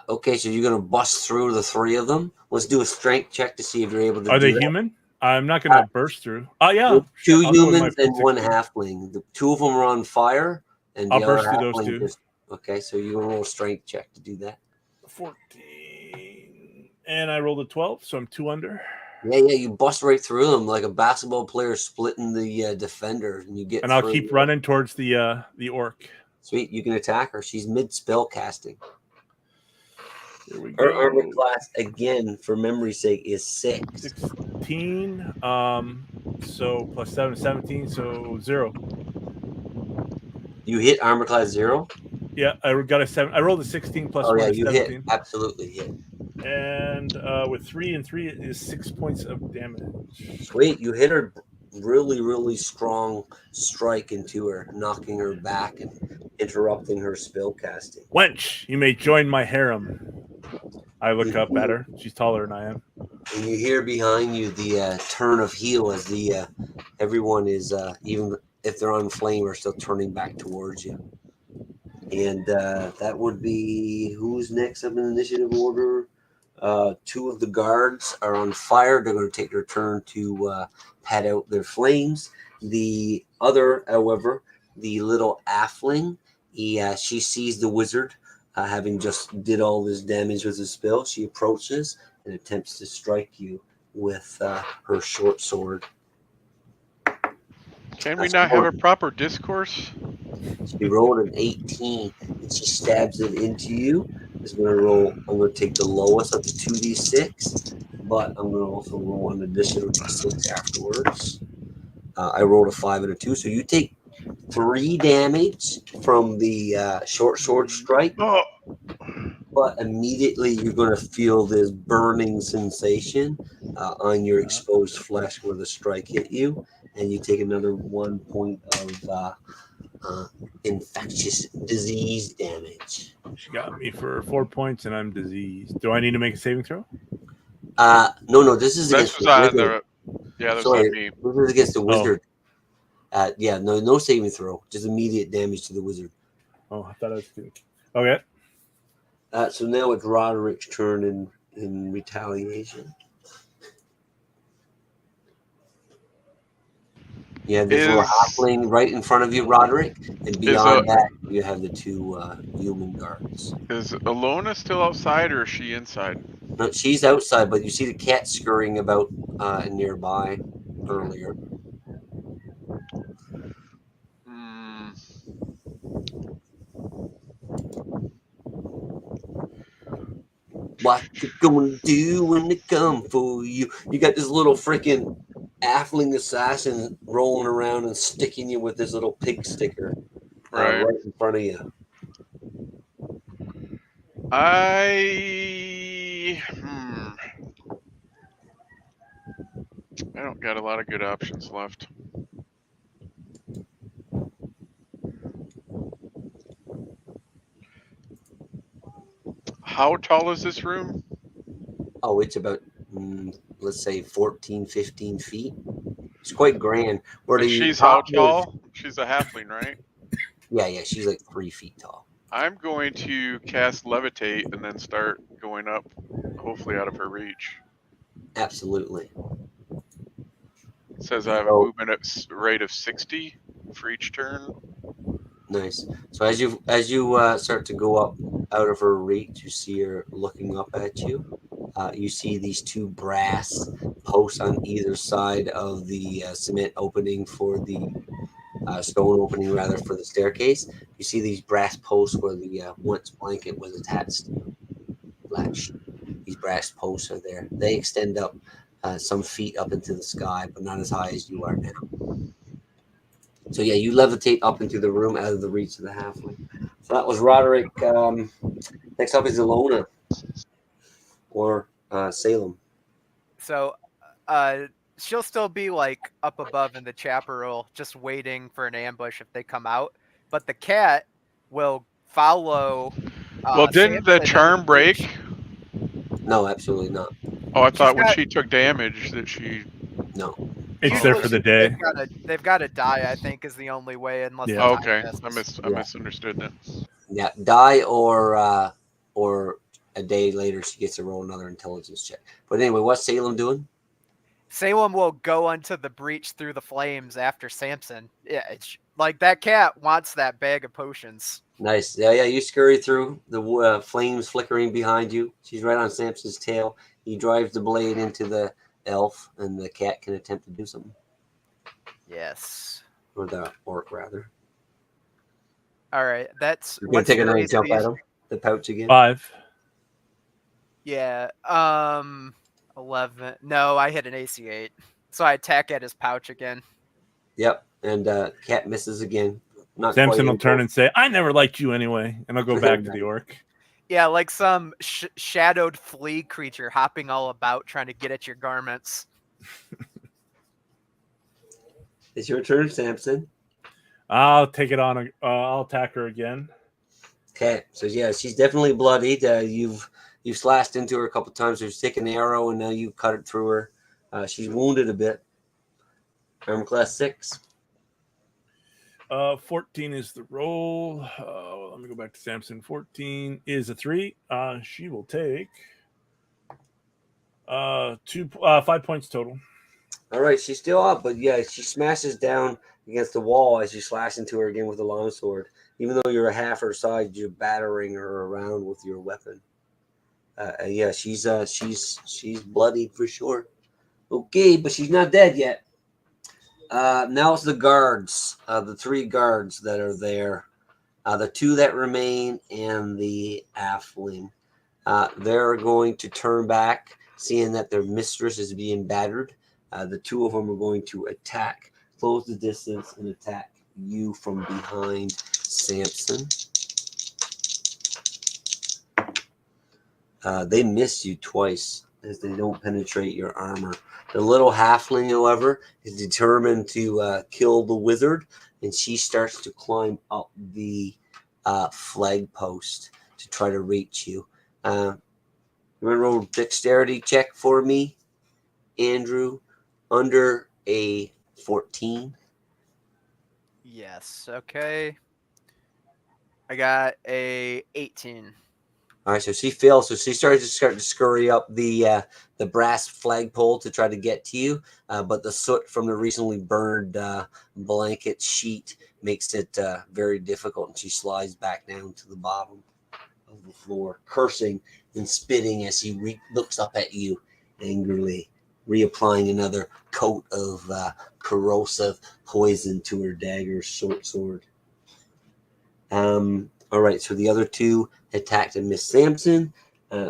Okay, so you're gonna bust through the 3 of them. Let's do a strength check to see if you're able to. Are they human? I'm not gonna burst through. Oh yeah, 2 humans and 1 halfling. The 2 of them are on fire, and I'll burst through those 2. Okay, so you're gonna roll a strength check to do that. 14, and I rolled a 12, so I'm 2 under. Yeah, you bust right through them like a basketball player splitting the defender, and you get. And I'll keep running towards the orc. Sweet, you can attack her. She's mid spell casting. Here we Her go. armor class again, for memory's sake, is 6. 16. So plus 7, 17. So 0. You hit armor class 0. Yeah, I got a 7. I rolled a 16 plus 1 is 17. Hit. Absolutely hit. And with 3 and 3, it is 6 points of damage. Sweet, you hit her really, really strong strike into her, knocking her back and interrupting her spell casting. Wench, you may join my harem. I look up at her. She's taller than I am. And you hear behind you the turn of heel as the everyone is, even if they're on flame, are still turning back towards you. And that would be who's next up in initiative order? Two of the guards are on fire. They're going to take their turn to pad out their flames. The other, however, the little halfling, she sees the wizard having just did all this damage with his spell. She approaches and attempts to strike you with her short sword. Can we not have a proper discourse? She rolled an 18 and she stabs it into you. I'm going to take the lowest of the 2d6, but I'm going to also roll an additional d6 afterwards. I rolled a 5 and a 2, so you take 3 damage from the short sword strike. Oh, But immediately you're going to feel this burning sensation on your exposed flesh where the strike hit you, and you take another 1 point of infectious disease damage. She got me for 4 points, and I'm diseased. Do I need to make a saving throw? No, this is against this was the on wizard. yeah, that's Sorry, on me. this is against the wizard. Yeah, no saving throw, just immediate damage to the wizard. Oh, I thought I was good. Okay. So now it's Roderick's turn in retaliation. You have this little halfling right in front of you, Roderick, and beyond that, you have the 2 human guards. Is Alona still outside, or is she inside? No, she's outside, but you see the cat scurrying about nearby earlier. What you gonna do when they come for you? You got this little freaking halfling assassin rolling around and sticking you with this little pig sticker right in front of you. I don't got a lot of good options left. How tall is this room? Oh, it's about, let's say 14, 15 feet. It's quite grand. She's how tall? She's a halfling, right? Yeah, she's like 3 feet tall. I'm going to cast Levitate and then start going up, hopefully out of her reach. Absolutely. It says I have a movement rate of 60 for each turn. Nice. So as you start to go up out of her reach, you see her looking up at you. You see these 2 brass posts on either side of the cement opening for the stone opening, rather, for the staircase. You see these brass posts where the once blanket was attached to. Black sheet. These brass posts are there. They extend up some feet up into the sky, but not as high as you are now. So yeah, you levitate up into the room out of the reach of the halfling. So that was Roderick. Next up is Alona or Salem. So she'll still be like up above in the chaparral, just waiting for an ambush if they come out. But the cat will follow. Well, didn't the charm break? No, absolutely not. Oh, I thought when she took damage that she. No. It's there for the day. They've got to die, I think, is the only way, unless. Yeah. Oh, okay, I misunderstood that. Yeah, die or a day later she gets to roll another intelligence check. But anyway, what's Salem doing? Salem will go into the breach through the flames after Samson. Yeah, it's like that cat wants that bag of potions. Nice. Yeah. You scurry through the flames flickering behind you. She's right on Samson's tail. He drives the blade into the elf, and the cat can attempt to do something. Yes. Or the orc, rather. All right, that's. You're gonna take another jump at him. The pouch again. 5. Yeah. 11. No, I hit an AC 8, so I attack at his pouch again. Yep, and cat misses again. Not Samson will turn and say, "I never liked you anyway," and I'll go back to the orc. Yeah, like some shadowed flea creature hopping all about trying to get at your garments. It's your turn, Samson. I'll take it on. I'll attack her again. Okay, so yeah, she's definitely bloodied. You've slashed into her a couple times. She's taken an arrow, and now you cut it through her. She's wounded a bit. Armor class 6. 14 is the roll. Let me go back to Samson. 14 is a 3. She will take 5 points total. All right, she's still up, but yeah, she smashes down against the wall as you slash into her again with the longsword. Even though you're a half her size, you're battering her around with your weapon. Yeah, she's bloodied for sure. Okay, but she's not dead yet. Now it's the guards, the 3 guards that are there, the 2 that remain, and the halfling. They're going to turn back, seeing that their mistress is being battered. The 2 of them are going to attack, close the distance, and attack you from behind, Samson. They miss you twice as they don't penetrate your armor. The little halfling, however, is determined to kill the wizard, and she starts to climb up the flag post to try to reach you. You want to roll a dexterity check for me, Andrew, under a 14. Yes. Okay. I got a 18. All right, so she fails. So she starts to scurry up the brass flagpole to try to get to you, but the soot from the recently burned blanket sheet makes it very difficult, and she slides back down to the bottom of the floor, cursing and spitting as she looks up at you angrily, reapplying another coat of corrosive poison to her dagger short sword. All right, so the other 2 attacked and missed Samson.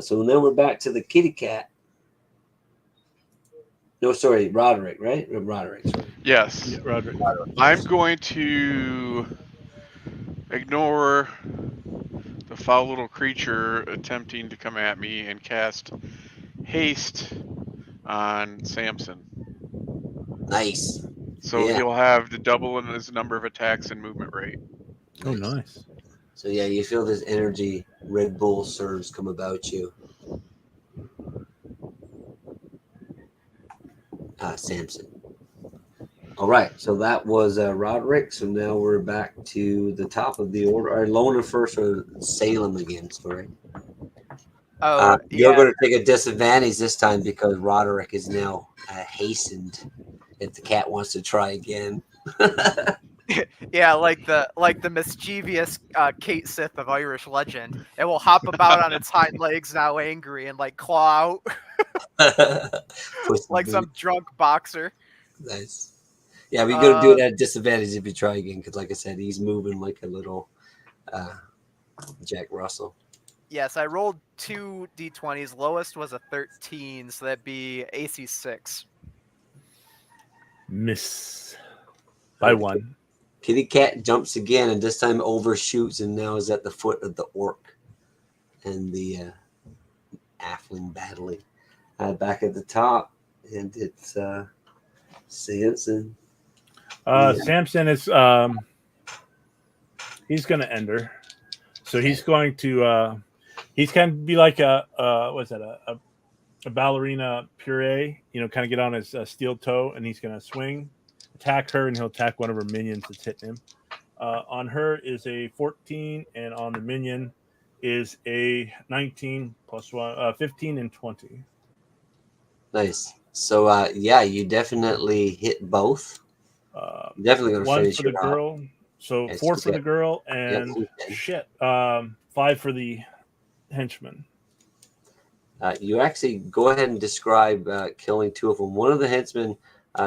So now we're back to the kitty cat. No, sorry, Roderick, right? Roderick, sorry. Yes. Yeah, Roderick. I'm going to ignore the foul little creature attempting to come at me and cast haste on Samson. Nice. So Yeah. he'll have the double in his number of attacks and movement rate. Oh, nice. So yeah, you feel this energy, Red Bull surge come about you. Samson. All right, so that was Roderick. So now we're back to the top of the order. Our Lona first, or Salem again, sorry. Oh, You're yeah. going to take a disadvantage this time because Roderick is now hastened. If the cat wants to try again. Yeah, like the mischievous Kate Sith of Irish legend. It will hop about on its hind legs, now angry, and like claw out like some drunk boxer. Nice. Yeah, we're going to do it at a disadvantage if you try again, because like I said, he's moving like a little Jack Russell. Yes, I rolled 2 d20s. Lowest was a 13, so that'd be AC 6. Miss by 1. Kitty cat jumps again, and this time overshoots, and now is at the foot of the orc and the halfling battling. Back at the top, and it's Samson. Samson is he's going to end her. So he's going to he's kind of be like a ballerina puree, kind of get on his steel toe, and he's going to swing, attack her, and he'll attack one of her minions that's hitting him. On her is a 14, and on the minion is a 19 plus 1, 15 and 20. Nice. So yeah, you definitely hit both. Definitely going to 1 finish for the her girl. out. So Yes, 4 for the girl, and yep. 5 for the henchman. You actually go ahead and describe killing 2 of them. One of the henchmen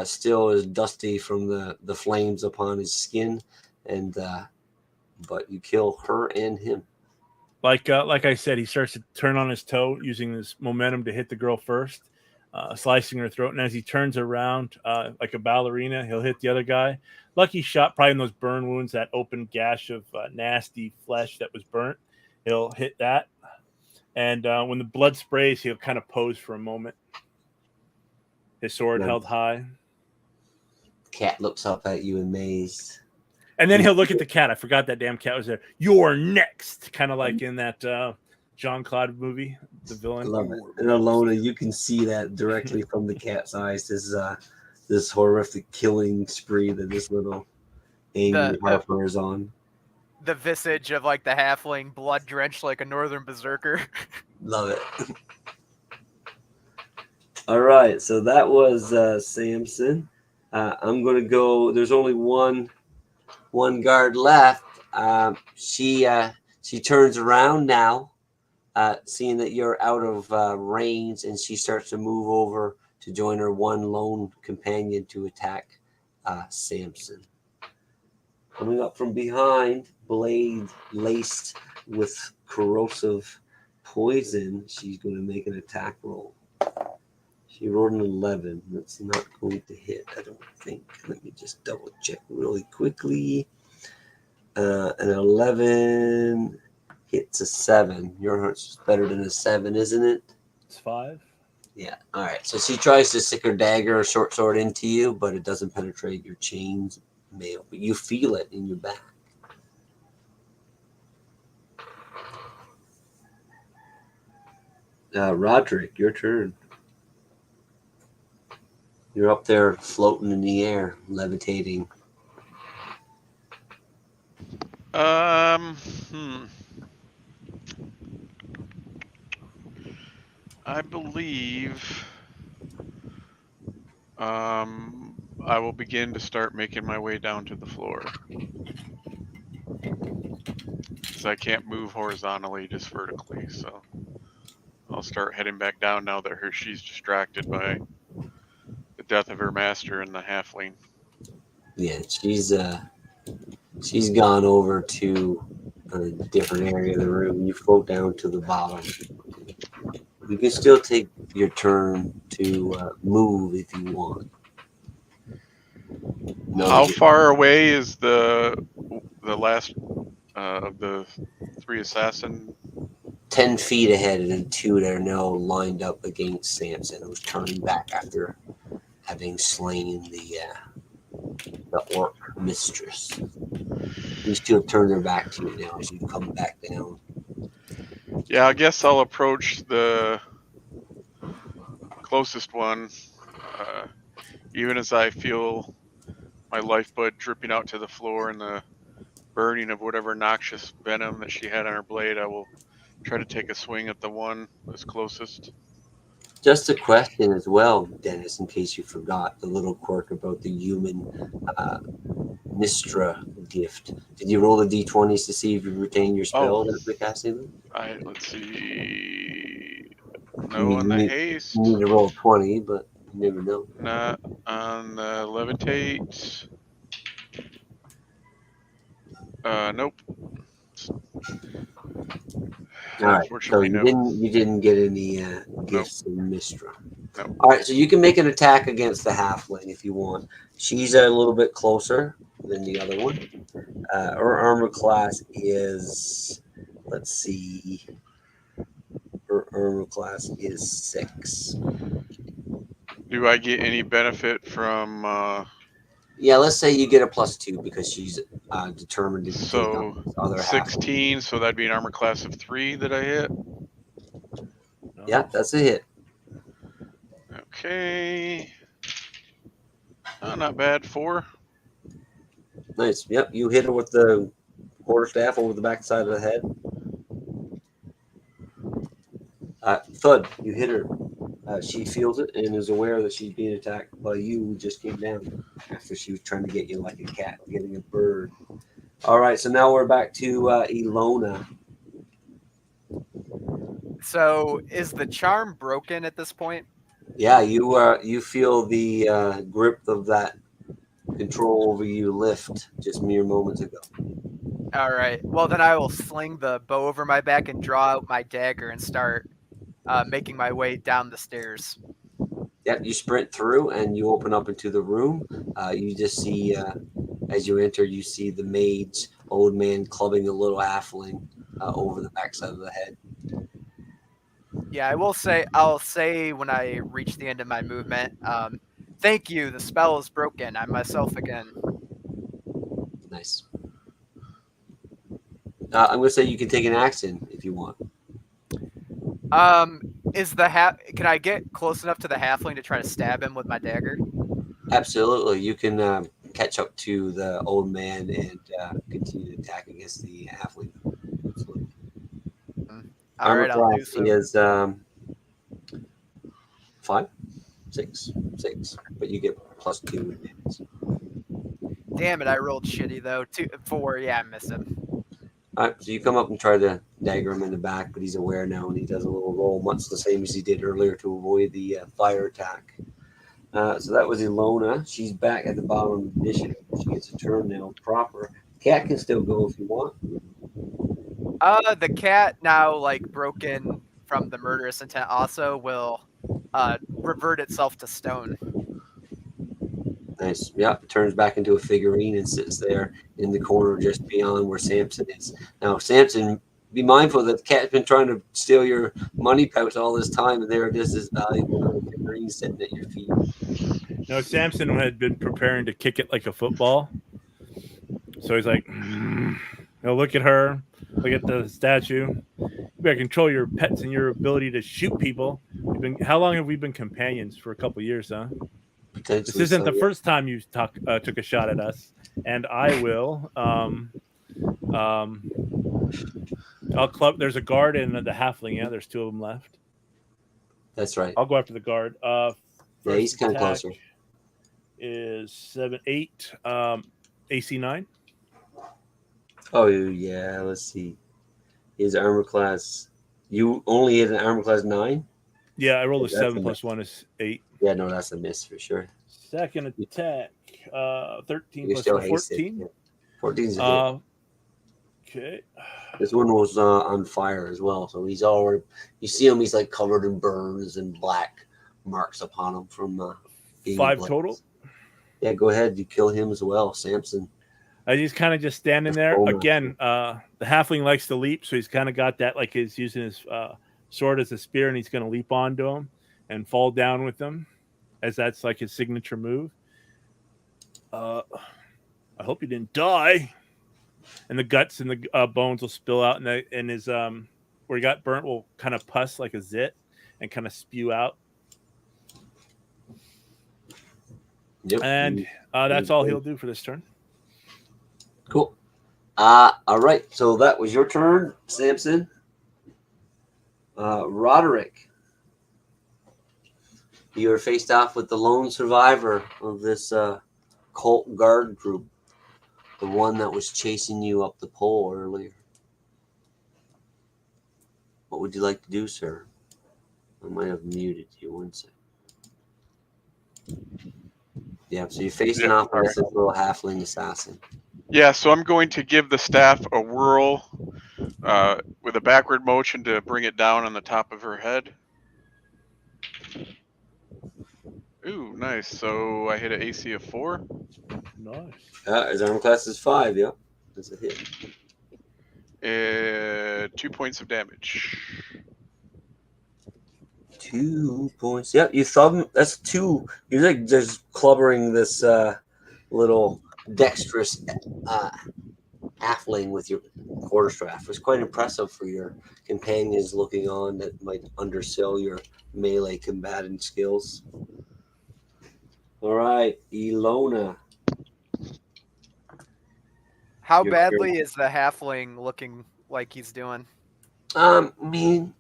still is dusty from the flames upon his skin, and but you kill her and him. Like I said, he starts to turn on his toe, using his momentum to hit the girl first, slicing her throat. And as he turns around like a ballerina, he'll hit the other guy. Lucky shot, probably in those burn wounds, that open gash of nasty flesh that was burnt. He'll hit that. And when the blood sprays, he'll kind of pose for a moment. His sword held high. Cat looks up at you amazed. And then he'll look at the cat. I forgot that damn cat was there. You're next. Kind of like in that Jean-Claude movie, the villain. I love it. And Alona, you can see that directly from the cat's eyes. This horrific killing spree that this little angry Harper is on. The visage of like the halfling, blood drenched like a northern berserker. Love it. All right, so that was Samson. I'm gonna go. There's only one guard left. She turns around now, seeing that you're out of range, and she starts to move over to join her one lone companion to attack Samson. Coming up from behind, blade laced with corrosive poison. She's going to make an attack roll. She rolled an 11. That's not going to hit, I don't think. Let me just double check really quickly. An 11 hits a 7. Your heart's better than a 7, isn't it? It's 5. Yeah. All right. So she tries to stick her dagger or short sword into you, but it doesn't penetrate your chains mail. But you feel it in your back. Roderick, your turn. You're up there floating in the air, levitating. I believe I will begin to start making my way down to the floor. Because I can't move horizontally, just vertically, so I'll start heading back down now that she's distracted by the death of her master and the halfling. Yeah, she's gone over to a different area of the room. You float down to the bottom. You can still take your turn to move if you want. No, How far away is the last of the 3 assassin? 10 feet ahead, and then 2 that are now lined up against Samson, who's turning back after having slain the orc mistress. These 2 have turned their back to you now, so you come back down. Yeah, I guess I'll approach the closest one, even as I feel my lifeblood dripping out to the floor and the burning of whatever noxious venom that she had on her blade. I will try to take a swing at the one that's closest. Just a question as well, Dennis, in case you forgot the little quirk about the human Mistra gift. Did you roll the d20s to see if you retain your spell that we're casting them? Let's see. No, I mean, on the you haste. need to roll 20, but you never know. Not on the levitate. Nope. All right, so Unfortunately, you didn't get any gifts in Mistra. Nope. All right, so you can make an attack against the halfling if you want. She's a little bit closer than the other one. Her armor class is, let's see, her armor class is 6. Do I get any benefit from? Yeah, let's say you get a +2 because she's determined to take on So this other 16. So that'd be an armor class of 3 that I hit. half. Yeah, that's a hit. Okay. Not bad. 4. Nice. Yep, you hit her with the quarterstaff over the backside of the head. Thud, you hit her. She feels it and is aware that she's being attacked by you who just came down after she was trying to get you like a cat getting a bird. All right, so now we're back to Ilona. So is the charm broken at this point? Yeah, you feel the grip of that control over you lift just mere moments ago. All right. Well, then I will sling the bow over my back and draw out my dagger and start making my way down the stairs. Yep, you sprint through and you open up into the room. You just see, as you enter, you see the maid's old man clubbing a little halfling over the backside of the head. Yeah, I'll say when I reach the end of my movement, thank you, the spell is broken. I'm myself again. Nice. I'm going to say you can take an action if you want. Can I get close enough to the halfling to try to stab him with my dagger? Absolutely. You can catch up to the old man and continue to attack against the halfling. Absolutely. All right, I'll do so. Is 5. 6. But you get +2 damage. Damn it, I rolled shitty though. 2, 4. Yeah, I missed him. All right, so you come up and try to dagger him in the back, but he's aware now, and he does a little roll, much the same as he did earlier to avoid the fire attack. So that was Ilona. She's back at the bottom of the initiative. She gets a turn now proper. Cat can still go if you want. The cat, now like broken from the murderous intent, also will revert itself to stone. Nice. Yeah, it turns back into a figurine and sits there in the corner just beyond where Samson is. Now, Samson, be mindful that the cat's been trying to steal your money pouch all this time, and there it is, this valuable little figurine sitting at your feet. No, Samson had been preparing to kick it like a football. So he's like, look at her, look at the statue. You better control your pets and your ability to shoot people. How long have we been companions? For a couple years, huh? This isn't the first time you took a shot at us, and I will. I'll club. There's a guard and the halfling. Yeah, there's 2 of them left. That's right. I'll go after the guard. Yeah, he's kind of closer. Is 7, 8, AC 9. Oh yeah, let's see. His armor class. You only hit an armor class 9. Yeah, I rolled a 7 plus 1 is 8. Yeah, no, that's a miss for sure. Second attack, 13 You're plus still 14. Yeah. 14's a hit. Okay. This one was on fire as well, so he's already. You see him; he's like covered in burns and black marks upon him from being 5 blazed. total. Yeah, go ahead. You kill him as well, Samson. He's kind of just standing there. Again, the halfling likes to leap, so he's kind of got that, like he's using his sword as a spear, and he's going to leap onto him and fall down with him, as that's like his signature move. I hope he didn't die. And the guts and the bones will spill out, and his where he got burnt will kind of pus like a zit and kind of spew out. Yep. And that's all he'll do for this turn. Cool. All right. So that was your turn, Samson. Roderick, you are faced off with the lone survivor of this cult guard group, the one that was chasing you up the pole earlier. What would you like to do, sir? I might have muted you one second. Yeah, so you're facing off with this little halfling assassin. Yeah, so I'm going to give the staff a whirl with a backward motion to bring it down on the top of her head. Ooh, nice. So I hit an AC of 4. Nice. His armor class is 5, yeah. That's a hit. 2 points of damage. 2 points. Yep, you thumb. That's 2. You're like just clubbering this little dexterous halfling with your quarterstaff. It was quite impressive for your companions looking on that might undersell your melee combatant skills. All right, Ilona. How badly is the halfling looking like he's doing? I mean,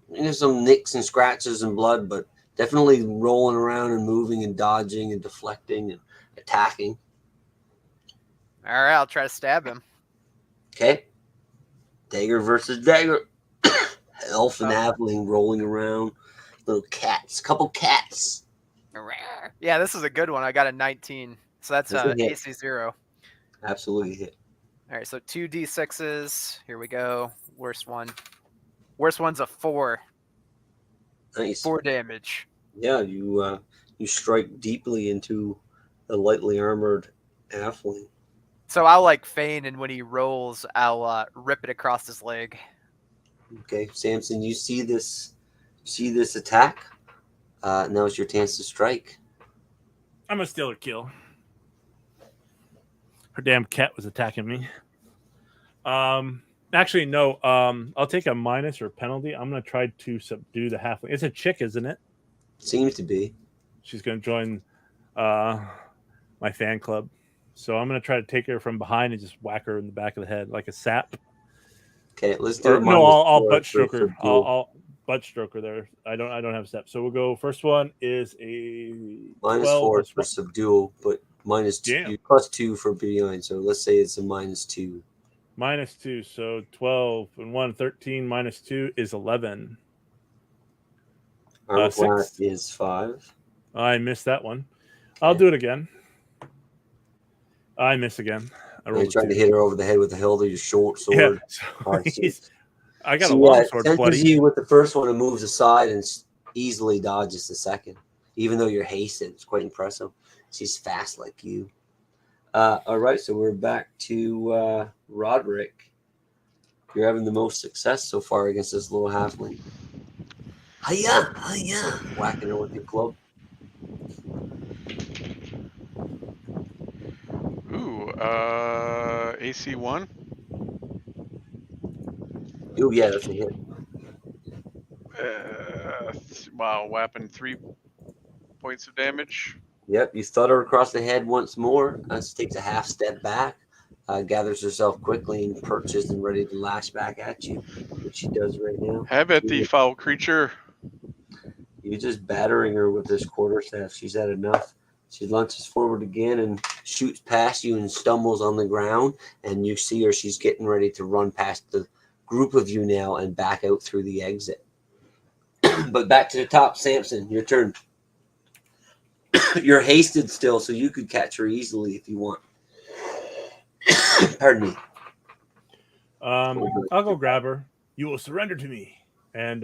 there's some nicks and scratches and blood, but definitely rolling around and moving and dodging and deflecting and attacking. All right, I'll try to stab him. Okay. Dagger versus dagger. Elf and halfling rolling around. Little cats. Couple cats. Yeah, this is a good one. I got a 19. So that's AC 0. Absolutely hit. All right, so 2d6s. Here we go. Worst one. Worst one's a 4. Nice. 4 damage. Yeah, you strike deeply into the lightly armored halfling. So I'll like feign, and when he rolls, I'll rip it across his leg. Okay, Samson, you see this attack. Now it's your chance to strike. I'm gonna steal her kill. Her damn cat was attacking me. Actually, no. I'll take a minus or penalty. I'm gonna try to subdue the halfling. It's a chick, isn't it? Seems to be. She's gonna join my fan club. So I'm gonna try to take her from behind and just whack her in the back of the head like a sap. Okay, let's do it. No, I'll butt stroke her. butt stroker there. I don't have steps. So we'll go. First one is a -4 12 for subdue, but -2, Damn. +2 for behind. So let's say it's a -2. -2. So 12 and 1, 13 -2 is 11. Armor class 6. is 5. I missed that one. I'll do it again. I miss again. I You're rolled a trying to 2. hit her over the head with the hilt of your short Yeah. sword. So See, I got a see, long it sword, senses buddy. you with the first one and moves aside and easily dodges the second. Even though you're hasted, it's quite impressive. She's fast like you. All right, so we're back to Roderick. You're having the most success so far against this little halfling. Hiya, hiya, whacking her with your club. Ooh, AC 1. Oh yeah, that's a hit. Wow, whapping 3 points of damage. Yep, you thud her across the head once more. She takes a half step back, gathers herself quickly and perches and ready to lash back at you, which she does right now. Have at thee, foul creature. You're just battering her with this quarterstaff. She's had enough. She lunges forward again and shoots past you and stumbles on the ground. And you see her. She's getting ready to run past the group of you now and back out through the exit. But back to the top, Samson. Your turn. You're hasted still, so you could catch her easily if you want. Pardon me. I'll go grab her. You will surrender to me. And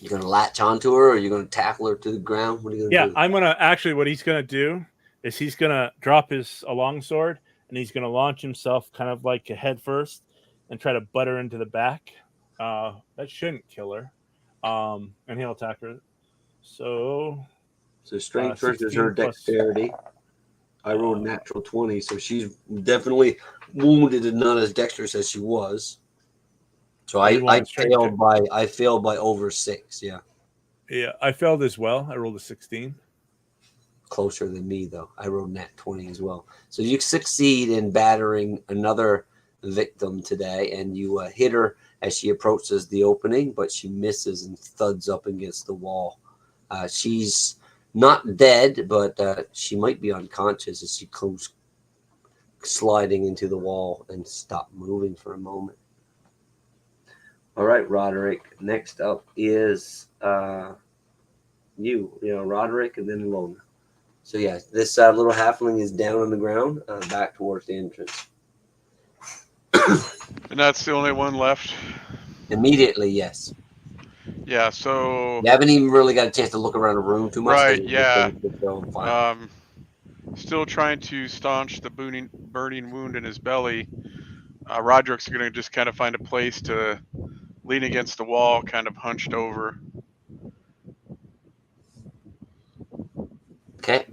You're gonna latch onto her, or you're gonna tackle her to the ground. What are you gonna do? I'm gonna actually. What he's gonna do is he's gonna drop his longsword and he's gonna launch himself kind of like a head first and try to butt her into the back. That shouldn't kill her. And he'll attack her. So Strength versus 16 her plus- dexterity. I rolled a natural 20, so she's definitely wounded and not as dexterous as she was. So I failed by over 6. Yeah, I failed as well. I rolled a 16. closer than me though. I rolled nat 20 as well. So you succeed in battering another victim today, and you hit her as she approaches the opening, but she misses and thuds up against the wall. She's not dead, but she might be unconscious as she comes sliding into the wall and stop moving for a moment. All right, Roderick. Next up is Roderick, and then Lona. So yeah, this little halfling is down on the ground, back towards the entrance. And that's the only one left. Immediately, yes. Yeah, so You haven't even really got a chance to look around the room too much. right, yeah. Fine. Still trying to staunch the burning wound in his belly. Roderick's going to just kind of find a place to lean against the wall, kind of hunched over. Okay.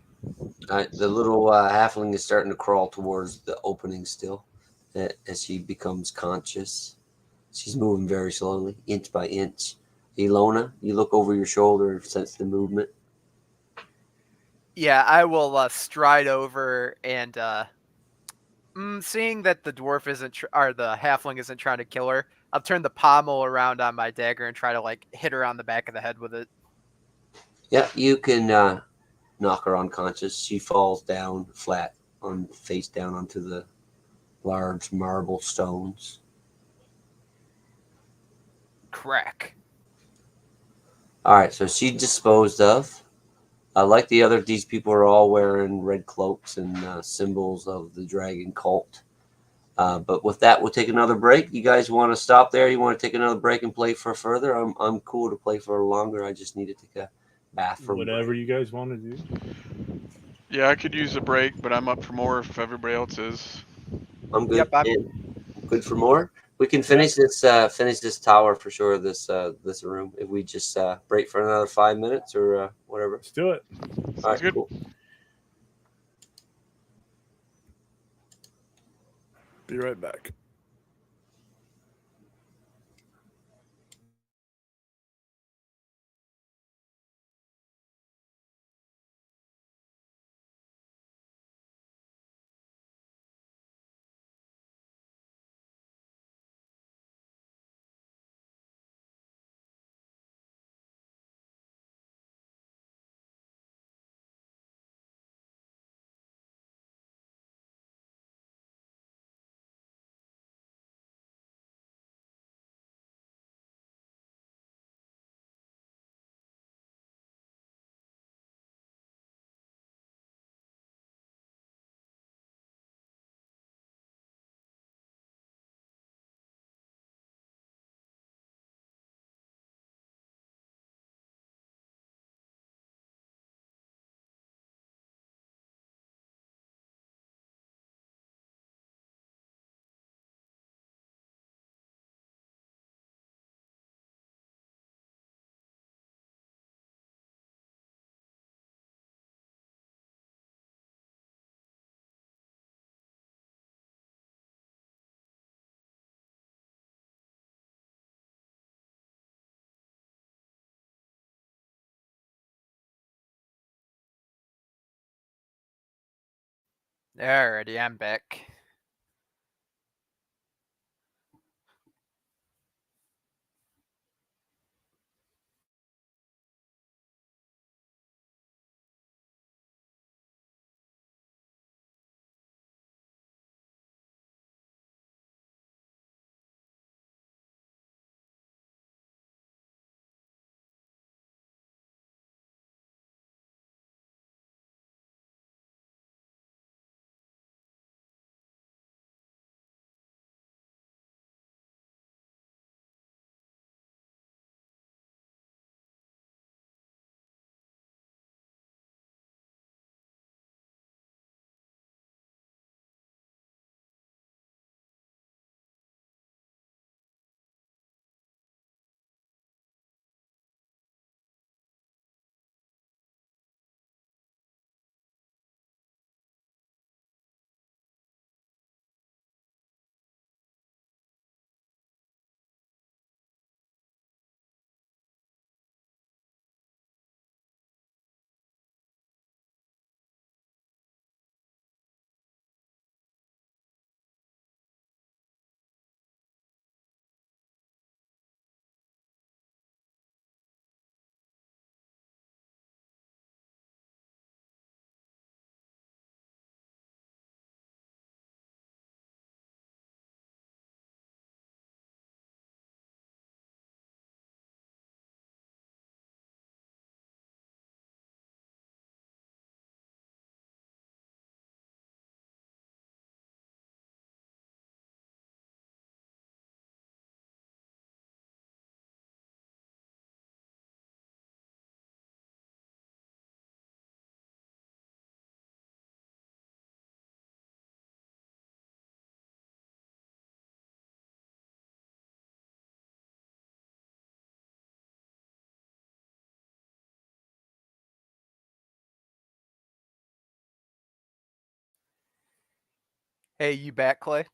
The little halfling is starting to crawl towards the opening still as she becomes conscious. She's moving very slowly, inch by inch. Ilona, you look over your shoulder and sense the movement. Yeah, I will stride over and seeing that the dwarf isn't or the halfling isn't trying to kill her, I'll turn the pommel around on my dagger and try to like hit her on the back of the head with it. Yeah, you can knock her unconscious. She falls down flat, face down onto the large marble stones. Crack. All right, so she's disposed of. Like the other, these people are all wearing red cloaks and symbols of the dragon cult. But with that, we'll take another break. You guys want to stop there? You want to take another break and play for further? I'm cool to play for longer. I just need to take a bathroom Whatever break. you guys want to do. Yeah, I could use a break, but I'm up for more if everybody else is. I'm good. Yep, I'm good for more. We can finish this tower for sure. This room. If we just break for another 5 minutes or whatever. Let's do it. Sounds good. Cool. Be right back. Alrighty, I'm back. Hey, you back, Clay?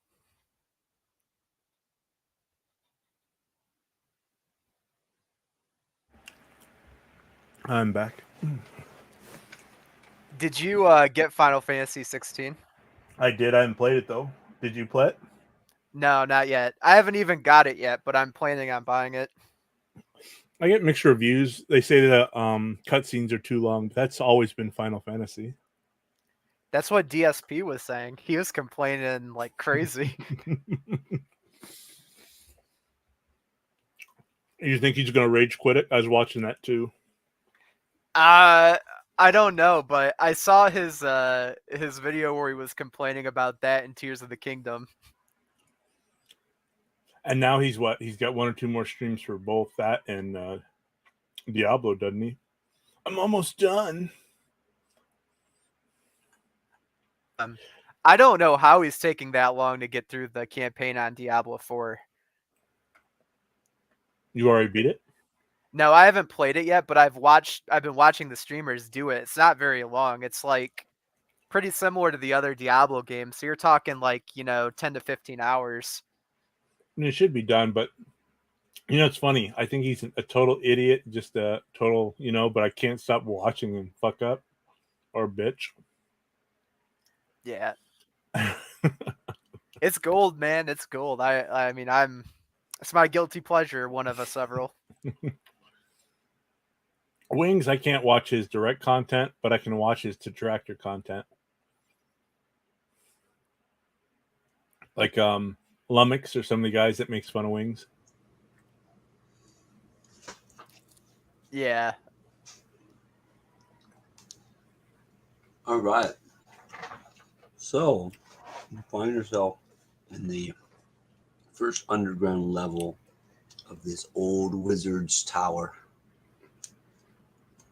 I'm back. Did you get Final Fantasy 16? I did. I haven't played it though. Did you play it? No, not yet. I haven't even got it yet, but I'm planning on buying it. I get mixed reviews. They say that cutscenes are too long. That's always been Final Fantasy. That's what DSP was saying. He was complaining like crazy. You think he's gonna rage quit it? I was watching that too. I don't know, but I saw his video where he was complaining about that in Tears of the Kingdom. And now he's what? He's got 1 or 2 more streams for both that and Diablo, doesn't he? I'm almost done. I don't know how he's taking that long to get through the campaign on Diablo 4. You already beat it? No, I haven't played it yet, but I've been watching the streamers do it. It's not very long. It's like pretty similar to the other Diablo games. So you're talking like, 10 to 15 hours. And it should be done, but it's funny. I think he's a total idiot, just a total, but I can't stop watching him fuck up or bitch. Yeah. It's gold, man. It's gold. I mean, it's my guilty pleasure, one of several. Wings, I can't watch his direct content, but I can watch his detractor content. Like Lummox or some of the guys that makes fun of Wings. Yeah. All right. So, you find yourself in the first underground level of this old wizard's tower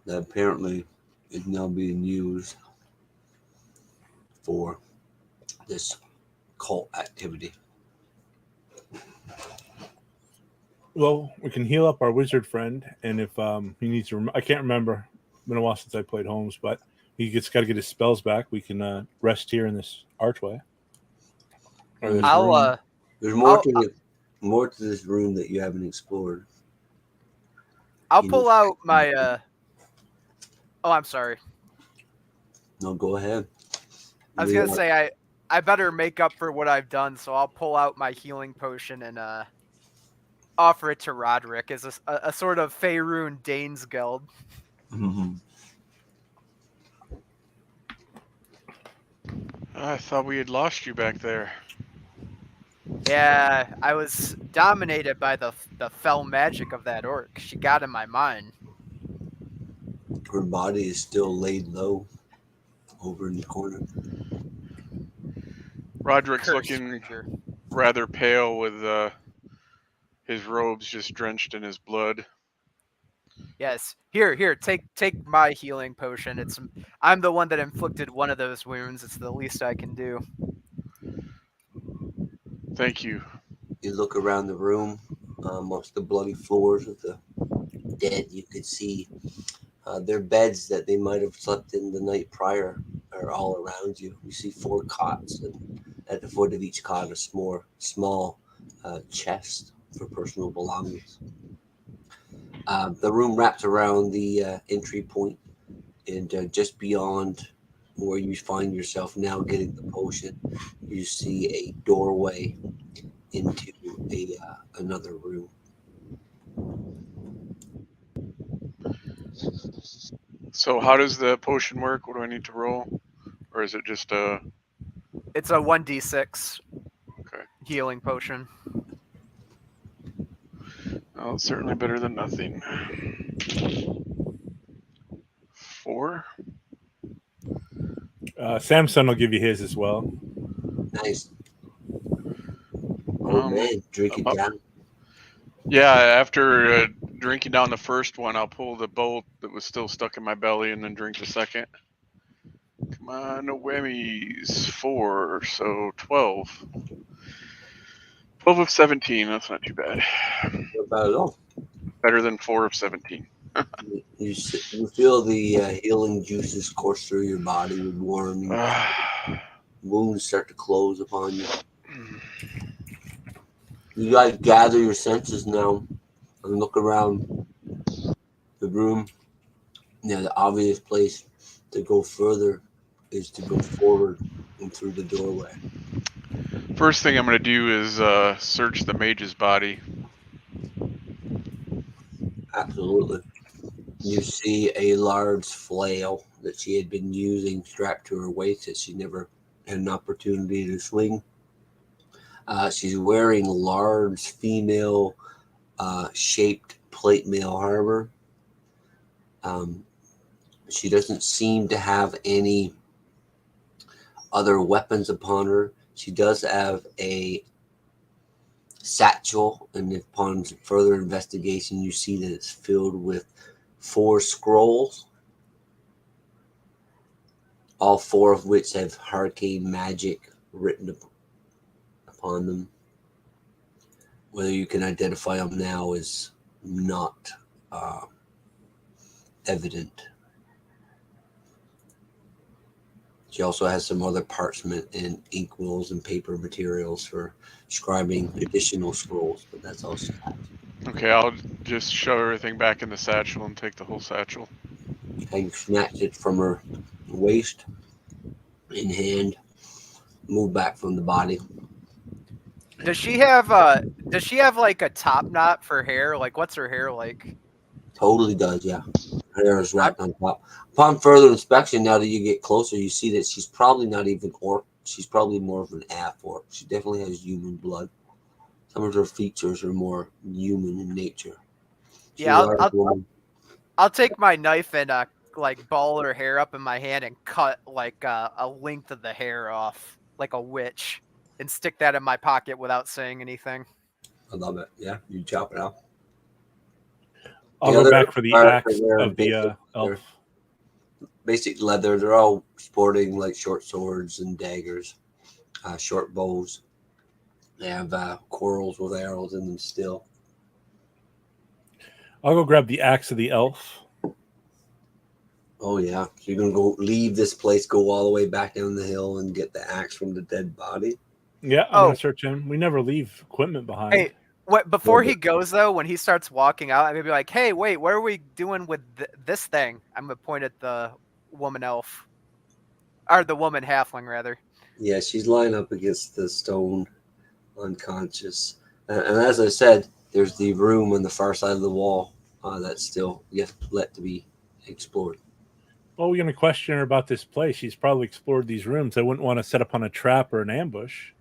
that apparently is now being used for this cult activity. Well, we can heal up our wizard friend, and if he needs to, I can't remember. It's been a while since I played Holmes, but he got to get his spells back. We can rest here in this archway. Or this room. There's more to it, more to this room that you haven't explored. I'll pull out my. Oh, I'm sorry. No, go ahead. I was gonna say I better make up for what I've done, so I'll pull out my healing potion and offer it to Roderick as a sort of Faerun Dane's Guild. Mhm. I thought we had lost you back there. Yeah, I was dominated by the fell magic of that orc. She got in my mind. Her body is still laid low over in the corner. Roderick's Cursed looking creature. rather pale with his robes just drenched in his blood. Yes. Here, take my healing potion. I'm the one that inflicted one of those wounds. It's the least I can do. Thank you. You look around the room, amongst the bloody floors of the dead. You could see their beds that they might have slept in the night prior are all around you. You see 4 cots, and at the foot of each cot a small chest for personal belongings. The room wraps around the entry point, and just beyond where you find yourself now getting the potion, you see a doorway into another room. So how does the potion work? What do I need to roll? Or is it just a... It's a 1d6 Okay. healing potion. Well, it's certainly better than nothing. 4? Samson will give you his as well. Nice. Oh man, drink it down. Yeah, after drinking down the first one, I'll pull the bolt that was still stuck in my belly and then drink the second. Come on, no whammies. 4, so 12. 12 of 17, that's not too bad. Not bad at all. Better than 4 of 17. You feel the healing juices course through your body with warming. Wounds start to close upon you. You guys gather your senses now and look around the room. Now, the obvious place to go further is to go forward and through the doorway. First thing I'm going to do is search the mage's body. Absolutely. You see a large flail that she had been using strapped to her waist that she never had an opportunity to swing. She's wearing large female shaped plate mail armor. She doesn't seem to have any other weapons upon her. She does have a satchel, and upon further investigation, you see that it's filled with 4 scrolls, all 4 of which have arcane magic written upon them. Whether you can identify them now is not evident. She also has some other parchment and inkwells and paper materials for scribing additional scrolls, but that's all she has. Okay, I'll just shove everything back in the satchel and take the whole satchel. And you snatch it from her waist in hand, move back from the body. Does she have like a top knot for hair? Like what's her hair like? Totally does, yeah. Her hair is wrapped on top. Upon further inspection, now that you get closer, you see that she's probably not even orc. She's probably more of an half orc. She definitely has human blood. Some of her features are more human in nature. She's Yeah, a large woman. I'll take my knife and like ball her hair up in my hand and cut like a length of the hair off, like a witch, and stick that in my pocket without saying anything. I love it. Yeah, you chop it off. I'll go back for the axe of the elf. Basic leather. They're all sporting like short swords and daggers, short bows. They have quarrels with arrows in them still. I'll go grab the axe of the elf. Oh yeah, so you're gonna go leave this place, go all the way back down the hill, and get the axe from the dead body. Yeah, I'm gonna search him. We never leave equipment behind. Hey, what before he goes though? When he starts walking out, I'm gonna be like, "Hey, wait, what are we doing with this thing?" I'm gonna point at the woman elf. Or the woman halfling, rather. Yeah, she's lying up against the stone, unconscious. And as I said, there's the room on the far side of the wall that's still yet to be explored. Well, we're going to question her about this place. She's probably explored these rooms. I wouldn't want to set up on a trap or an ambush.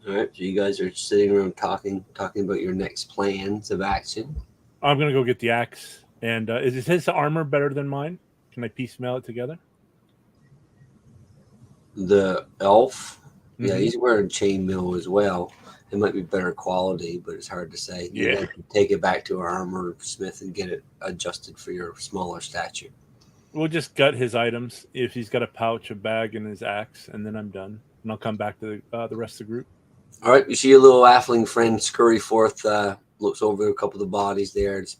All right, so you guys are sitting around talking about your next plans of action. I'm going to go get the axe. And is his armor better than mine? Can I piecemeal it together? The elf, yeah, Mhm. he's wearing chainmail as well. It might be better quality, but it's hard to say. You Yeah. guys can take it back to our armor smith and get it adjusted for your smaller stature. We'll just gut his items if he's got a pouch, a bag, and his axe, and then I'm done. And I'll come back to the rest of the group. All right, you see your little halfling friend scurry forth, looks over a couple of the bodies there. It's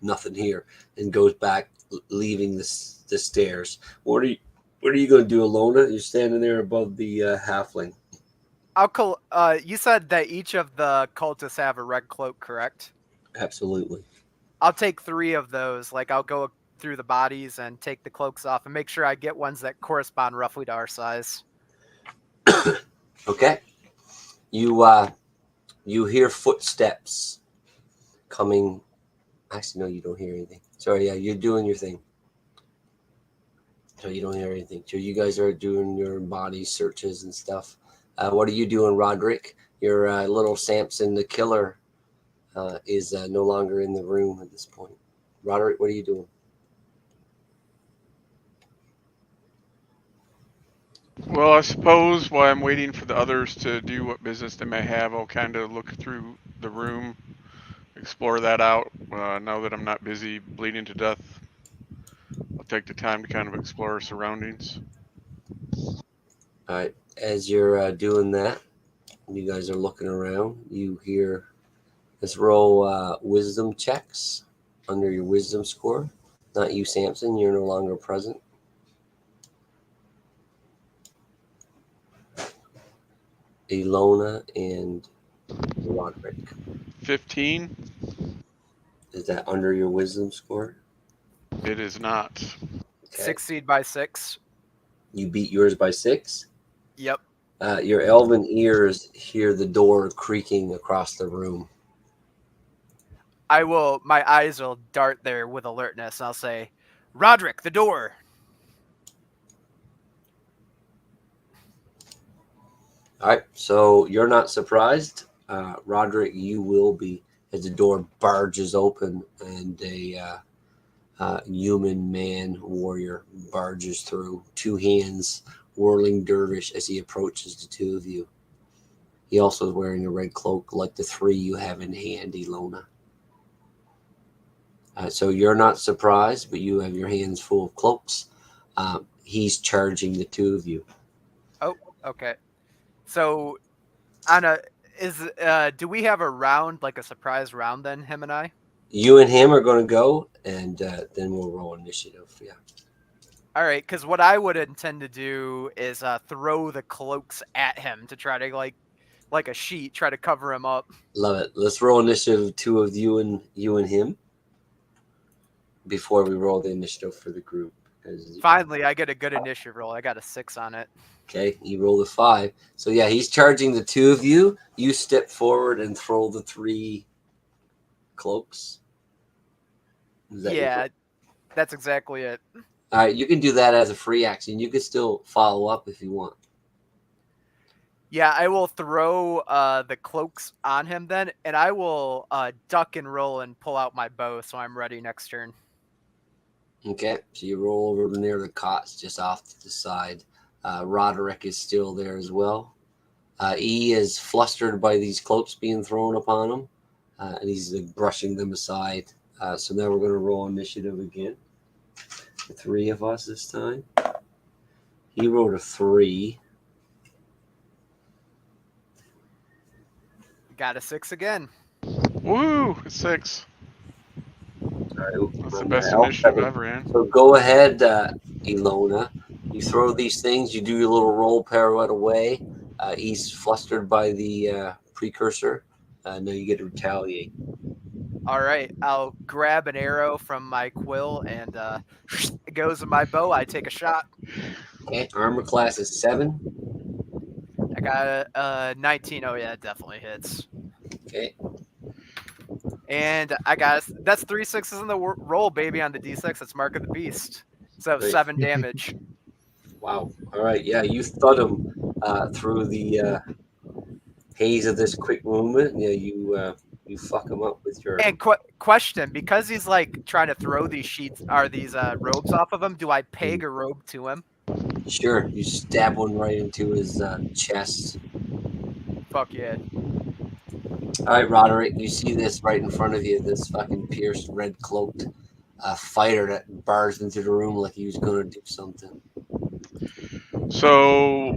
nothing here, and goes back, leaving the stairs. What are you going to do, Alona? You're standing there above the halfling. You said that each of the cultists have a red cloak, correct? Absolutely. I'll take 3 of those. Like, I'll go through the bodies and take the cloaks off and make sure I get ones that correspond roughly to our size. Okay. You hear footsteps coming. Actually, no, you don't hear anything. Sorry, yeah, you're doing your thing. So you don't hear anything. So you guys are doing your body searches and stuff. What are you doing, Roderick? Your little Samson the killer is no longer in the room at this point. Roderick, what are you doing? Well, I suppose while I'm waiting for the others to do what business they may have, I'll kind of look through the room, explore that out. Now that I'm not busy bleeding to death, I'll take the time to kind of explore our surroundings. All right. As you're doing that, you guys are looking around. You hear, let's roll wisdom checks under your wisdom score. Not you, Samson. You're no longer present. Ilona and Roderick. 15. Is that under your wisdom score? It is not. Okay. Succeed by 6. You beat yours by 6? Yep. Your elven ears hear the door creaking across the room. My eyes will dart there with alertness. I'll say, Roderick, the door. All right, so you're not surprised. Roderick, you will be, as the door barges open and a human man warrior barges through, 2 hands whirling dervish as he approaches the 2 of you. He also is wearing a red cloak like the 3 you have in hand, Ilona. So you're not surprised, but you have your hands full of cloaks. He's charging the 2 of you. Oh, okay. So, do we have a round, like a surprise round then, him and I? You and him are going to go, and then we'll roll initiative. Yeah. All right, because what I would intend to do is throw the cloaks at him to try to like a sheet, try to cover him up. Love it. Let's roll initiative 2 of you and him before we roll the initiative for the group. Finally, I get a good initiative roll. I got a 6 on it. Okay, you rolled a 5. So yeah, he's charging the 2 of you. You step forward and throw the 3 cloaks. Yeah, that's exactly it. All right, you can do that as a free action. You can still follow up if you want. Yeah, I will throw the cloaks on him then, and I will duck and roll and pull out my bow so I'm ready next turn. Okay, so you roll over near the cots just off to the side. Roderick is still there as well. He is flustered by these cloaks being thrown upon him, and he's brushing them aside. So now we're going to roll initiative again. The 3 of us this time. He rolled a 3. Got a 6 again. Woo! 6. That's the best initiative I've ran. So go ahead, Ilona. You throw these things. You do your little roll pirouette away. He's flustered by the precursor. Now you get to retaliate. All right, I'll grab an arrow from my quill and it goes in my bow. I take a shot. Okay, armor class is 7. I got a 19. Oh yeah, it definitely hits. Okay, And that's 3 sixes in the roll, baby, on the d6. That's Mark of the Beast. So great. 7 damage. Wow. All right, yeah, you thud him through the haze of this quick movement. Yeah, you fuck him up with your. And question, because he's like trying to throw these sheets or these robes off of him, do I peg a robe to him? Sure, you stab one right into his chest. Fuck yeah. All right, Roderick, you see this right in front of you, this fucking pierced red cloaked fighter that barged into the room like he was going to do something. So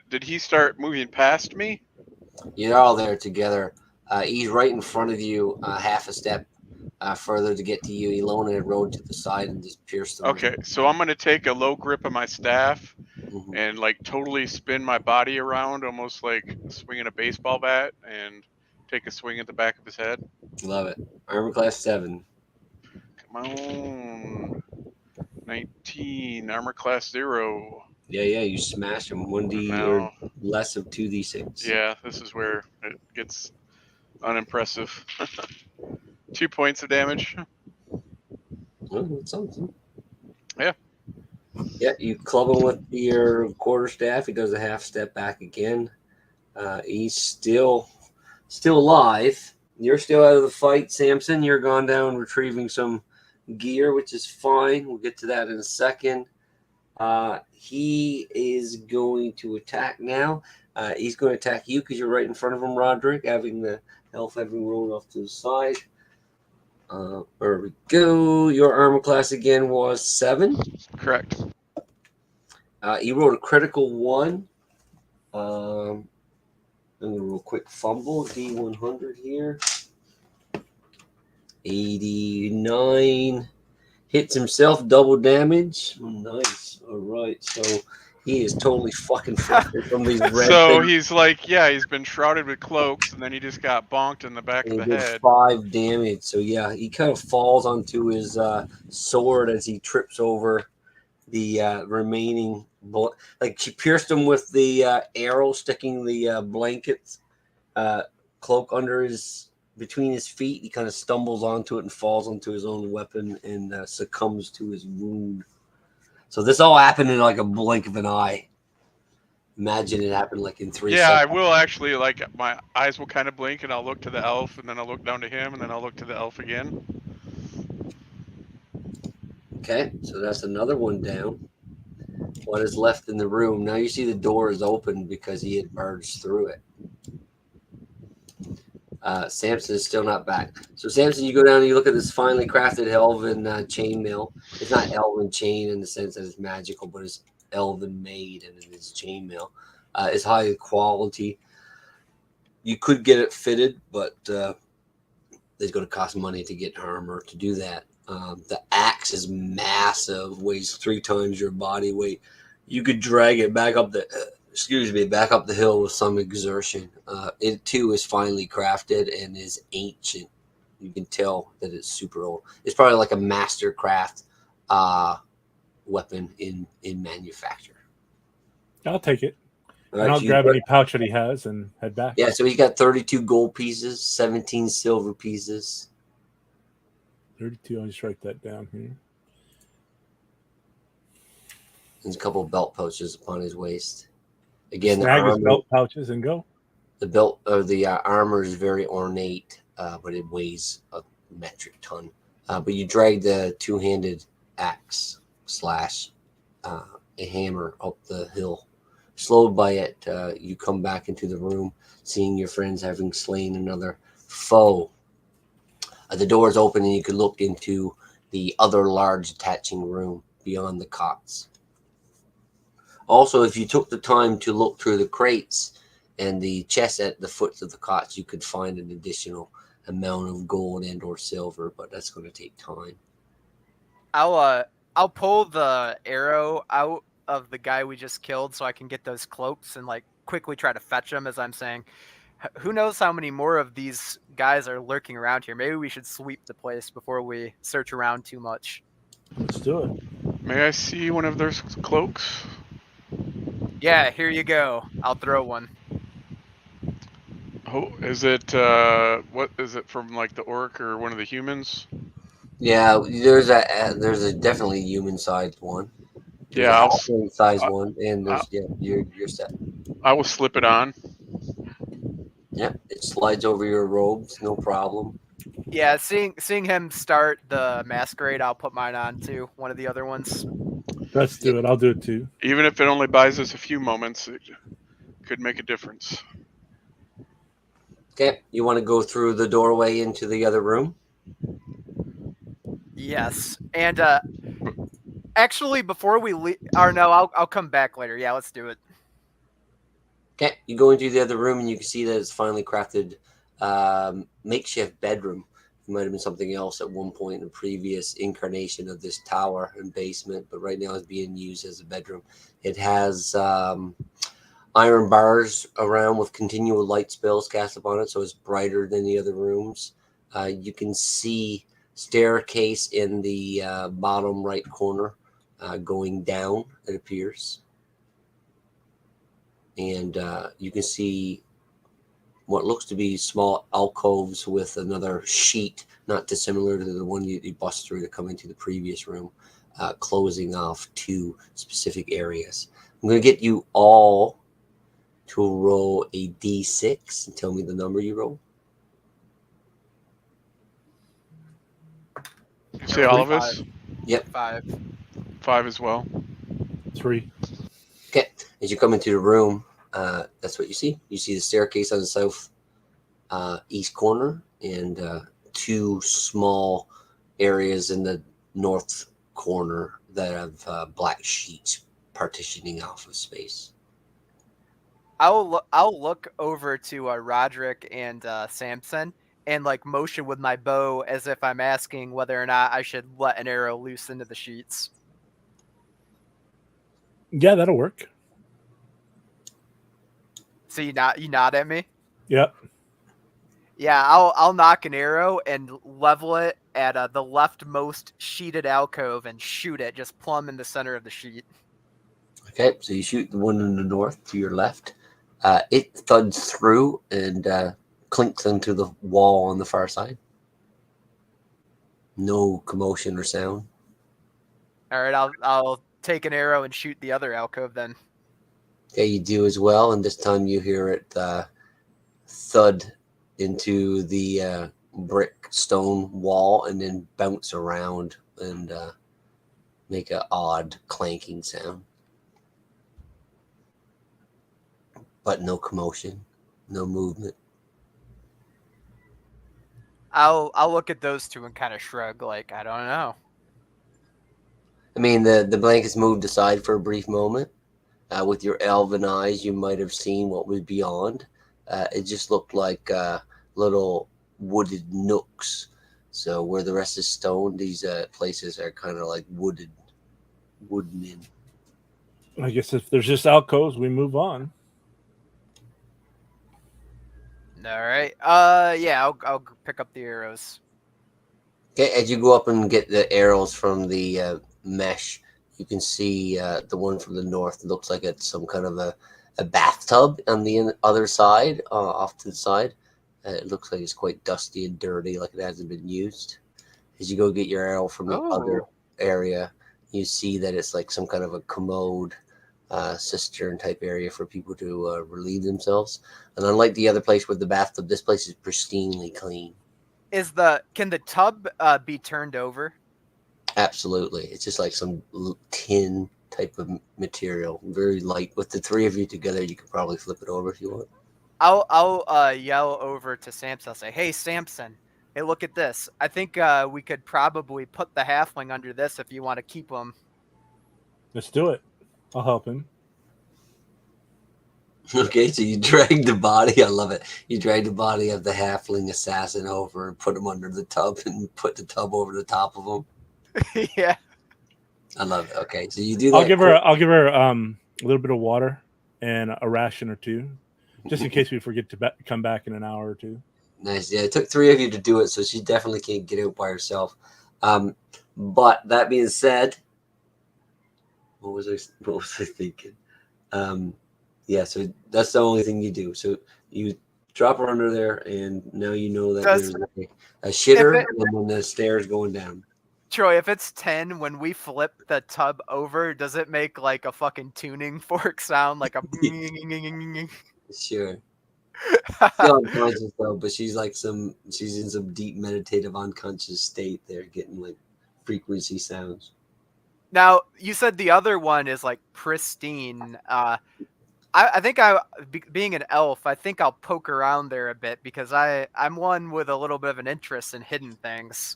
did he start moving past me? You're all there together. He's right in front of you, half a step further to get to you. He loaned rode to the side and just pierced through. Okay, so I'm gonna take a low grip of my staff Mm-hmm. and like totally spin my body around, almost like swinging a baseball bat, and take a swing at the back of his head. Love it. Armor class 7. Come on, 19, armor class 0. Yeah, you smash him. 1d or Now, less of 2d6. yeah, this is where it gets unimpressive. 2 points of damage. Oh, that's something. Yeah. Yeah, you club him with your quarterstaff. He does a half step back again. He's still alive. You're still out of the fight, Samson. You're gone down retrieving some gear, which is fine. We'll get to that in a second. He is going to attack now. He's going to attack you because you're right in front of him, Roderick, having the elf having rolled off to the side. There we go. Your armor class again was 7. Correct. He rolled a critical 1. I'm going to roll a quick fumble. D100 here. 89. Hits himself, double damage. Nice. All right. So he is totally fucking flustered from these red So things. he's like, yeah, he's been shrouded with cloaks, and then he just got bonked in the back And of he the did head. 5 damage. So yeah, he kind of falls onto his sword as he trips over the remaining like she pierced him with the arrow, sticking the blankets cloak under his between his feet. He kind of stumbles onto it and falls onto his own weapon and succumbs to his wound. So this all happened in like a blink of an eye. Imagine it happened like in 3 Yeah, I seconds. will actually, like, my eyes will kind of blink, and I'll look to the elf, and then I'll look down to him, and then I'll look to the elf again. Okay, so that's another one down. What is left in the room? Now you see the door is open because he had barged through it. Samson is still not back. So Samson, you go down and you look at this finely crafted elven chainmail. It's not elven chain in the sense that it's magical, but it's elven made and it is chainmail. It's high quality. You could get it fitted, but it's going to cost money to get armor to do that. The axe is massive, weighs 3 times your body weight. You could drag it back up the hill with some exertion. It too is finely crafted and is ancient. You can tell that it's super old. It's probably like a master craft weapon in manufacture. I'll take it. All And right, I'll grab any pouch that he has and head back. Yeah, so he's got 32 gold pieces, 17 silver pieces. 32. I'll just write that down here. There's a couple of belt pouches upon his waist. Again, Snag his belt pouches and go. The belt or the armor is very ornate, but it weighs a metric ton. But you drag the 2-handed axe / a hammer up the hill. Slowed by it, you come back into the room, seeing your friends having slain another foe. The door is open, and you can look into the other large attaching room beyond the cots. Also, if you took the time to look through the crates and the chests at the foot of the cots, you could find an additional amount of gold and or silver, but that's going to take time. I'll pull the arrow out of the guy we just killed so I can get those cloaks and like quickly try to fetch them as I'm saying. Who knows how many more of these guys are lurking around here. Maybe we should sweep the place before we search around too much. Let's do it. May I see one of their cloaks? Yeah, here you go. I'll throw one. Oh, is it what is it from like the orc or one of the humans? Yeah, there's a definitely human-sized one. There's Yeah, a halfling-sized I- one, and there's you're set. I will slip it on. Yeah, it slides over your robes, no problem. Yeah, seeing him start the masquerade, I'll put mine on too. One of the other ones. Let's do it. I'll do it too. Even if it only buys us a few moments, it could make a difference. Okay, you want to go through the doorway into the other room? Yes, and actually, before we leave, or no, I'll come back later. Yeah, let's do it. Okay, you go into the other room and you can see that it's finally crafted makeshift bedroom. It might have been something else at one point in a previous incarnation of this tower and basement, but right now it's being used as a bedroom. It has iron bars around with continual light spells cast upon it, so it's brighter than the other rooms. You can see staircase in the bottom right corner going down, it appears. And you can see what looks to be small alcoves with another sheet, not dissimilar to the one you bust through to come into the previous room, closing off two specific areas. I'm going to get you all to roll a d6 and tell me the number you roll. See all of us? Yep. 5. 5 as well. 3. Okay. As you come into the room, that's what you see. You see the staircase on the south east corner and two small areas in the north corner that have black sheets partitioning off of space. I'll look over to Roderick and Samson and like motion with my bow as if I'm asking whether or not I should let an arrow loose into the sheets. Yeah, that'll work. So you nod at me? Yep. Yeah, I'll knock an arrow and level it at the leftmost sheeted alcove and shoot it just plumb in the center of the sheet. Okay, so you shoot the one in the north to your left. It thuds through and clinks into the wall on the far side. No commotion or sound. All right, I'll take an arrow and shoot the other alcove then. Okay, you do as well, and this time you hear it thud into the brick stone wall and then bounce around and make an odd clanking sound. But no commotion, no movement. I'll look at those two and kind of shrug, like I don't know. I mean, the blankets moved aside for a brief moment. With your elven eyes, you might have seen what was beyond. It just looked like little wooded nooks. So where the rest is stone, these places are kind of like wooden in. I guess if there's just alcoves, we move on. All right. Yeah, I'll pick up the arrows. Okay, as you go up and get the arrows from the mesh, you can see the one from the north. It looks like it's some kind of a bathtub on the other side, off to the side. It looks like it's quite dusty and dirty, like it hasn't been used. As you go get your arrow from the other area, you see that it's like some kind of a commode, cistern type area for people to relieve themselves. And unlike the other place with the bathtub, this place is pristinely clean. Can the tub be turned over? Absolutely. It's just like some tin type of material, very light. With the three of you together, you could probably flip it over if you want. I'll yell over to Samson. I'll say, "Hey, Samson, hey, look at this. I think we could probably put the halfling under this if you want to keep him." Let's do it. I'll help him. Okay, so you drag the body. I love it. You drag the body of the halfling assassin over and put him under the tub and put the tub over the top of him. Yeah. I love it. Okay, so you do that. I'll give her a little bit of water and a ration or two, just in case we forget to come back in an hour or two. Nice. Yeah, it took 3 of you to do it, so she definitely can't get out by herself. But that being said, what was I thinking? Yeah, so that's the only thing you do. So you drop her under there, and now you know that Does- there's a shitter it- and then the stairs going down. Troy, if it's 10, when we flip the tub over, does it make like a fucking tuning fork sound, like a? Sure. Still unconscious though, but she's in some deep meditative unconscious state there, getting like frequency sounds. Now you said the other one is like pristine. I think being an elf, I think I'll poke around there a bit because I'm one with a little bit of an interest in hidden things.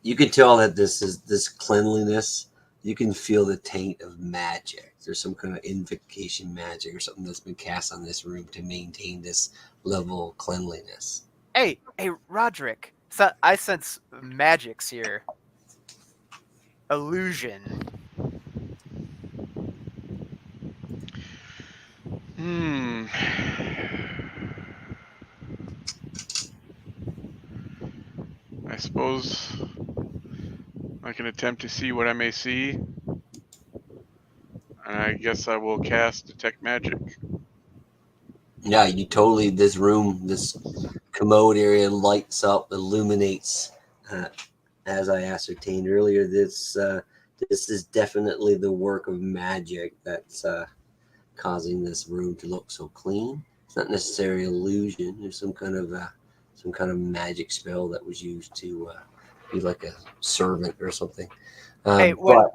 You can tell that this cleanliness. You can feel the taint of magic. There's some kind of invocation magic or something that's been cast on this room to maintain this level of cleanliness. Hey, Roderick. So I sense magics here. Illusion. I suppose I can attempt to see what I may see. And I guess I will cast Detect Magic. Yeah, you totally. This room, this commode area lights up, illuminates. As I ascertained earlier, this is definitely the work of magic that's causing this room to look so clean. It's not necessarily illusion. There's some kind of magic spell that was used to be like a servant or something. Hey, But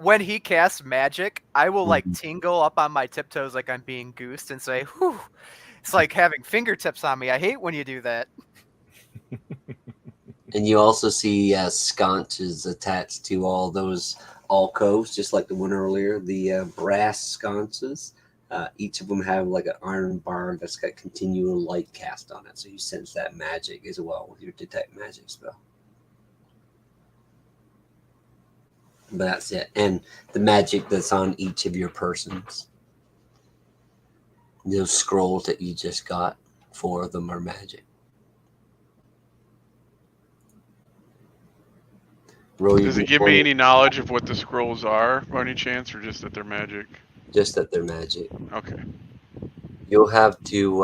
when he casts magic, I will like Mhm. tingle up on my tiptoes like I'm being goosed and say, "Whew." It's like having fingertips on me. I hate when you do that. And you also see sconces attached to all those alcoves, just like the one earlier, the brass sconces. Each of them have like an iron bar that's got continual light cast on it. So you sense that magic as well with your detect magic spell. But that's it. And the magic that's on each of your persons. Those scrolls that you just got, 4 of them are magic. Does it give me any knowledge of what the scrolls are by any chance, or just that they're magic? Just that they're magic. Okay. You'll have to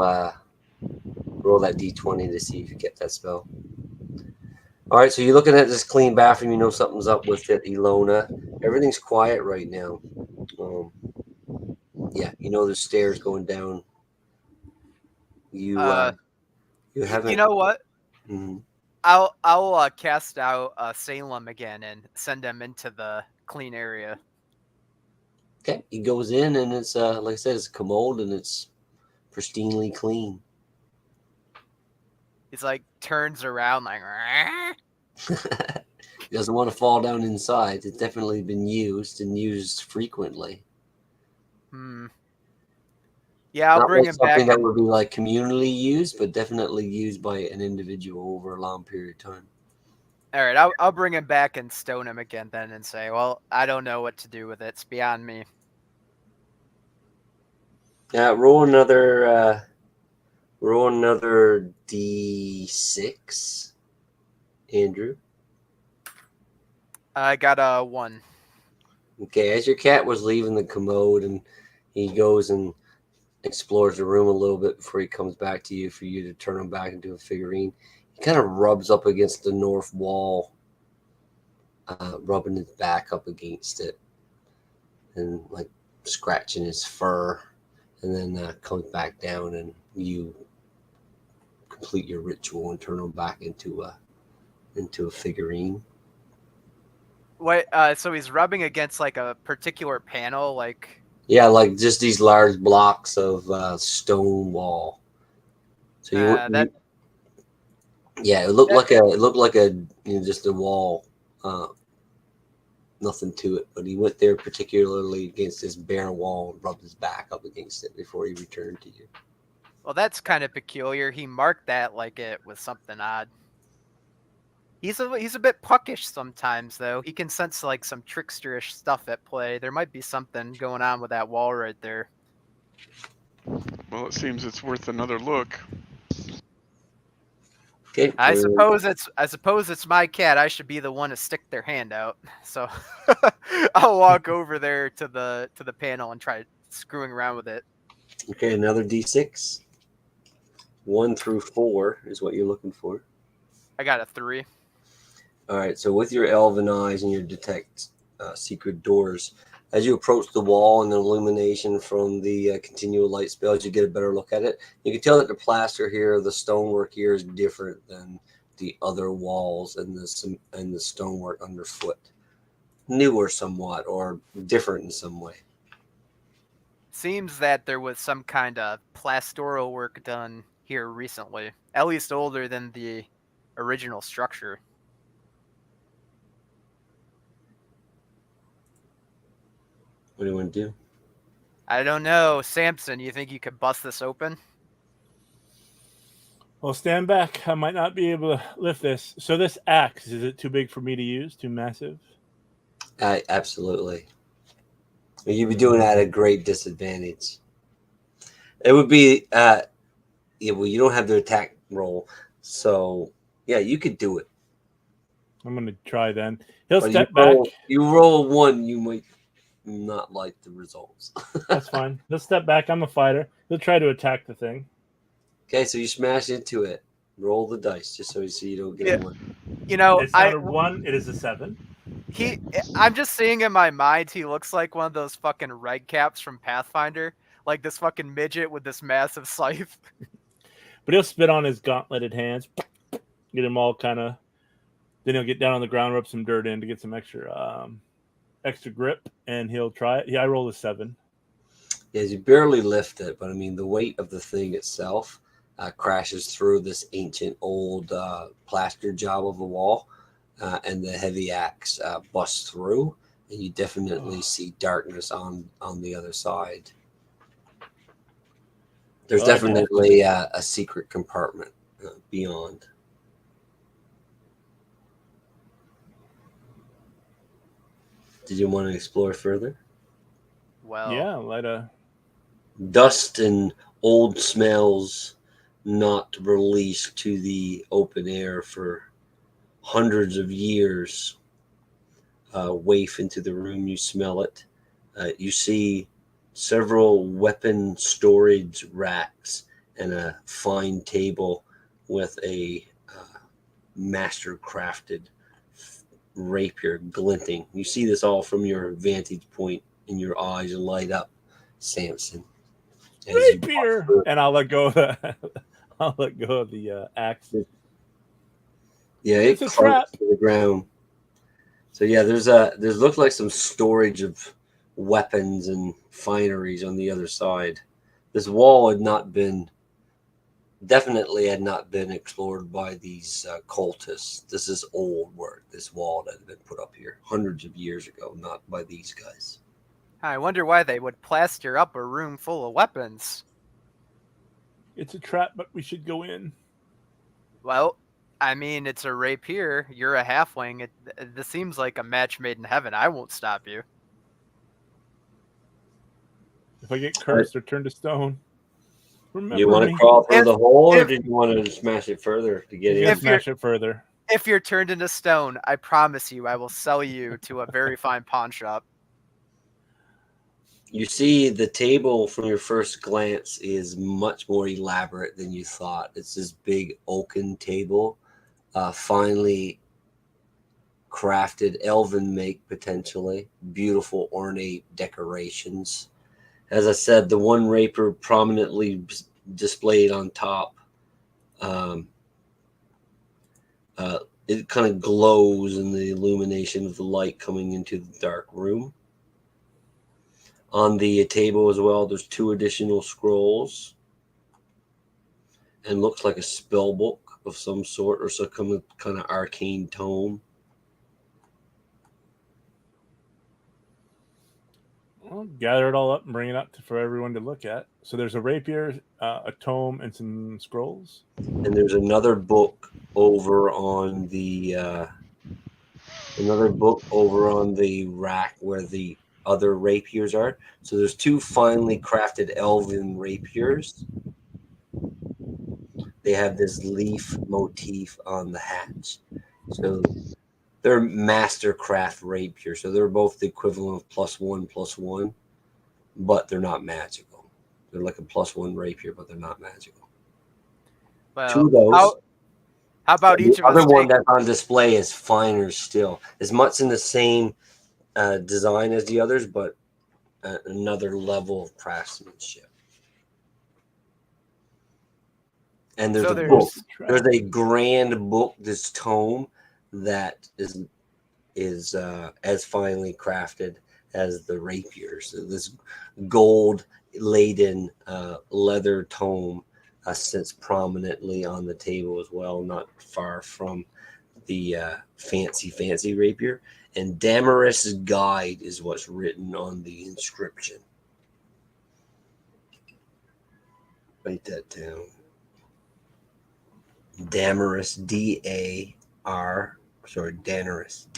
roll that d20 to see if you get that spell. All right, so you're looking at this clean bathroom. You know something's up with it, Ilona. Everything's quiet right now. Yeah, you know there's stairs going down. You haven't. You know what? Mhm. I'll cast out Salem again and send him into the clean area. Okay, he goes in and it's like I said, it's a commode and it's pristinely clean. He's like turns around like. He doesn't want to fall down inside. It's definitely been used and used frequently. Yeah, I'll Not bring like him back. something that would be like communally used, but definitely used by an individual over a long period of time. All right, I'll bring him back and stone him again then and say, well, I don't know what to do with it. It's beyond me. Roll another d6, Andrew. I got a 1. Okay, as your cat was leaving the commode and he goes and explores the room a little bit before he comes back to you for you to turn him back into a figurine, he kind of rubs up against the north wall, rubbing his back up against it and like scratching his fur, and then comes back down and you complete your ritual and turn him back into a figurine. Wait, so he's rubbing against like a particular panel, like. Yeah, like just these large blocks of stone wall. So yeah, it looked like a just a wall, nothing to it. But he went there particularly against this bare wall and rubbed his back up against it before he returned to you. Well, that's kind of peculiar. He marked that like it was something odd. He's a bit puckish sometimes, though. He can sense like some tricksterish stuff at play. There might be something going on with that wall right there. Well, it seems it's worth another look. Okay. I suppose it's my cat. I should be the one to stick their hand out. So I'll walk over there to the panel and try screwing around with it. Okay, another D6. 1 through 4 is what you're looking for. I got a 3. All right, so with your elven eyes and your detect secret doors, as you approach the wall and the illumination from the continual light spells, you get a better look at it. You can tell that the plaster here, the stonework here is different than the other walls and the stonework underfoot. Newer somewhat or different in some way. Seems that there was some kind of pastoral work done here recently, at least older than the original structure. What do you want to do? I don't know, Samson. You think you could bust this open? Well, stand back. I might not be able to lift this. So this axe, is it too big for me to use? Too massive? Absolutely. You'd be doing that at a great disadvantage. It would be, well, you don't have the attack roll, so yeah, you could do it. I'm going to try then. He'll But step back. You roll 1, you might not like the results. That's fine. He'll step back. I'm a fighter. He'll try to attack the thing. Okay, so you smash into it. Roll the dice just so you don't get one. You know, It's not a 1. It is a 7. I'm just seeing in my mind he looks like one of those fucking red caps from Pathfinder, like this fucking midget with this massive scythe. But he'll spit on his gauntleted hands, get him all kind of. Then he'll get down on the ground, rub some dirt in to get some extra grip, and he'll try it. Yeah, I rolled a 7. Yeah, you barely lift it, but I mean the weight of the thing itself crashes through this ancient old plaster job of a wall, and the heavy axe busts through, and you definitely see darkness on the other side. There's definitely a secret compartment beyond. Did you want to explore further? Well, yeah, light a dust and old smells not released to the open air for hundreds of years waft into the room. You smell it. You see several weapon storage racks and a fine table with a master crafted rapier glinting. You see this all from your vantage point, and your eyes light up, Samson. rapier, and I'll let go of the axe. Yeah, it's a trap to the ground. So yeah, there's looks like some storage of weapons and fineries on the other side. This wall had not been explored by these cultists. This is old work. This wall that had been put up here hundreds of years ago, not by these guys. I wonder why they would plaster up a room full of weapons. It's a trap, but we should go in. Well, I mean, it's a rapier. You're a halfling. This seems like a match made in heaven. I won't stop you. If I get cursed or turned to stone, remember you want to crawl through the hole, or did you want to smash it further to get in? Smash it further. If you're turned into stone, I promise you I will sell you to a very fine pawn shop. You see the table from your first glance is much more elaborate than you thought. It's this big oaken table, finely crafted, elven make potentially, beautiful ornate decorations. As I said, the one rapier prominently displayed on top. It kind of glows in the illumination of the light coming into the dark room. On the table as well, there's 2 additional scrolls, and looks like a spell book of some sort, or some kind of arcane tome. Well, gather it all up and bring it up for everyone to look at. So there's a rapier, a tome, and some scrolls. And there's another book over on the rack where the other rapiers are. So there's 2 finely crafted elven rapiers they have this leaf motif on the hatch. So they're mastercraft rapier. So they're both the equivalent of +1/+1, but they're not magical. They're like a +1 rapier, but they're not magical. Two Well, of those. how about The each of other us one take? that's on display is finer still. It's much in the same design as the others, but another level of craftsmanship. And there's So a book. there's There's a grand book, this tome, that is as finely crafted as the rapiers. So this gold laden leather tome sits prominently on the table as well, not far from the fancy rapier. And Damaris' Guide is what's written on the inscription. Write that down. Damaris, Danaris, Darnarest,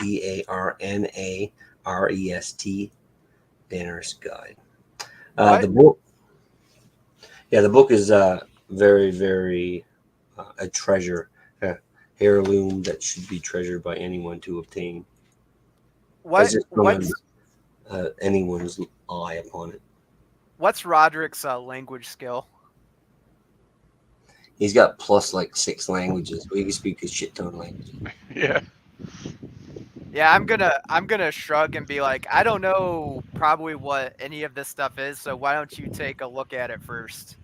Danaris Guide. The book, the book is very, very a treasure, heirloom that should be treasured by anyone to obtain. what's Anyone's eye upon it. What's Roderick's language skill? He's got plus like 6 languages. He can speak a shit ton of languages. Yeah. Yeah, I'm gonna shrug and be like, I don't know probably what any of this stuff is, so why don't you take a look at it first?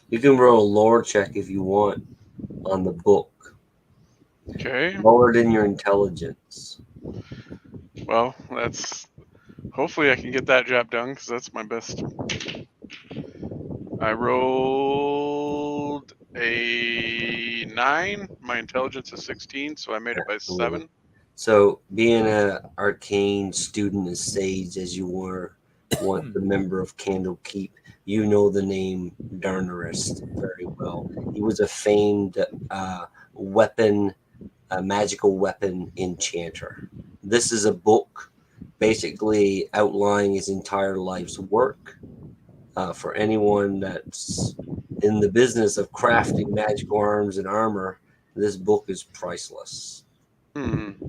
You can roll a lore check if you want on the book. Okay. Lower than your intelligence. Well, that's hopefully I can get that job done because that's my best. I rolled a 9. My intelligence is 16, so I made it by 7. So, being an arcane student as sage as you were, once a member of Candlekeep, you know the name Darnarest very well. He was a famed magical weapon enchanter. This is a book basically outlining his entire life's work. For anyone that's in the business of crafting magical arms and armor, this book is priceless. It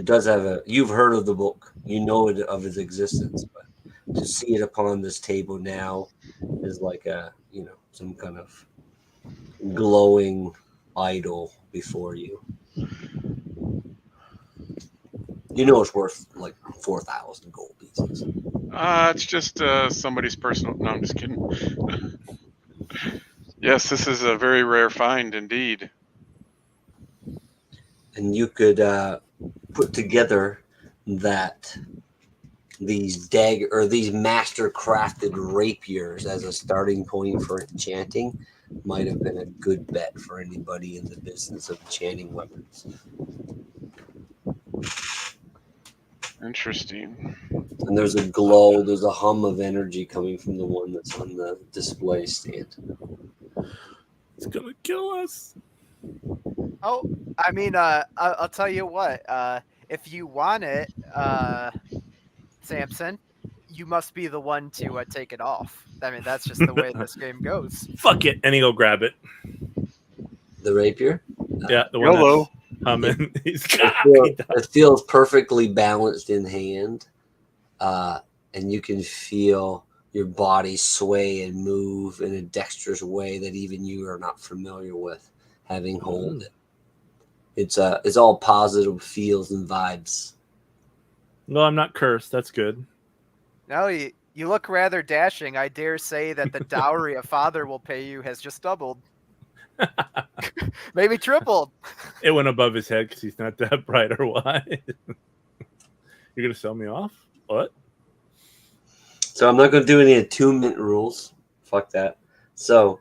does have you've heard of the book, you know of its existence, but to see it upon this table now is like some kind of glowing idol before you. You know it's worth like 4,000 gold pieces. It's just somebody's personal. No, I'm just kidding. Yes, this is a very rare find indeed. And you could put together that these master crafted rapiers as a starting point for enchanting might have been a good bet for anybody in the business of enchanting weapons. Interesting. And there's a glow, there's a hum of energy coming from the one that's on the display stand. It's gonna kill us. Oh, I mean, I'll tell you what. If you want it, Samson, you must be the one to take it off. I mean, that's just the way this game goes. Fuck it, and he'll grab it. The rapier? Yeah, the one YOLO. that's humming. It feels perfectly balanced in hand, and you can feel your body sway and move in a dexterous way that even you are not familiar with, having hold it. It's all positive feels and vibes. No, I'm not cursed. That's good. No, you look rather dashing. I dare say that the dowry a father will pay you has just doubled. Maybe tripled. It went above his head because he's not that bright or wide. You're going to sell me off? What? So I'm not going to do any attunement rules. Fuck that. So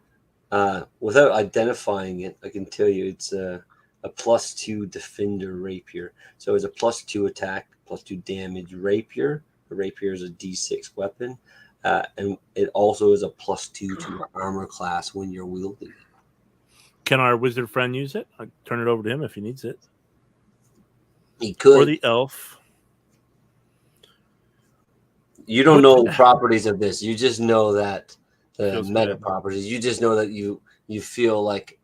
without identifying it, I can tell you it's a +2 defender rapier. So it's a +2 attack, +2 damage rapier. The rapier is a D6 weapon. And it also is a +2 to your armor class when you're wielding it. Can our wizard friend use it? I'll turn it over to him if he needs it. He could. Or the elf. You don't know the properties of this. You just know that the Feels meta good. properties. You just know that you feel like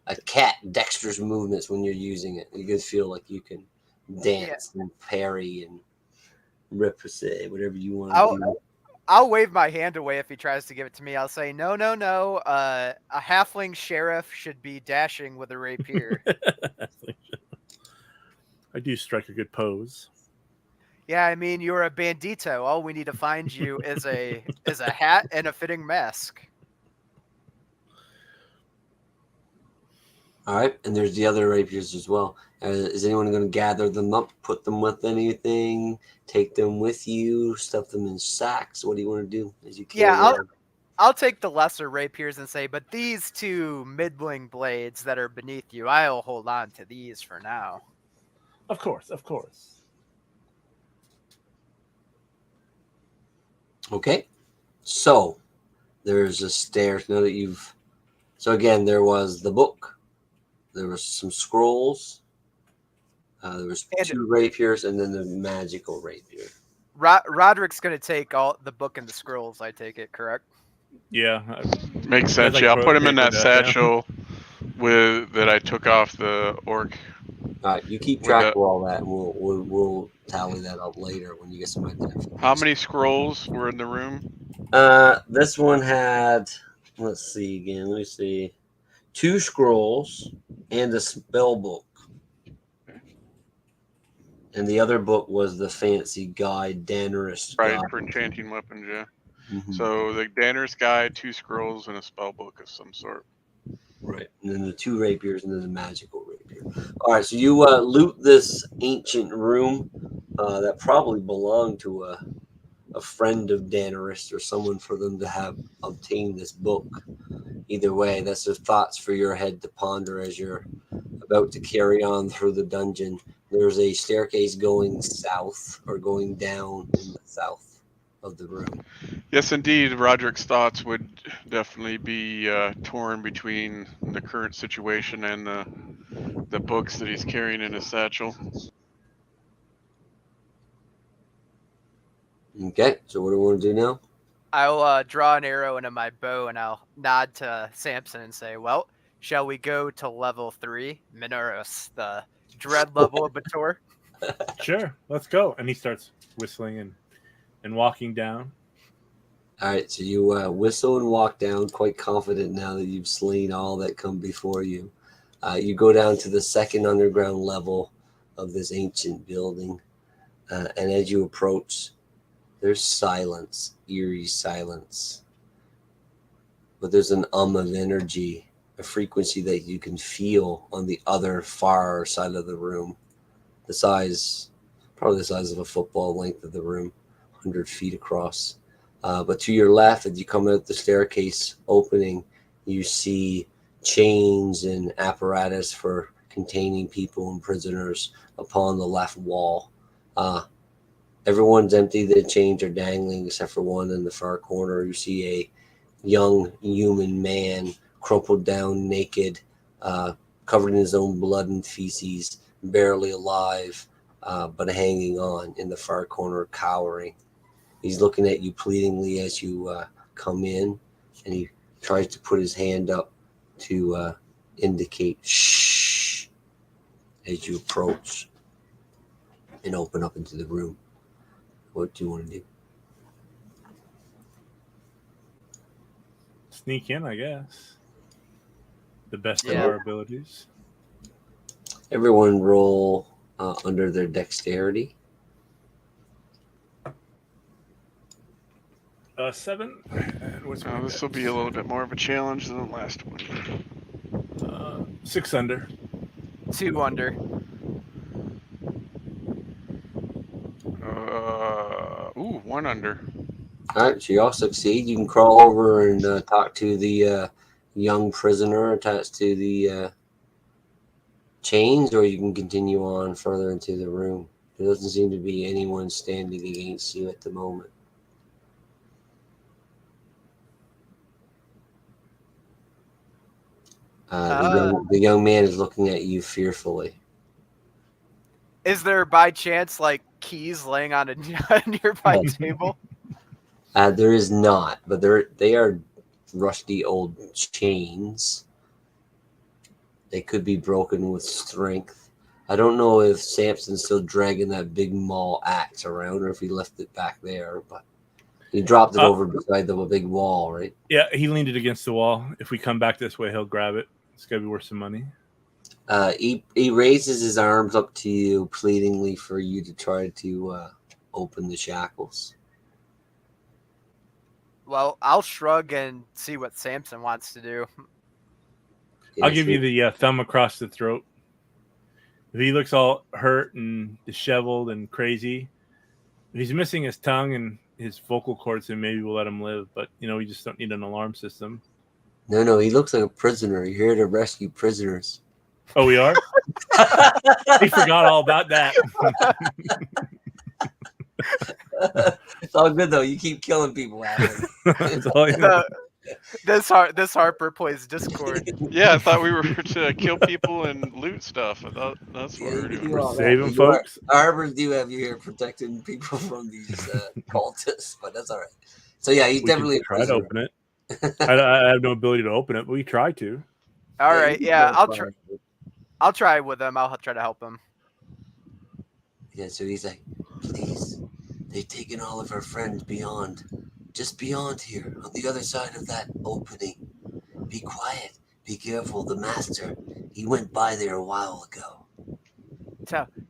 a cat dexterous movements when you're using it. You just feel like you can dance and parry and represent whatever you want to do. I'll wave my hand away if he tries to give it to me. I'll say, no. A halfling sheriff should be dashing with a rapier. I do strike a good pose. Yeah, I mean, you're a bandito. All we need to find you is a hat and a fitting mask. All right, and there's the other rapiers as well. Is anyone going to gather them up, put them with anything, take them with you, stuff them in sacks? What do you want to do as you carry on? I'll take the lesser rapiers and say, but these two middling blades that are beneath you, I'll hold on to these for now. Of course. Okay, so there's a stairs now that you've. So again, there was the book, there was some scrolls, there was two rapiers, and then the magical rapier. Roderick's gonna take all the book and the scrolls. I take it, correct? Yeah, makes sense. Yeah, I'll put him in that satchel that I took off the orc. All right, you keep track of all that, and we'll tally that up later when you get some identification. How many scrolls were in the room? This one had, let's see again. Let me see, 2 scrolls and a spell book. And the other book was the fancy guide, Dannerous Right, guide. for enchanting weapons, yeah. Mm-hmm. So the Dannerous guide, 2 scrolls, and a spell book of some sort. Right, and then the 2 rapiers, and then the magical rapier. All right, so you loot this ancient room that probably belonged to a friend of Dannerous or someone for them to have obtained this book. Either way, that's the thoughts for your head to ponder as you're about to carry on through the dungeon. There's a staircase going south or going down in the south of the room. Yes, indeed. Roderick's thoughts would definitely be torn between the current situation and the books that he's carrying in his satchel. Okay, so what do we want to do now? I'll draw an arrow into my bow and I'll nod to Samson and say, well, shall we go to level 3, Minoros, the dread level of Bator? Sure, let's go. And he starts whistling and walking down. All right, so you whistle and walk down, quite confident now that you've slain all that come before you. You go down to the second underground level of this ancient building, and as you approach, there's silence, eerie silence. But there's an of energy, a frequency that you can feel on the other far side of the room. Probably the size of a football length of the room, 100 feet across. But to your left, as you come out the staircase opening, you see chains and apparatus for containing people and prisoners upon the left wall. Everyone's empty. The chains are dangling except for one in the far corner. You see a young human man, crumpled down, naked, covered in his own blood and feces, barely alive, but hanging on in the far corner, cowering. He's looking at you pleadingly as you come in, and he tries to put his hand up to indicate shh as you approach and open up into the room. What do you want to do? Sneak in, I guess. The best of our abilities. Everyone roll under their dexterity. 7. This will be a little bit more of a challenge than the last one. 6 under. 2 under. 1 under. All right, so you all succeed. You can crawl over and talk to the young prisoner attached to the chains, or you can continue on further into the room. There doesn't seem to be anyone standing against you at the moment. The young man is looking at you fearfully. Is there by chance like keys laying on a nearby table? There is not, but they are rusty old chains. They could be broken with strength. I don't know if Samson's still dragging that big maul axe around or if he left it back there, but he dropped it over beside the big wall, right? Yeah, he leaned it against the wall. If we come back this way, he'll grab it. It's got to be worth some money. He raises his arms up to you, pleadingly for you to try to open the shackles. Well, I'll shrug and see what Samson wants to do. I'll give you the thumb across the throat. If he looks all hurt and disheveled and crazy, if he's missing his tongue and his vocal cords, then maybe we'll let him live. But, we just don't need an alarm system. No, he looks like a prisoner. You're here to rescue prisoners. Oh, we are? We forgot all about that. It's all good, though. You keep killing people, Adam. That's all you know. This Harper plays Discord. Yeah, I thought we were to kill people and loot stuff. I thought that's what we were doing. We're saving folks. Harpers do have you here protecting people from these cultists, but that's all right. So, yeah, he's definitely a try prisoner. to open it. I have no ability to open it, but we try to. All right, yeah, I'll try with him. I'll try to help him. Yeah, so he's like, please, they've taken all of our friends just beyond here, on the other side of that opening. Be quiet, be careful. The master, he went by there a while ago.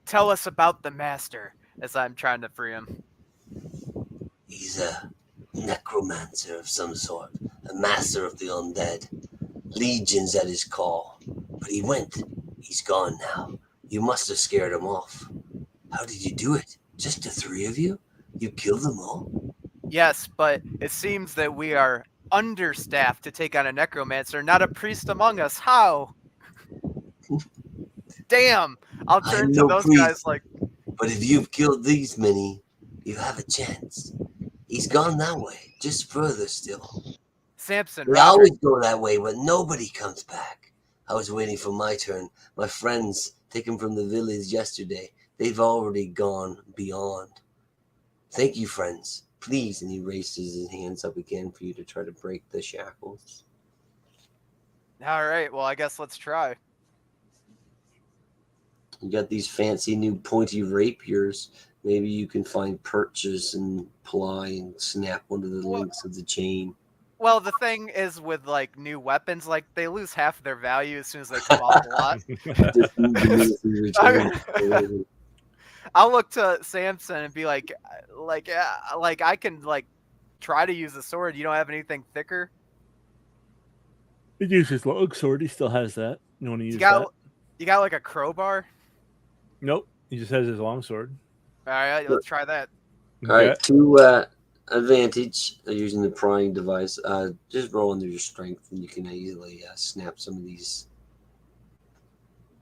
Tell us about the master, as I'm trying to free him. He's a necromancer of some sort, a master of the undead. Legions at his call. But he went. He's gone now. You must have scared him off. How did you do it? Just the three of you? You killed them all? Yes, but it seems that we are understaffed to take on a necromancer, not a priest among us. How? Damn! I'll turn to those guys like... But if you've killed these many, you have a chance. He's gone that way, just further still. Samson, We always go that way, but nobody comes back. I was waiting for my turn. My friends, taken from the village yesterday, they've already gone beyond. Thank you, friends. Please. And he raises his hands up again for you to try to break the shackles. All right, well, I guess let's try. You got these fancy new pointy rapiers. Maybe you can find perches and ply and snap one of the links of the chain. Well, the thing is with like new weapons, like they lose half of their value as soon as they come off a lot. I'll look to Samson and be like I can like try to use a sword. You don't have anything thicker? He uses his long sword. He still has that. You want to use that? You got like a crowbar? Nope. He just has his long sword. All right, let's try that. All right, to advantage using the prying device. Just roll under your strength, and you can easily snap some of these.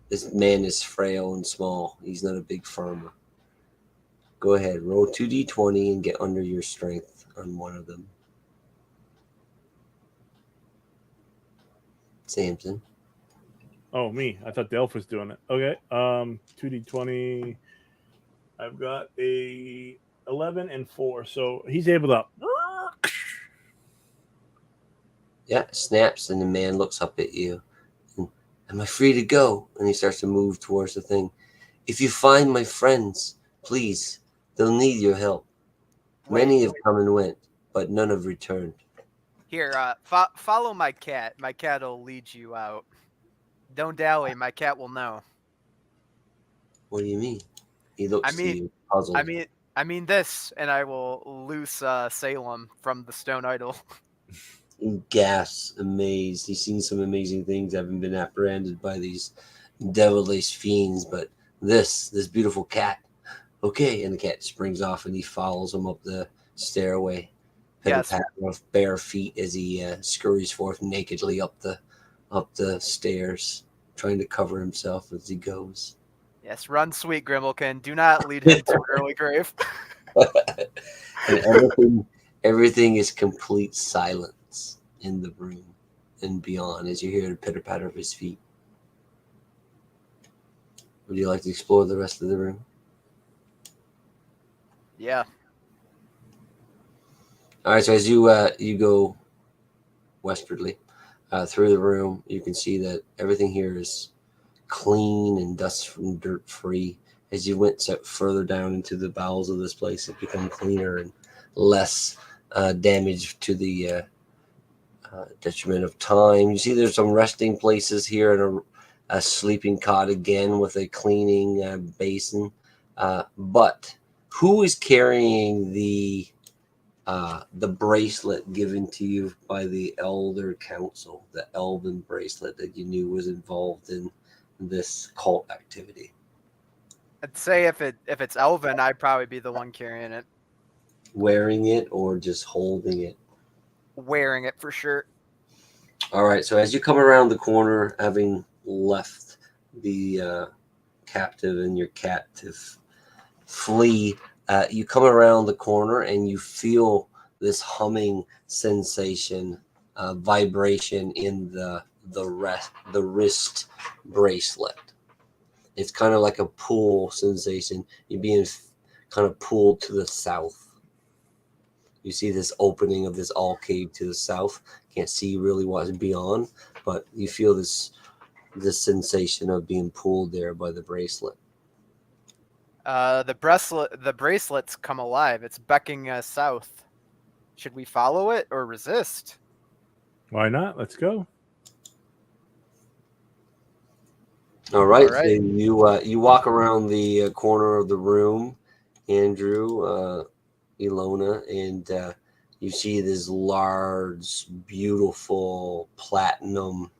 This man is frail and small. He's not a big farmer. Go ahead, roll 2d20 and get under your strength on one of them. Samson. Oh, me. I thought the elf was doing it. Okay. 2d20. I've got a 11 and 4, so he's able to. Yeah, snaps, and the man looks up at you. Am I free to go? And he starts to move towards the thing. If you find my friends, please, they'll need your help. Many have come and went, but none have returned. Here, follow my cat. My cat will lead you out. Don't dally. My cat will know. What do you mean? He looks to you puzzled. I mean this, and I will loose Salem from the stone idol. He gasps, amazed. He's seen some amazing things, haven't been apprehended by these devilish fiends, but this beautiful cat. Okay, and the cat springs off, and he follows him up the stairway. Yes. With bare feet as he scurries forth nakedly up the stairs, trying to cover himself as he goes. Yes, run, sweet Grimmelkin. Do not lead him to an early grave. And everything is complete silence in the room and beyond as you hear the pitter-patter of his feet. Would you like to explore the rest of the room? Yeah. All right. So as you you go westwardly through the room, you can see that everything here is clean and dust and dirt free. As you went further down into the bowels of this place, it became cleaner and less damage to the detriment of time. You see there's some resting places here and a sleeping cot again with a cleaning basin. But who is carrying the bracelet given to you by the Elder Council, the elven bracelet that you knew was involved in this cult activity? I'd say if it's elven, I'd probably be the one carrying it. Wearing it or just holding it? Wearing it for sure. All right, so as you come around the corner, having left the captive and your cat to flee, you come around the corner and you feel this humming sensation, vibration in the wrist bracelet. It's kind of like a pull sensation. You're being kind of pulled to the south. You see this opening of this alcove to the south. Can't see really what's beyond, but you feel this sensation of being pulled there by the bracelet. The bracelet's come alive. It's beckoning us south. Should we follow it or resist? Why not? Let's go. All right. All right. So you walk around the corner of the room, Andrew, Ilona, and you see this large, beautiful platinum,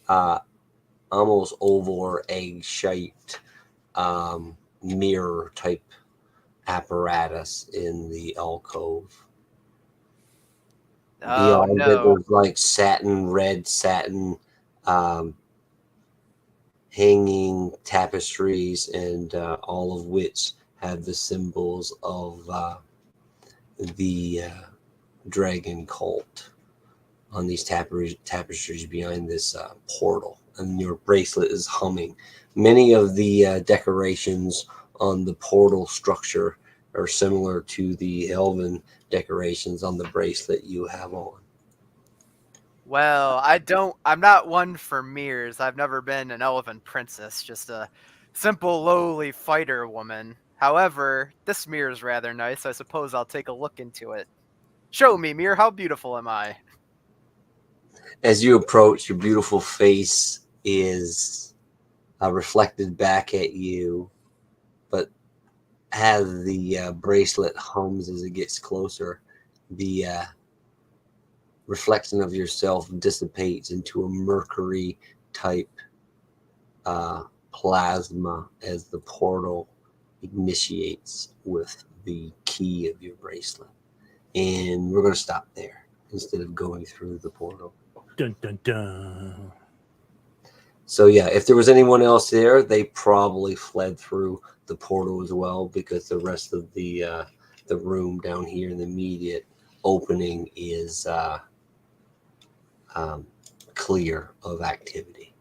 almost oval or egg-shaped mirror type apparatus in the alcove. Oh Beyond it, no. there's like red satin hanging tapestries, and all of which have the symbols of the dragon cult on these tapestries behind this portal. And your bracelet is humming. Many of the decorations on the portal structure are similar to the elven decorations on the bracelet you have on. Well, I'm not one for mirrors. I've never been an elven princess, just a simple lowly fighter woman. However, this mirror's rather nice. I suppose I'll take a look into it. Show me, mirror, how beautiful am I? As you approach, your beautiful face is reflected back at you, but as the bracelet hums as it gets closer, the reflection of yourself dissipates into a mercury type plasma as the portal initiates with the key of your bracelet. And we're going to stop there instead of going through the portal. Dun, dun, dun. So yeah, if there was anyone else there, they probably fled through the portal as well, because the rest of the room down here in the immediate opening is clear of activity.